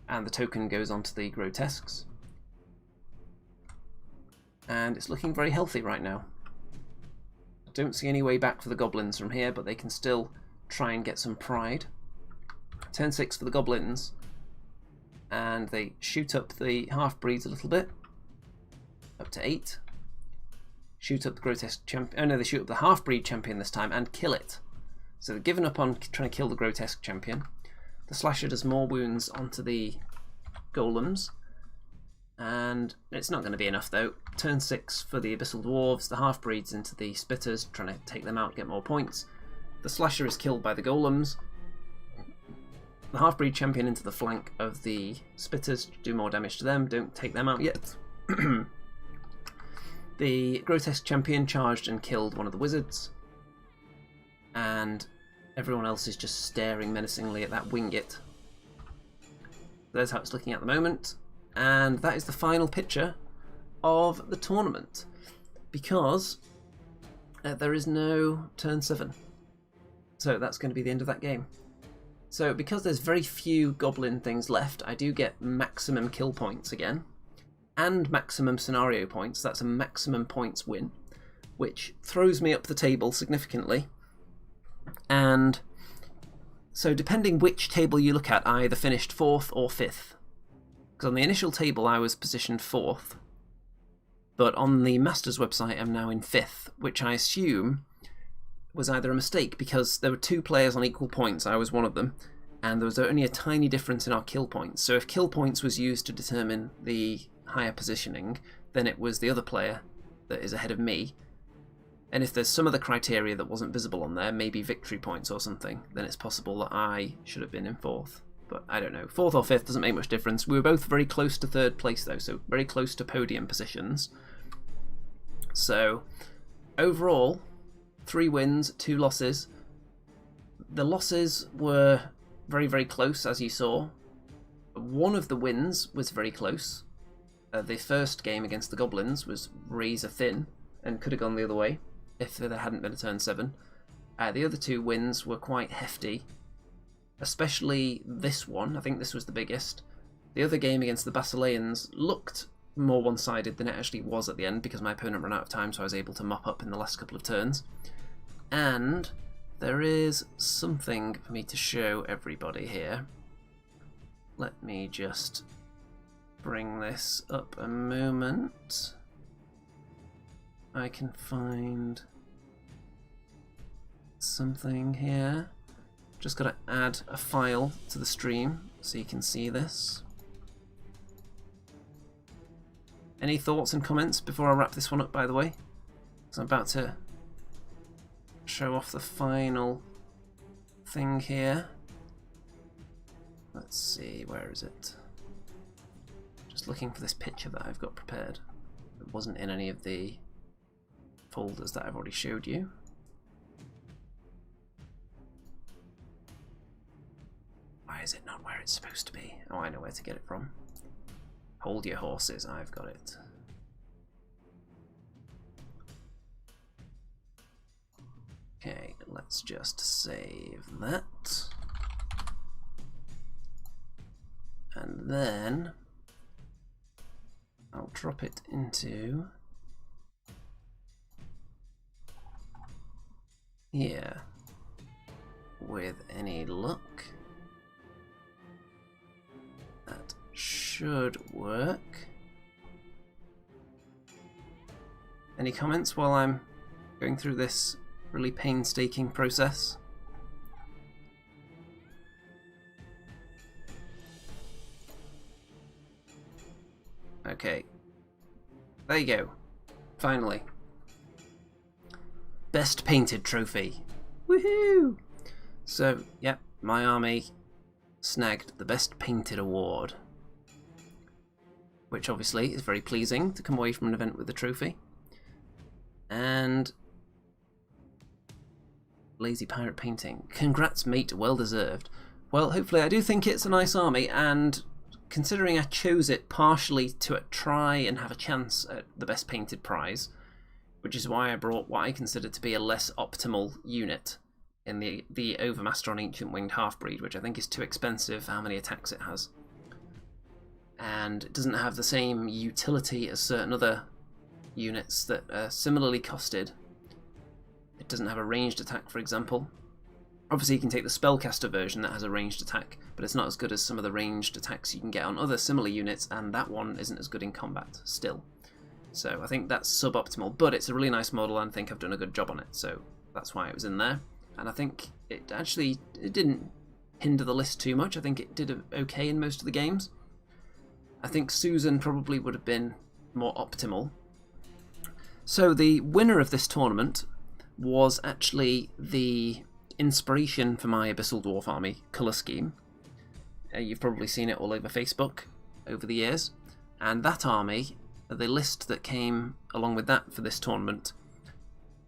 And the token goes on to the grotesques. And it's looking very healthy right now. Don't see any way back for the goblins from here, but they can still try and get some pride. Turn 6 for the goblins. And they shoot up the half-breeds a little bit. Up to 8. Shoot up the Grotesque Champion. Oh no, they shoot up the Halfbreed Champion this time and kill it. So they've given up on trying to kill the Grotesque Champion. The Slasher does more wounds onto the Golems. And it's not going to be enough though. Turn 6 for the Abyssal Dwarfs. The Halfbreeds into the Spitters, trying to take them out, get more points. The Slasher is killed by the Golems. The Halfbreed Champion into the flank of the Spitters, do more damage to them, don't take them out yet. The Grotesque Champion charged and killed one of the wizards. And everyone else is just staring menacingly at that Wingit. There's how it's looking at the moment. And that is the final picture of the tournament. Because there is no turn 7. So that's going to be the end of that game. So because there's very few goblin things left, I do get maximum kill points again. And maximum scenario points. That's a maximum points win. Which throws me up the table significantly. And so depending which table you look at, I either finished 4th or 5th. Because on the initial table I was positioned 4th. But on the Masters website I'm now in 5th, which I assume was either a mistake because there were 2 players on equal points, I was one of them, and there was only a tiny difference in our kill points. So if kill points was used to determine the higher positioning, then it was the other player that is ahead of me. And if there's some other criteria that wasn't visible on there, maybe victory points or something, then it's possible that I should have been in 4th. But I don't know. 4th or 5th doesn't make much difference. We were both very close to 3rd place though, so very close to podium positions. So overall, 3 wins, 2 losses. The losses were very, very close, as you saw. One of the wins was very close. The first game against the Goblins was razor thin and could have gone the other way if there hadn't been a turn 7. The other 2 wins were quite hefty, especially this one. I think this was the biggest. The other game against the basilians looked more one-sided than it actually was at the end because my opponent ran out of time, so I was able to mop up in the last couple of turns. And there is something for me to show everybody here. Let me just bring this up a moment. I can find something here. Just got to add a file to the stream so you can see this. Any thoughts and comments before I wrap this one up, by the way? Because I'm about to show off the final thing here. Let's see, where is it? Just looking for this picture that I've got prepared. It wasn't in any of the folders that I've already showed you. Why is it not where it's supposed to be? Oh, I know where to get it from. Hold your horses, I've got it. Okay, let's just save that. And then I'll drop it into here. With any luck, that should work. Any comments while I'm going through this really painstaking process? Okay. There you go. Finally. Best painted trophy. Woohoo! So, yep, my army snagged the best painted award. Which obviously is very pleasing to come away from an event with a trophy. And lazy pirate painting. Congrats, mate, well deserved. Well, hopefully I do think it's a nice army, and considering I chose it partially to try and have a chance at the best painted prize, which is why I brought what I consider to be a less optimal unit in the Overmaster on Ancient Winged Halfbreed, which I think is too expensive for how many attacks it has. And it doesn't have the same utility as certain other units that are similarly costed. It doesn't have a ranged attack, for example. Obviously you can take the Spellcaster version that has a ranged attack, but it's not as good as some of the ranged attacks you can get on other similar units, and that one isn't as good in combat still. So I think that's suboptimal, but it's a really nice model and I think I've done a good job on it, so that's why it was in there. And I think it didn't hinder the list too much. I think it did okay in most of the games. I think Susan probably would have been more optimal. So the winner of this tournament was actually the inspiration for my Abyssal Dwarf army colour scheme. You've probably seen it all over Facebook over the years. And that army, the list that came along with that for this tournament,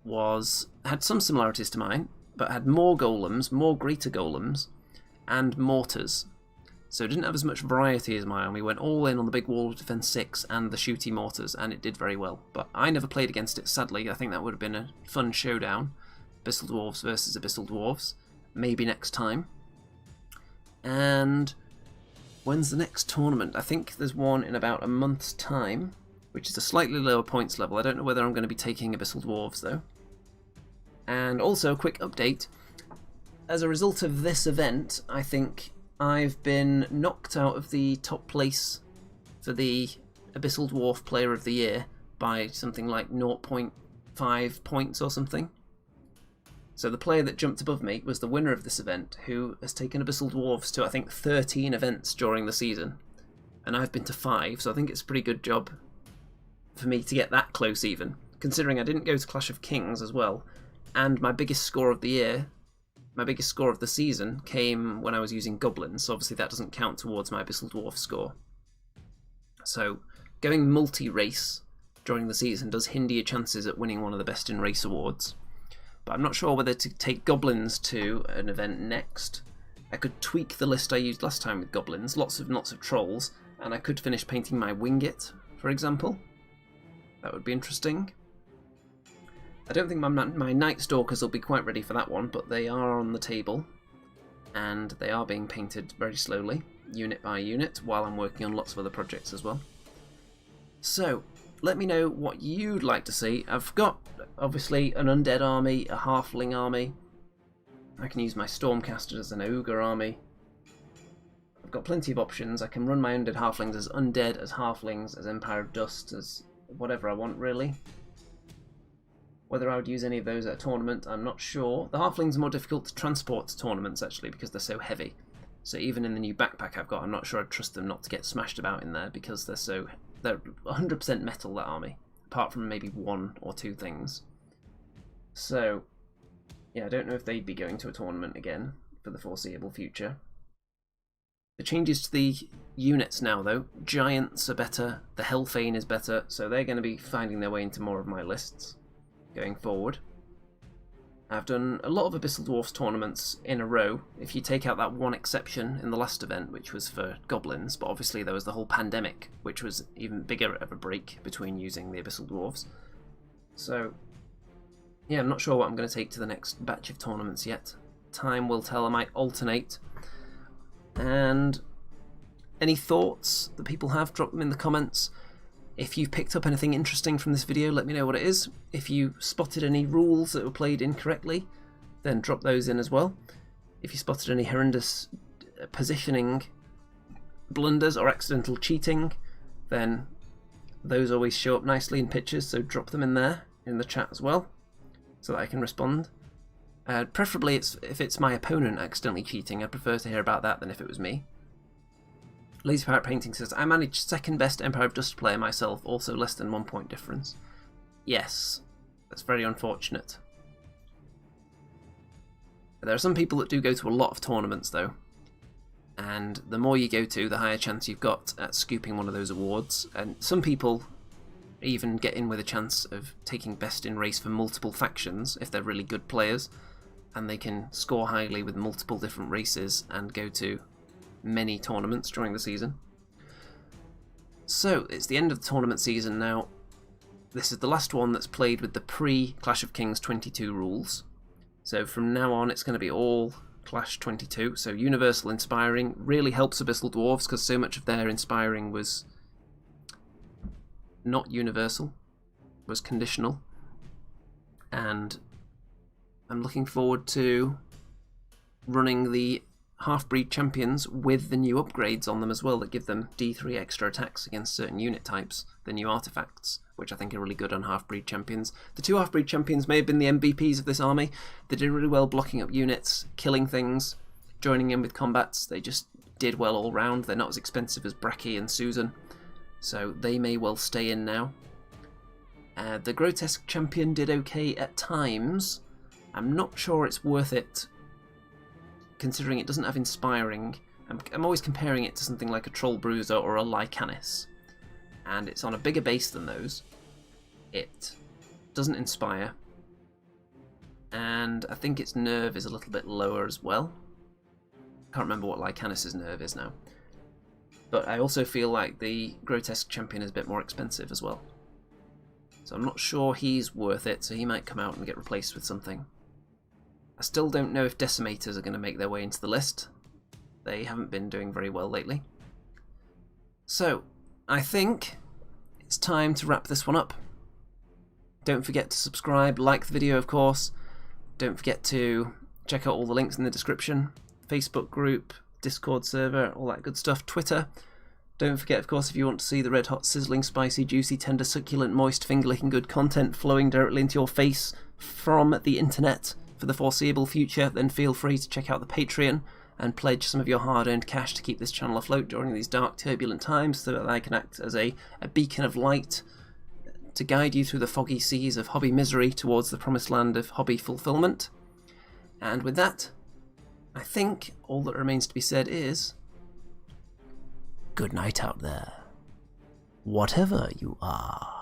had some similarities to mine, but had more golems, more greater golems, and mortars. So it didn't have as much variety as my army. Went all in on the big wall of defense 6 and the shooty mortars, and it did very well. But I never played against it, sadly. I think that would have been a fun showdown. Abyssal Dwarfs versus Abyssal Dwarfs. Maybe next time. And when's the next tournament? I think there's one in about a month's time, which is a slightly lower points level. I don't know whether I'm going to be taking Abyssal Dwarfs, though. And also, a quick update. As a result of this event, I think I've been knocked out of the top place for the Abyssal Dwarf Player of the Year by something like 0.5 points or something. So the player that jumped above me was the winner of this event, who has taken Abyssal Dwarfs to, I think, 13 events during the season. And I've been to 5, so I think it's a pretty good job for me to get that close even, considering I didn't go to Clash of Kings as well. And my biggest score of the year, my biggest score of the season, came when I was using Goblins, so obviously that doesn't count towards my Abyssal Dwarf score. So going multi-race during the season does hinder your chances at winning one of the Best in Race awards. But I'm not sure whether to take Goblins to an event next. I could tweak the list I used last time with Goblins, lots of trolls, and I could finish painting my Wingit, for example. That would be interesting. I don't think my Night Stalkers will be quite ready for that one, but they are on the table, and they are being painted very slowly, unit by unit, while I'm working on lots of other projects as well. So, let me know what you'd like to see. I've got, obviously, an undead army, a halfling army. I can use my Stormcaster as an ogre army. I've got plenty of options. I can run my undead halflings as undead, as halflings, as Empire of Dust, as whatever I want, really. Whether I would use any of those at a tournament, I'm not sure. The halflings are more difficult to transport to tournaments, actually, because they're so heavy. So even in the new backpack I've got, I'm not sure I'd trust them not to get smashed about in there, because they're 100% metal, that army, apart from maybe 1 or 2 things. So, yeah, I don't know if they'd be going to a tournament again for the foreseeable future. The changes to the units now, though. Giants are better, the Hellfane is better, so they're going to be finding their way into more of my lists going forward. I've done a lot of Abyssal Dwarfs tournaments in a row, if you take out that one exception in the last event, which was for Goblins, but obviously there was the whole pandemic, which was even bigger of a break between using the Abyssal Dwarfs. So, yeah, I'm not sure what I'm going to take to the next batch of tournaments yet. Time will tell. I might alternate. And any thoughts that people have, drop them in the comments. If you've picked up anything interesting from this video, let me know what it is. If you spotted any rules that were played incorrectly, then drop those in as well. If you spotted any horrendous positioning blunders or accidental cheating, then those always show up nicely in pictures, so drop them in there in the chat as well, so that I can respond. Preferably if it's my opponent accidentally cheating, I'd prefer to hear about that than if it was me. Lazy Pirate Painting says, I managed second best Empire of Dust player myself, also less than 1 point difference. Yes, that's very unfortunate. There are some people that do go to a lot of tournaments though, and the more you go to, the higher chance you've got at scooping one of those awards, and some people even get in with a chance of taking best in race for multiple factions if they're really good players, and they can score highly with multiple different races and go to many tournaments during the season. So it's the end of the tournament season now. This is the last one that's played with the pre-Clash of Kings 22 rules. So from now on it's going to be all Clash 22. So Universal Inspiring really helps Abyssal Dwarfs because so much of their Inspiring was not universal, was conditional. And I'm looking forward to running the Halfbreed Champions with the new upgrades on them as well that give them D3 extra attacks against certain unit types, the new artifacts, which I think are really good on Halfbreed Champions. The two Halfbreed Champions may have been the MVPs of this army. They did really well blocking up units, killing things, joining in with combats. They just did well all round. They're not as expensive as Bracky and Susan, so they may well stay in now. The Grotesque Champion did okay at times. I'm not sure it's worth it, considering it doesn't have Inspiring. I'm always comparing it to something like a Troll Bruiser or a Lycanis, and it's on a bigger base than those. It doesn't inspire, and I think its nerve is a little bit lower as well. Can't remember what Lycanis' nerve is now. But I also feel like the Grotesque Champion is a bit more expensive as well. So I'm not sure he's worth it, so he might come out and get replaced with something. I still don't know if Decimators are going to make their way into the list. They haven't been doing very well lately. So, I think it's time to wrap this one up. Don't forget to subscribe, like the video of course. Don't forget to check out all the links in the description. Facebook group, Discord server, all that good stuff. Twitter. Don't forget, of course, if you want to see the red hot, sizzling, spicy, juicy, tender, succulent, moist, finger-licking good content flowing directly into your face from the internet for the foreseeable future, then feel free to check out the Patreon and pledge some of your hard-earned cash to keep this channel afloat during these dark, turbulent times so that I can act as a beacon of light to guide you through the foggy seas of hobby misery towards the promised land of hobby fulfillment. And with that, I think all that remains to be said is good night out there, whatever you are.